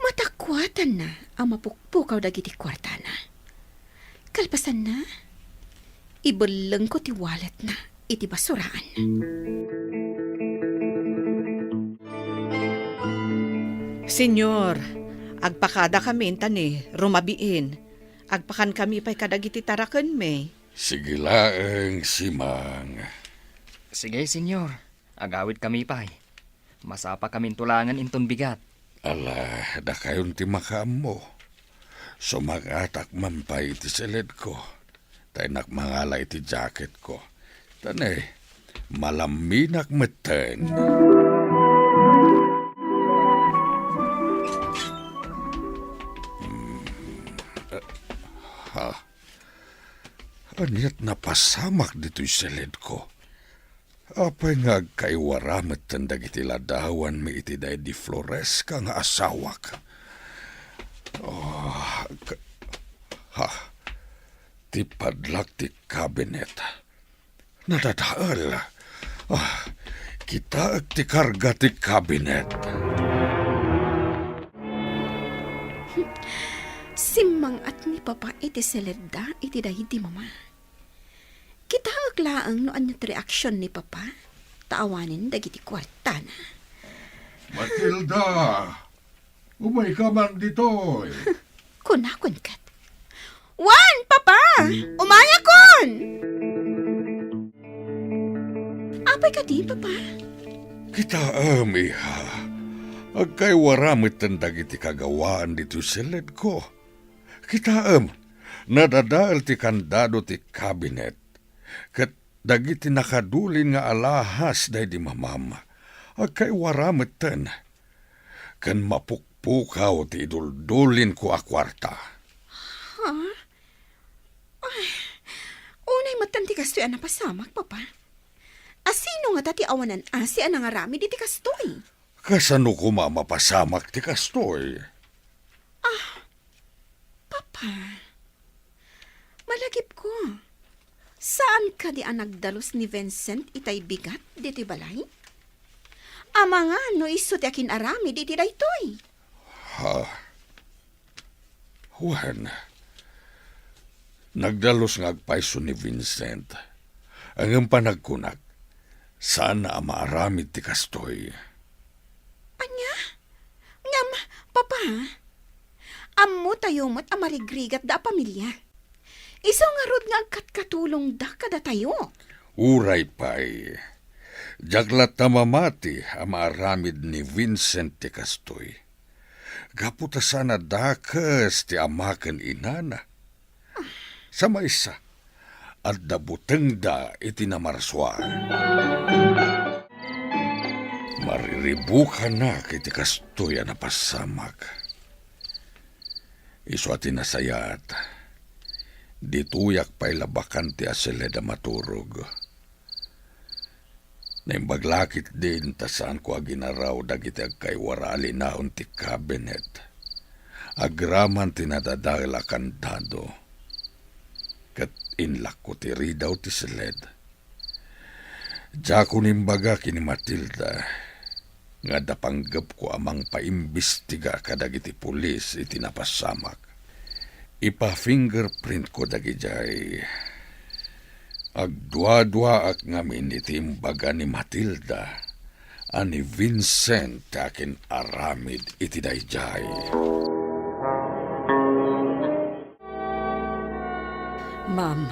S10: matakwatan na ang mapukpukaw dagiti kwartana. Kalpasan na, ibalang ko ti wallet na iti basuraan.
S11: Senyor, agpakada kami tani, rumabiin. Agpakan kami pa'y kadagiti taraken me.
S8: Sige laeng simang.
S2: Sige, senyor. Agawid kami pa'y. Masapa kami tulangan inton bigat.
S8: Ala, da kayon ti makaam mo. Sumagatak man pa iti silid ko. Tay nakmangala iti jacket ko. Tanay, malaminak meten. Anyat napasamak dito'y silid ko. Apay nga kaiwaramat tandag iti ladawan mi iti day di Flores ka nga asawak. Ti padlak ti kabinet. Nadadaal. Kita ti karga ti kabinet.
S10: Simang at ni Papa iti seleda iti dahi di Mama. Kita aglaang no anyat reaksyon ni Papa. Taawanin dagiti kwartana.
S8: Matilda! Umay ka man ditoy.
S10: Kunakon kat. Wan, Papa! Umaya kon! Apay ka di, Papa?
S8: Kita iha. Agkay waramit tandag iti kagawaan dito silid ko. Kita nadadaal ti kandado ti kabinet. Kat dagiti nakadulin nga alahas day di mamama. Agkay waramit ten. Kan mapukpukaw ti iduldulin ko akwarta.
S10: Ha? Ay, unay matanti kastoy ang napasamak, Papa. Asino nga tati awanan asi ang nangarami di ti kastoy?
S8: Kasano ko mamapasamak ti kastoy?
S10: Papa, malagip ko. Saan ka di ang nagdalos ni Vincent itay bigat di ti balay? Ama nga no iso ti akin arami di ti daytoy.
S8: Juan, nagdalos nga agpaiso ni Vincent. Ang panagkunak, saan na maaramid ti kastoy?
S10: Anya? Ngam, Papa, ammo tayo mo't amarigrigat da pamilya. Isaw nga rod nga agkatkatulong da kada tayo.
S8: Uray pa'y. Jaglat na mamati ang maaramid ni Vincent ti kastoy. Gaputa sana dakas ti amaken inana. Sa maysa, at dabuteng da iti namarswa. Mariribukan na kiti kastoy na pasamak. Iso ati nasayat. Dituyak pa'y labakan ti aseleda maturog. Naimbaglakit din tasaan ko aginaraw dagiti agkay warali naon ti kabinet. Agraman tinadadala kandado. Kat inlak ko ti ridaw ti seled. Diya ko nimbaga kini Matilda. Nga dapanggap ko amang paimbestiga kadagiti pulis iti napasamak. Ipa-fingerprint ko dagijay. Agdwa-dwa ak ngamin iti imbaga ni Matilda. Ani Vincent akin aramid iti dayjay.
S11: Ma'am,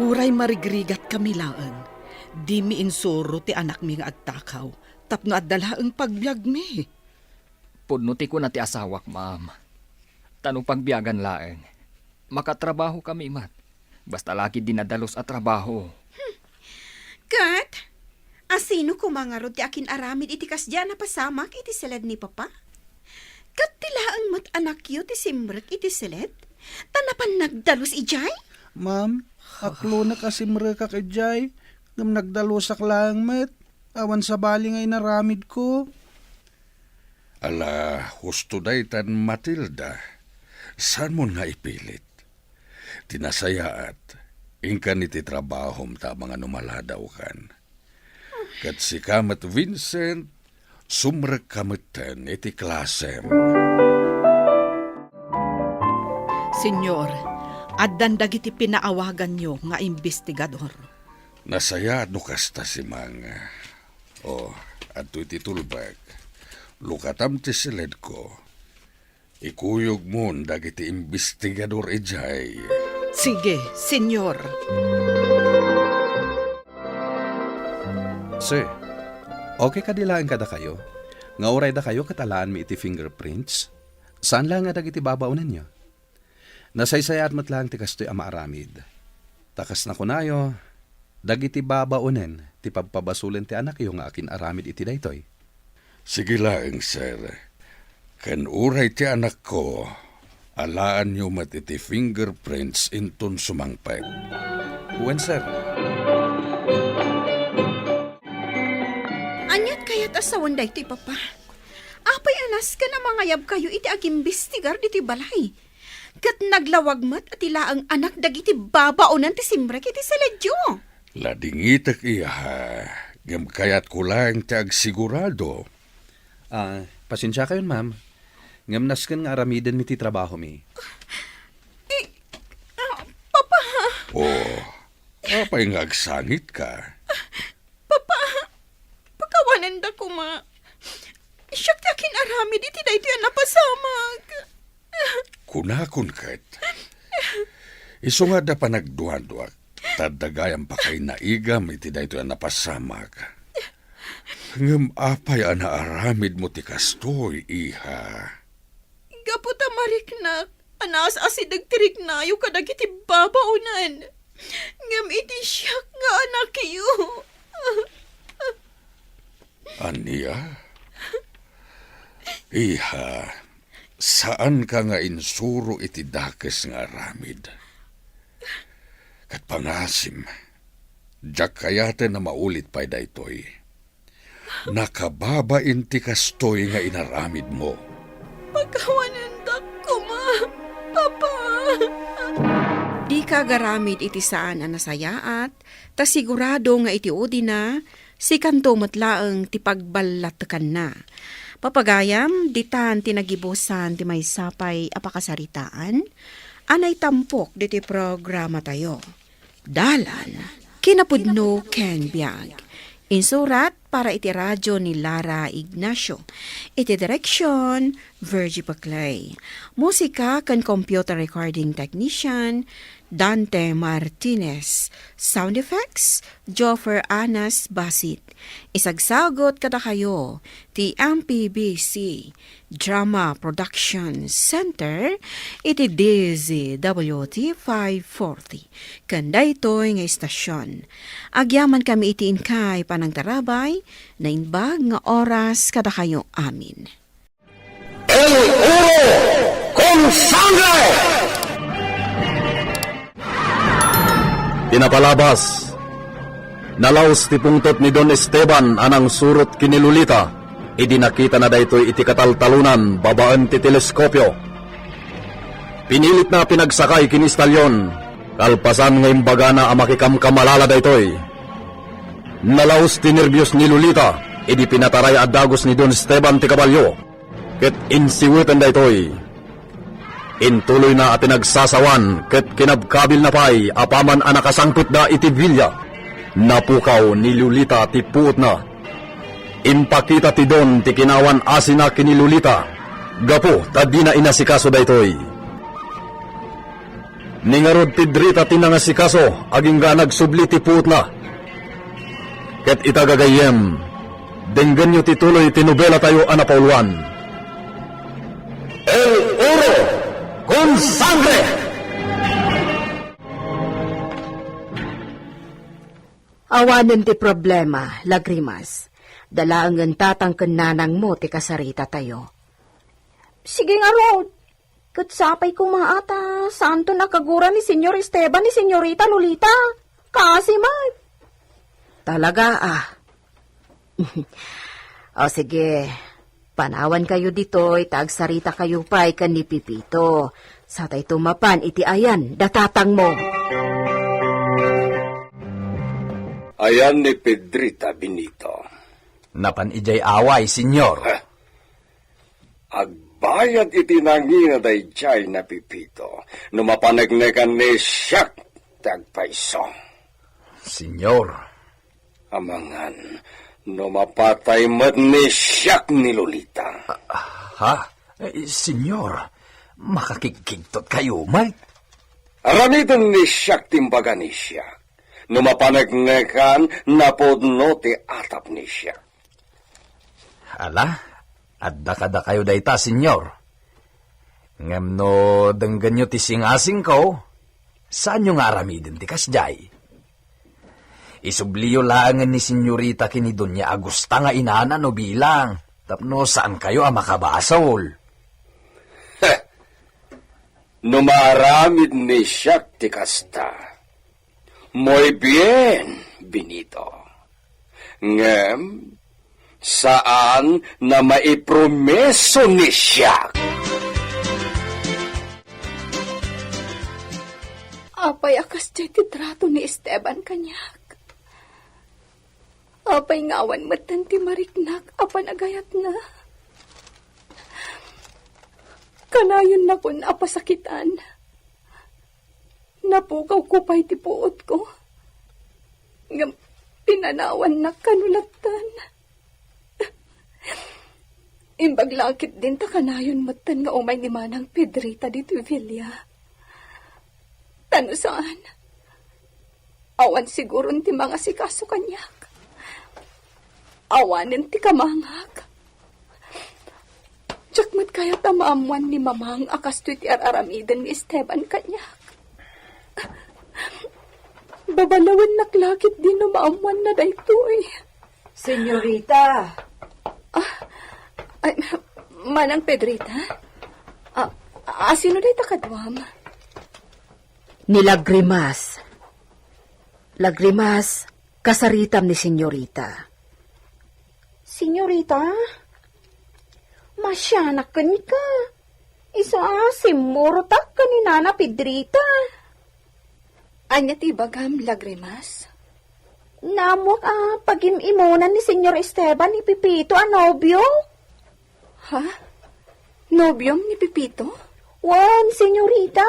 S11: uray marigrigat kami laang. Di mi insuro ti anak mi nga agtakaw. Tapno at dalaang pagbiag mi.
S2: Pudnuti ko na ti asawak, ma'am. Tanong pagbiyagan laeng. Makatrabaho kami, mat. Basta laki dinadalos at trabaho.
S10: Kat, asino kumangarod ti akin aramid iti kasya na pasamak iti seled ni papa? Kat tilaang mat anak yu ti simrek iti seled? Tanapan nagdalos ijay?
S1: Ma'am, aklo na kasi mereka kay Jay. Ngam nagdalusak lang, met. Awan sa bali ngay naramid ko.
S8: Ala, husto day tan Matilda. Saan mo nga ipilit? Tinasayaat, ingkan iti trabahom ta mga numaladaw kan. Kat si kamat Vincent, sumrek kamatan iti klasem.
S11: Senyor, addan dagiti pinaawagan nyo nga investigador.
S8: Nasaya no kasta si Mga. Ato iti tulbag. Lukatam ti silid ko. Ikuyog mo dagiti investigador ijay.
S11: Sige, senyor.
S12: Sir, okay ka dilaan kada kayo? Nga oray da kayo katalaan mi iti fingerprints? Saan lang nga dagiti babaunan niyo? Nasaysayat matlang ti kastoy ama aramid. Takas na kunayo, dagiti babaunen ti pagpabasulen ti anak yung akin aramid iti daytoy.
S8: Sige lang, sir. Kan uray ti anak ko, alaan nyo mat iti fingerprints inton sumangpet.
S12: Uwan, sir.
S10: Anyat kayat asawan da iti papa. Apay anas ka na mangayab kayo iti agimbistigar diti balay. Kat naglawag mat at ilaang anak dagiti babaonan ti simrek iti saledyo.
S8: Ladingitak iya, gam kayat ko lang ti agsigurado.
S12: Pasensya kayon, ma'am. Ngamnas kan nga aramiden mi ti trabaho mi.
S10: Papa,
S8: Apay nga agsangit ka.
S10: pagkawanan da ko ma. Siyak ti akin aramid iti dayto yan napasamag.
S8: Kunakon kat. Iso nga da pa nagduhan-duak. Tadagayang pa kay naigam iti dayto yan napasamag. Ngam apay ana aramid mo ti kastoy, iha.
S10: Gaputa mariknak, anas asidag tiriknayo kadag iti babaunan. Ngam iti siyak nga anak iyo.
S8: Aniya? Iha, saan ka nga insuro iti dakes nga aramid? Kat pangasim, jak kayate na maulit pa'y daytoy. Nakababain ti kastoy nga inaramid mo.
S10: Pagkawanan da ko ma, papa.
S9: Di ka garamid iti saan ang nasayaat, ta sigurado nga iti udi na, si kanto matlaang ti pagbalatakan na. Papagayam, ditan tinagibusan ti may sapay apakasaritaan, anay tampok diti programa tayo. Dalan, kinapudno Ken Biag. Insurat para iti radyo ni Lara Ignacio. Iti direksyon, Virgie Paclay. Musika kan computer recording technician, Dante Martinez. Sound effects, Joffer Anas Basit. Isagsagot kada kayo, ti MPBC Drama Production Center, iti DZWT 540. Kanda ito'y nga istasyon. Agyaman kami iti inkay panang tarabay, na inbag nga oras kada kayo amin.
S13: El Oro con Sangre! Pinapalabas, nalaos ti pungtot ni Don Esteban anang surot kinilulita, idinakita na daytoy iti kataltalunan babaan ti teleskopyo. Pinilit na pinagsakay kinistalyon, kalpasan nga imbaga na amakikamkamalala daytoy. Nalaos ti nervyos ni Lulita, idi pinataray adagos ni Don Esteban ti kabalyo, ket insiwitan daytoy. Intuloy na at nagsasawan, ket kinabkabil na pay, apaman anakasangpit na iti vilya. Napukaw ni Lulita ti puot na. Impakita ti Don ti kinawan asina kini Lulita. Gapo, tadi na inasikaso daytoy. Ningarod Pedrita tinangasikaso, aging ga nagsubli ti puot na. Ket itagagayem, denggan nyo tituloy tinubela tayo anapauluan. El Oro con Sangre!
S10: Awanan ti problema, Lagrimas. Dalaangan tatangkan nanang mo ti kasarita tayo. Sige nga, Rod. Katsapay ko mga ata, saan to nakagura ni Senyor Esteban ni Senyorita Lolita? Kasi man. Talaga O sige, panawan kayo dito, itagsarita kayo pa ikan ni Pipito. Sa tay tumapan iti ayan, datatang mo.
S14: Ayan ni Pedrita Benito.
S13: Napan ijay away, senyor.
S14: Agbayad iti nangina day jay na Pipito. Numapanagnegan ni siyak tagpaiso.
S13: Senyor.
S14: Amangan, numapatay mat ni siyak ni Lolita.
S13: Ha? Senyor, makakikigtot kayo, may?
S14: Aramidon ni siyak timbaga ni siyak. Numapanagnegan na podno ti atap ni siyak.
S13: Ala, adda kada kayo dayta, senyor. Ngam no denggan nyo ti singasing ko, saan nyo nga aramidin ti kasjay? Isubliyo laangan ni senyorita kini Doña Agusta nga inana no bilang, tapno saan kayo makabasol?
S14: Numaramid ni siyak ti kasta. Muy bien, Benito. Ngem, saan na maipromeso ni siya?
S3: Apay akas jay ti trato ni Esteban kanyak. Apay ngawan matan ti mariknak apan agayat na. Kanayon na kun apasakitan. Napukaw ko pa'y ti puot ko. Ngam pinanawan na kanulatan. Imbaglakit din ta kanayon matan nga umay ni Manang Pedrita dito Villa. Tano saan? Awan siguro ti mga sikaso kanyak. Awanin ti kamangag. Tiyakmat kaya tamaamuan ni Mamang akas ti araramidan ni Esteban kanyak. Babalawan naklakit din na maamuan na dayto eh.
S10: Senyorita.
S3: Manang Pedrita? Sino dayta kadwam?
S10: Ni Lagrimas. Lagrimas, kasaritam ni senyorita. Senyorita? Masyanakan ka. Simurtak ka ni Nana Pedrita.
S3: Anya ti bagam, Lagrimas?
S10: Namok pag-imimunan ni Senyor Esteban ni Pipito nobyo.
S3: Ha? Nobyom ni Pipito?
S10: Wan, senyorita.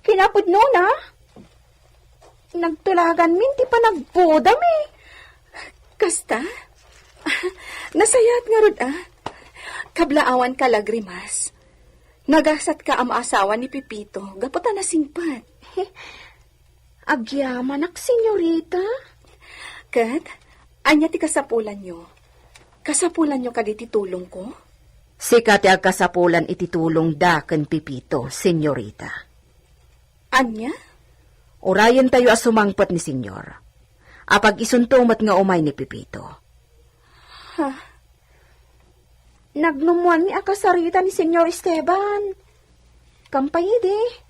S10: Kinapod no na. Nagtulagan min ti pa nagbudam eh.
S3: Kasta? Nasayat nga rod Kablaawan ka, Lagrimas. Nagasat ka asawa ni Pipito. Gaputa na singpat.
S10: Agyaman ak, senyorita.
S3: Kat, anya ti kasapulan nyo. Kasapulan nyo kaditi tulong ko?
S10: Sikat ang kasapulan ititulong da ken Pipito, senyorita.
S3: Anya?
S10: Orayan tayo asumangpat ni senyor. Apag isuntumat nga umay ni Pipito.
S3: Ha?
S10: Nagnumuan ni akasarita ni Senyor Esteban. Kampayide.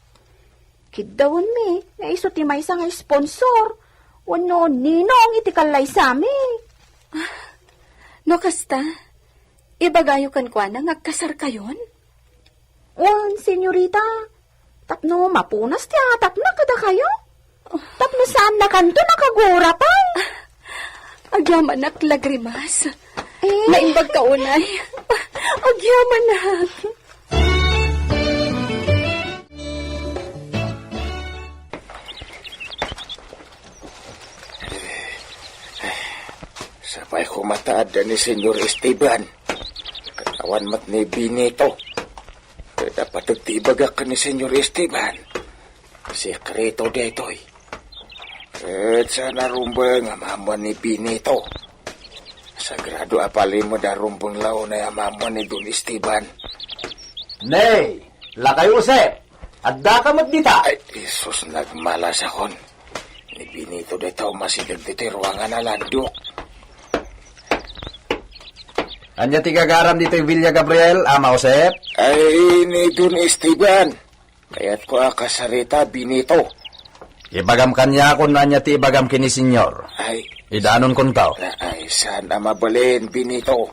S10: Kidawon mi, nga iso ti may nga sponsor. Wano ninong itikalay sami.
S3: No kasta, ibagayo kan kwa na ngagkasar kayon?
S10: Wan, senyorita. Tapno mapunas ti atak na kada kayo. Tapno saan na kanto nakagura pa.
S3: Agyaman nak, Lagrimas. Naimbag ka unay. Agyaman nak.
S14: Sabay kumataad ni Senyor Esteban. Katawan mat ni Benito. Dapat nagtibaga ka ni Senyor Esteban. sekreto detoy. At sa narumbang amaman ni Benito. Sagrado apalin mo darumbang lao na amaman ni Don Esteban.
S13: Nay, lakay usep. Adda ka magdita.
S14: Ay, Isus, nagmalas akon. Ni Benito dito masidag dito ruangan na landok.
S13: Anya ti gagaram dito yung Villa Gabriel, Ama Josep?
S14: Ay, ni Don Esteban. Kaya't ko akasarita Benito.
S13: Ibagam kanya kung nanya ti ibagam kini senyor.
S14: Ay,
S13: Idanon kon tao.
S14: ay, sana mabalin Benito.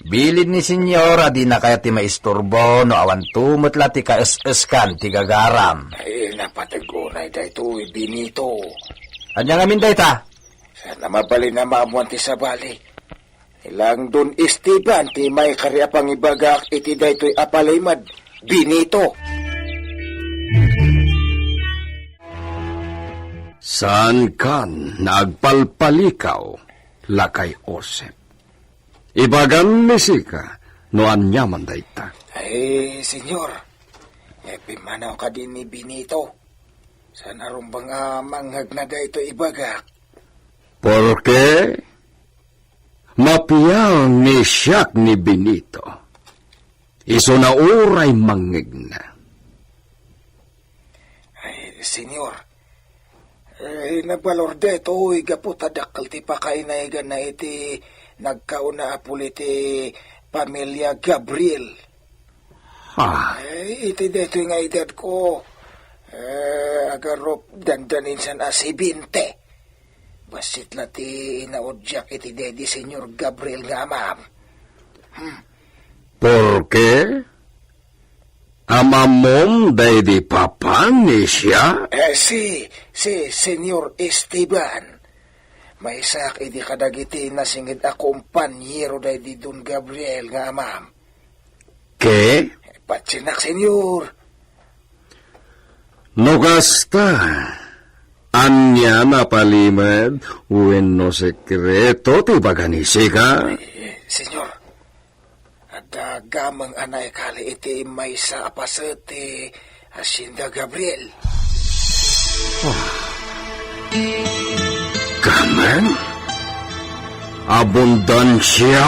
S13: Bilid ni senyor, adi na kaya ti maisturbo, no awan tumutla ti kaes-eskan ti gagaram.
S14: Ay, napatagunay dito Benito.
S13: Anya ngamin dayta?
S14: Sana mabalin na maamuan ti sabali. Ilang Don Esteban ti may kariapang ibagak iti daytoy apalaymad Benito.
S15: Saan kan nagpalpalikaw, lakay Josep? Ibagan ni Sika, no anyaman dayta.
S14: Ay, senyor, pimanaw ka din ni Benito. Sana rumbang manghag na dayto ibagak.
S15: Porque mapiyaw ni siyak ni Benito. Iso na uray mangigna.
S14: Ay, senyor, nabalor dito, igaputadakal ti pakainaigan na iti nagkauna apuli ti pamilya Gabriel. Ay, iti dito nga edad ko. Agarop dandanin san asibinte. Basit na ti inaudyak iti dedi Senyor Gabriel nga amam.
S15: Porque amamom day di papa ni siya?
S14: Si Senyor Esteban. May sak iti kadagiti na singid akumpanyero day di Don Gabriel nga amam.
S15: Ke?
S14: Patsinak, senyor.
S15: No kasta, anya napalimad, uwen no sekreto ti baganisi ka?
S14: Senyor, ada gamang anay kali iti may sa apasete Hacienda Gabriel.
S15: Gamang? Abundansya?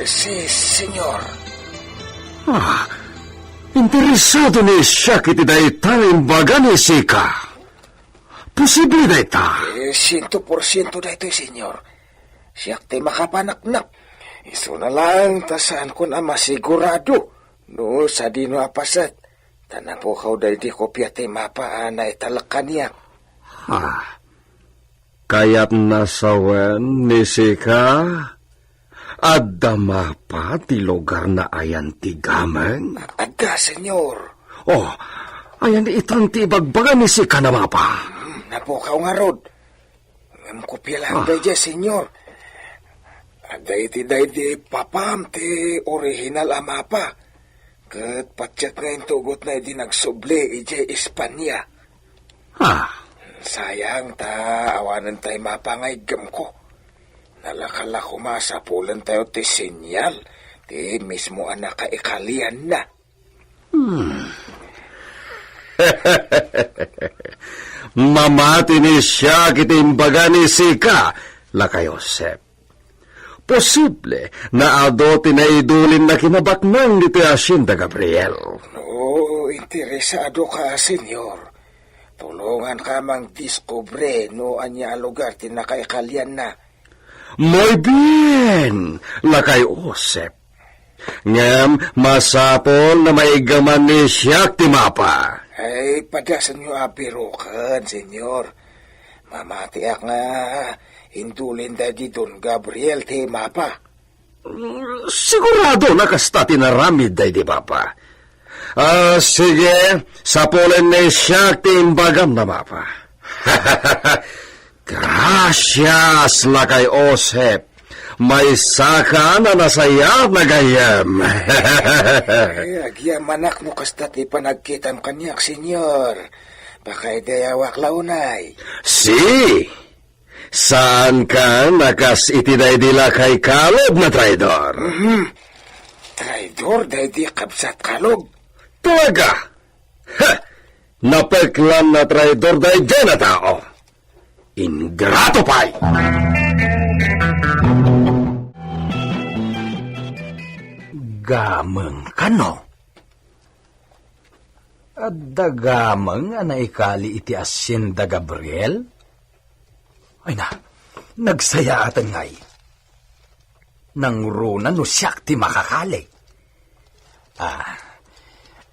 S14: Si, senyor.
S15: Interesado ni siya kiti daytang baganisi ka. Posible dayta?
S14: 100% dayto, senyor. Siyak ti makapanaknak. Iso na lang, tasaan ko na masigurado. No, sa dino apasat. Tanapukaw day di kopya ti mapaan na italakan niya.
S15: Kaya't nasawen ni Sika, adda mapa ti lugar na ayan ti gamang?
S14: Adda, senyor.
S15: Ayan itang ti ibagbagan ni Sika na mapa.
S14: Napukaw nga rod. Ngam kopya lang day dya, senyor. Adda iti day di papam ti original amapa. Kat patyat ngayon tugot na di nagsubli ije Espanya. Sayang awanan tayo mapangay gam ko. Nalakala ko masapulan tayo ti sinyal. Ti mismo anak kaikalian na.
S15: Mamati ni siya kitimbaga ni Sika, lakay Josep. Posible na ado tinaidulin na kinabaknang ni Hacienda Gabriel.
S14: No, interesado ka, senyor. Tulungan ka mang diskubre no anya lugar tinakaikalian na.
S15: Muy bien, lakay Josep. Ngam, masapol na maigaman ni siya ti mapa.
S14: Ay, padasan nyo abirukan, senyor. Mamatiak nga, hindulin da di Don Gabriel ti mapa.
S15: Sigurado na kasta tinaramid day di papa. Sige, sapulen ni siya ti imbagam na mapa. Gracias, lakay Josep. May saka na nasaya na gayam.
S14: Agyam anak no kasta ti panagkitam kanyak, senyor. Baka idayawak launay.
S15: Si, saan ka nakas itiday dila kay Kalob na traidor?
S14: Traidor, day di kabsat Kalob.
S15: Talaga? Napeklan na traidor day dyan na tao. Ingrato pa'y!
S16: Gamang kano? At dagamang anaikali iti Hacienda Gabriel? Ay na, nagsaya atan ngay. Nang runa no siyak ti makakali.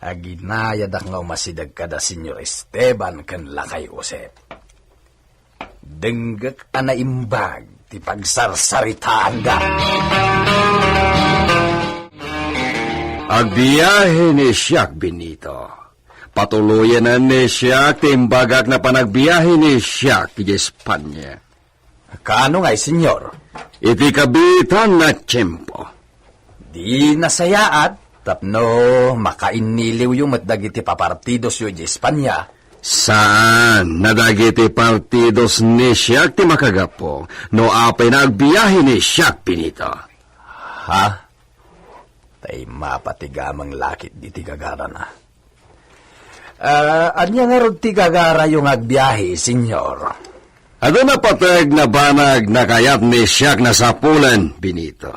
S16: Aginayadak nga umasidag kada Senyor Esteban kan lakay Josep. Denggak anaimbag ti pagsarsaritaan da.
S15: Agbiyahe ni Siak Benito. Patuloyan na ni Siak timbagak na panagbiyahe ni Siak di Espanya.
S16: Kano ngay, senyor?
S15: Iti kabitan na tiyempo.
S16: Di nasayaat, tapno makainiliw yung matdag iti papartidos yung di Espanya.
S15: Saan nadagiti partidos ni Siak ti makagapo no apay na agbiyahe ni Siak Benito?
S16: Ha? Tay mapatigamang lakit di tigagara na. Anya nga rod tigagara yung agbiyahe, senyor?
S15: Ano na patag na banag na kayat ni Siak na sapulan, Benito?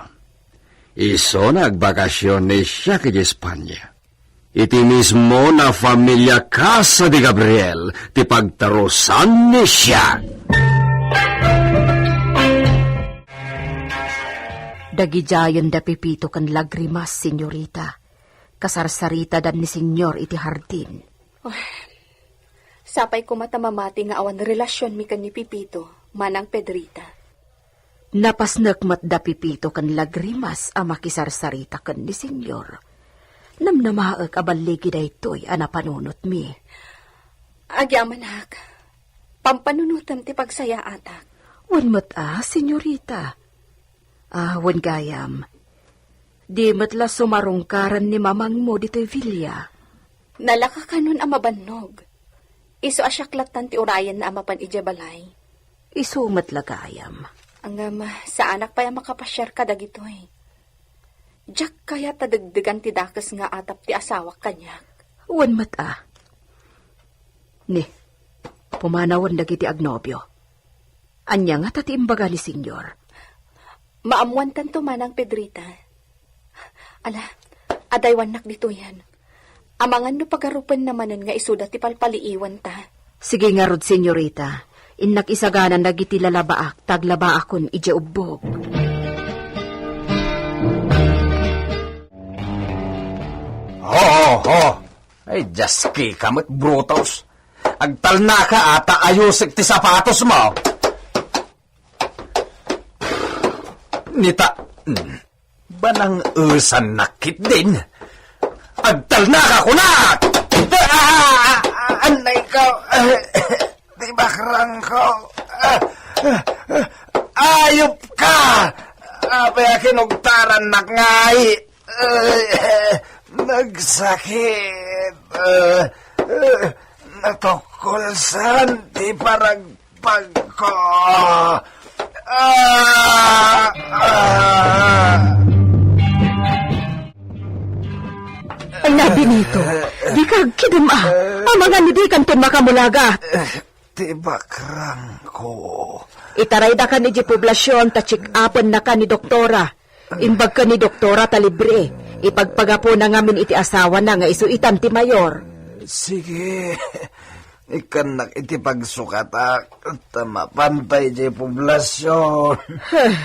S15: Iso nagbakasyon ni Siak di Espanya. Iti mismo na familia Casa de Gabriel ti pagtarusan ni Siak.
S17: Dagijayon da pipito kan lagrimas, senyorita. Kasarsarita dan ni senyor iti hardin.
S10: Sapay ko matamamati nga awan relasyon mi kan ni Pipito, manang Pedrita.
S17: Napasnakmat da pipito kan lagrimas a makisarsarita kan ni senyor. Namnamaag abaligi da ito'y anapanunot mi.
S10: Agyamanak, pampanunutan ti pagsaya atak.
S17: Wanmat senyorita. Wan gayam. Di matla sumarungkaran ni mamang mo dito'y Villa.
S10: Nalaka ka nun amabannog. Iso asyaklatan ti urayan na amapan ijabalay.
S17: Iso matlagayam.
S10: Ang sa anak pa yung makapasyar ka dagitoy. Diyak kaya tadagdagan ti dakas nga atap ti asawak kanyak.
S17: Wan mata. Ni, pumanawan dagiti agnobyo. Anya nga tati imbaga ni senyor.
S10: Maamuan tanto manang Pedrita. Ala, adaywan nak dito yan. Amangan no pagarupan namanan nga isuda ti palpaliiwan ta.
S17: Sige nga rod, senyorita. Innak isaganan dagiti lalabaak, taglabaakon ija ubbog.
S16: Ho! Ay, jaski kamot brutos. Agtalna ka ata ayusik ti sapatos mo. Nita, banang usan nakit din. Agtalna ka kunak! Anay ko, di bakrang ko. Ayop ka! Apay kinugtaran na ngay. Nagsakit. Natukulsan di paragpag ko.
S17: Ay na, Benito. Di ka kidum Ang mga nidi kanton makamulaga.
S16: Di bakrang ko.
S17: Itaray da ka ni di poblasyon ta check-upan na ka ni doktora. Imbag ka ni doktora ta libre. Ipagpagapo na ngamin iti asawa na nga isuitan ti mayor.
S16: Sige. Ikanak iti pagsukatak. Tamapantay di poblasyon.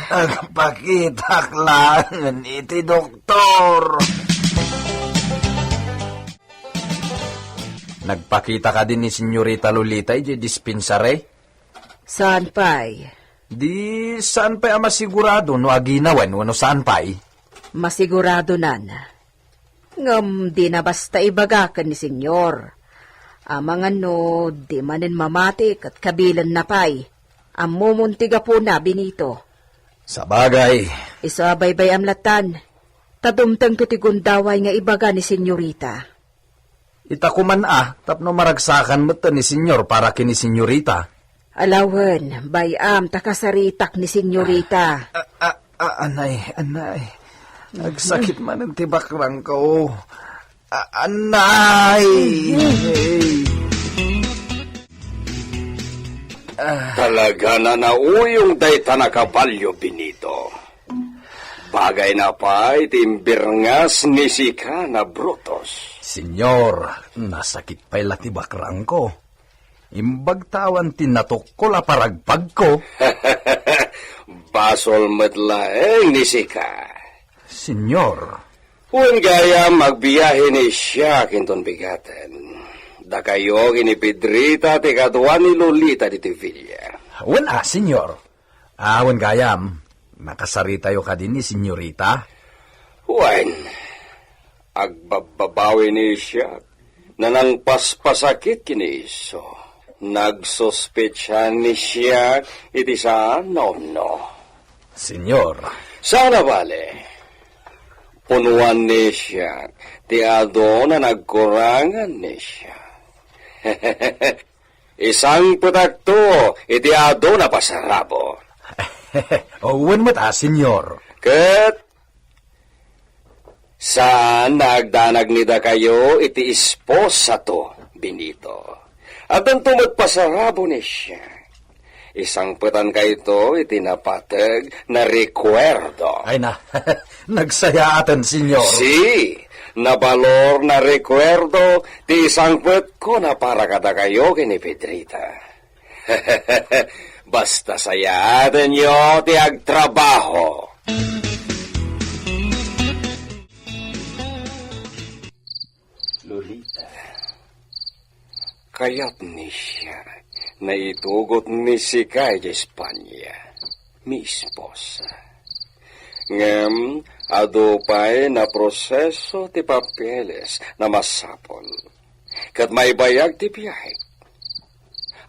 S16: Agpakitak lang iti doktor. Nagpakita ka din ni Senyorita Lolita iti dispensary?
S17: Saan pa'y?
S16: Di saan pa'y masigurado no aginawan wano saan pa'y?
S17: Masigurado nan. Ngam di na basta ibagakan ni senyor. Amangan no di manen mamatik at kabilan na pa'y. Amumuntiga po na, Benito.
S16: Sa bagay.
S17: Isabaybay amlatan. Tadumtang tutigundaway nga ibaga ni senyorita.
S16: Itakuman tapno maragsakan mo ni senyor para kini senyorita.
S17: Alawan, bayam takasaritak ni senyorita.
S16: Anay. Nagsakit man ang tibakrang ko. Anay!
S15: Talaga na nauyong dayta na kabalyo, Benito. Bagay na pa itimbirngas ni sika na Brutus.
S16: Senyor, nasakit pa'y latibakrang ko. Imbag tawan tinatok ko la paragpag ko.
S15: Basol matlaeng ni sika.
S16: Senyor.
S15: Huwag gaya magbiyahe ni siya kinton bigaten. Da kayo kini Pedrita ti kadwa ni Lolita di Villa.
S16: Wala, senyor. Awan gayam, nakasari tayo ka din ni senyorita.
S15: Wan, agbababawi ni siya na nang paspasakit kini iso. Nagsospetsya ni siya iti sa no.
S16: Senyor.
S15: Sana bale. Punuan ni siya, ti ado na nagkurangan ni siya. Isang putakto, iti ado na pasarabo.
S16: Owen mo ta, senyor.
S15: Ket, saan nagdanag nida kayo, iti esposa to, Benito. At ang tumagpasarabo ni siya. Isang putan ka ito, itinapatag na recuerdo.
S16: Ay na, nagsayaatan, senyor.
S15: Si, nabalor na recuerdo, ti isang put ko na para kada kayo kini Pedrita. Basta sayaatan nyo, ti agtrabaho. Lolita, kaya't ni siya na itugot ni si Kay de Espanya, mi esposa. Ngem, adupay na proseso ti papeles na masapol, kat may bayag ti biyahe.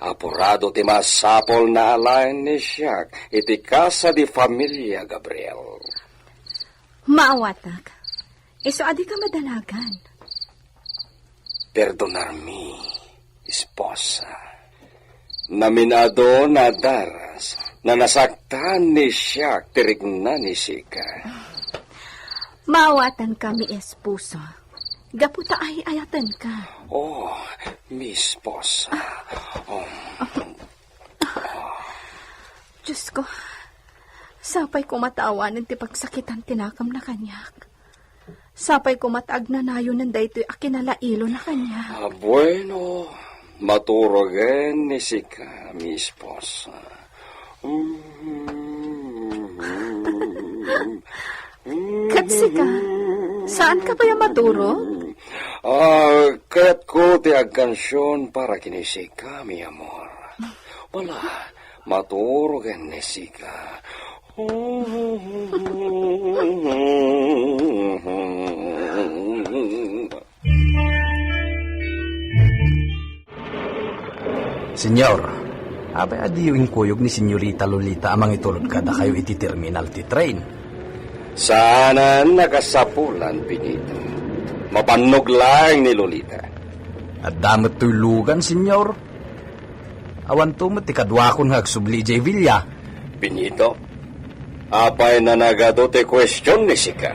S15: Apurado ti masapol na alain ni siya, iti kasa di familia Gabriel.
S10: Maawatak, iso adi ka madanagan.
S15: Perdonar mi, esposa. Naminado na daras na nasaktan ni siya tirig na ni Sika.
S10: Maawatan kami, esposo. Gaputa ay ayatan ka.
S15: Oh, mi esposa.
S10: Diyos ko, sapay ko matawanan ti pagsakitan tinakam na kanyak. Sapay ko mataag na nayo ng daytoy akinalailo na kanya.
S15: Bueno, maturogen ni Sika, mi esposa.
S10: Katsika, saan ka ba yung maturo?
S15: Kaya't ko ti agkansyon para kini Sika, mi amor. Wala, maturogen ni Sika.
S16: Senyor, abay adi yung kuyog ni Senyorita Lolita amang itulod kada kayo iti terminal ti train.
S15: Sana nakasapulan, Benito. Mapanog lang ni Lolita.
S16: At damot to'y lugan, senyor. Awan tumot ti kadwakon hagsubli jay Villa.
S15: Benito, apay na nagado te question ni Sika.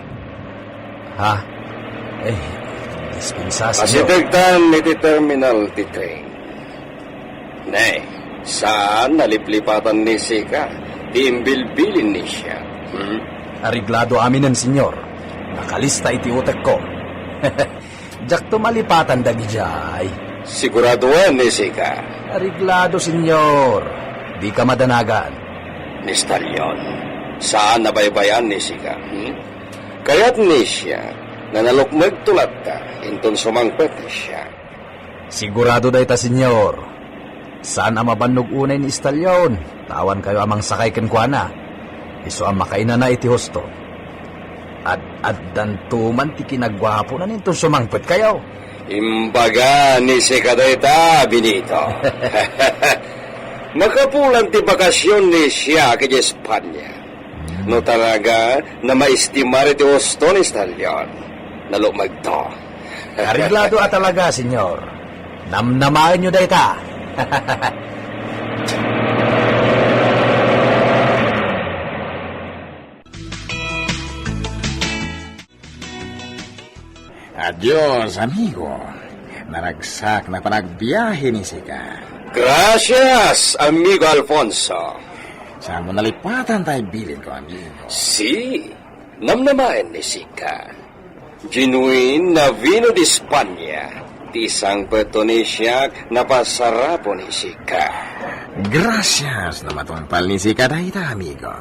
S16: Ha? Dispensa, senyor.
S15: Asitigtan iti terminal ti train. Nay, saan naliplipatan ni Sika? Tiimbilbilin ni siya.
S16: Ariglado aminan, senyor. Nakalista iti utek ko. Jak tumalipatan dagi jay.
S15: Siguraduan ni Sika.
S16: Ariglado, senyor. Di ka madanagan.
S15: Ni Stalyon, saan nabaybayan ni Sika? Kaya't ni siya, nanalukmag tulat ka, inton sumangpet ni siya.
S16: Sigurado day ta, senyor. Saan ang mabannog unay ni Stalyon? Tawan kayo amang sakay kenkwana. Iso ang makaina na iti husto. At dantuman ti kinagwapo na nito sumangpet kayo.
S15: Imbaga ni Sika dayta, Benito. Makapulang ti bakasyon ni siya kay Espanya. No talaga na maistimar iti husto ni Stalyon. Nalumag to.
S16: Ariglado at talaga, senyor. Namnamain nyo dayta.
S4: Adios, amigo. Naragsak na panagbiyahe ni Sika.
S15: Gracias, amigo Alfonso.
S16: Saan mo nalipatan tayo bilin ko, amigo?
S15: Si, namnamain ni Sika. Genuine na vino di Spanya. Tisang petonisiak na pasarapo ni Sika.
S16: Gracias na matumpal ni Sika dahil amigo.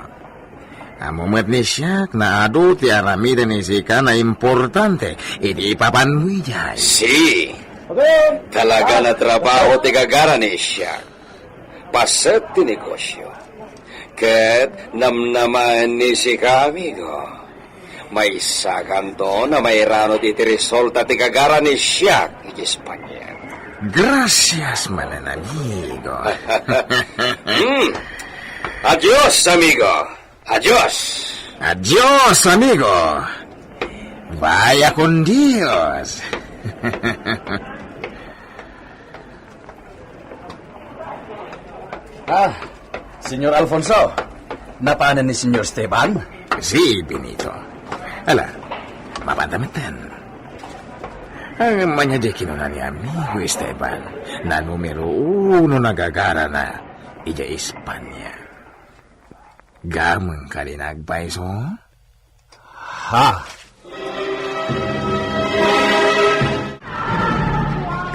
S16: Amumat ni siyak na ado ti aramida ni Sika na importante. Idi ipapanwi jay.
S15: Si, talaga na trabaho ti gagara ni siyak. Paset ti negosyo. Ket namnaman ni Sika, amigo. May sakanto na may rano ti resulta ti gagara ni siyak ni Espanya.
S16: Gracias, manan amigo.
S15: Adios, amigo. Adios.
S16: Adios, amigo. Vaya con Dios.
S18: Senyor Alfonso, napaanan ni Senyor Esteban?
S16: Si, Benito. Ala, mapandamitan. Ang manyadekin na ni amigo Esteban na numero 1 nagagara na ija Espanya. Gamang kalinagpay so?
S18: Ha?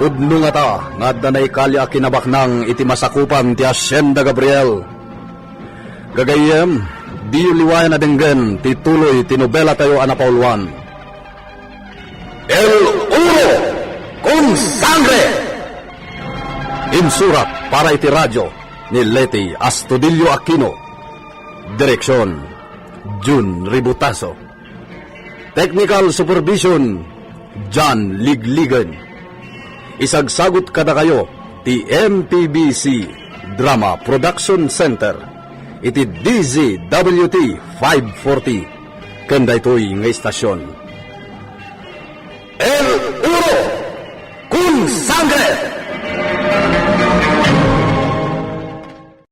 S13: Tudno nga ta, nga danay kalya kinabaknang iti masakupan ti Hacienda Gabriel. Gagayem, di liwayan na denggen ti tuloy ti nobela tayo anapauluan. El Uro con Sangre! Insurat para iti radyo ni Leti Astudillo Aquino. Direksyon, Jun Ributaso. Technical Supervision, John Ligligan. Isagsagot kada kayo ti MPBC Drama Production Center iti DZWT 540 kanda ito'y nga istasyon. El Uro con Sangre!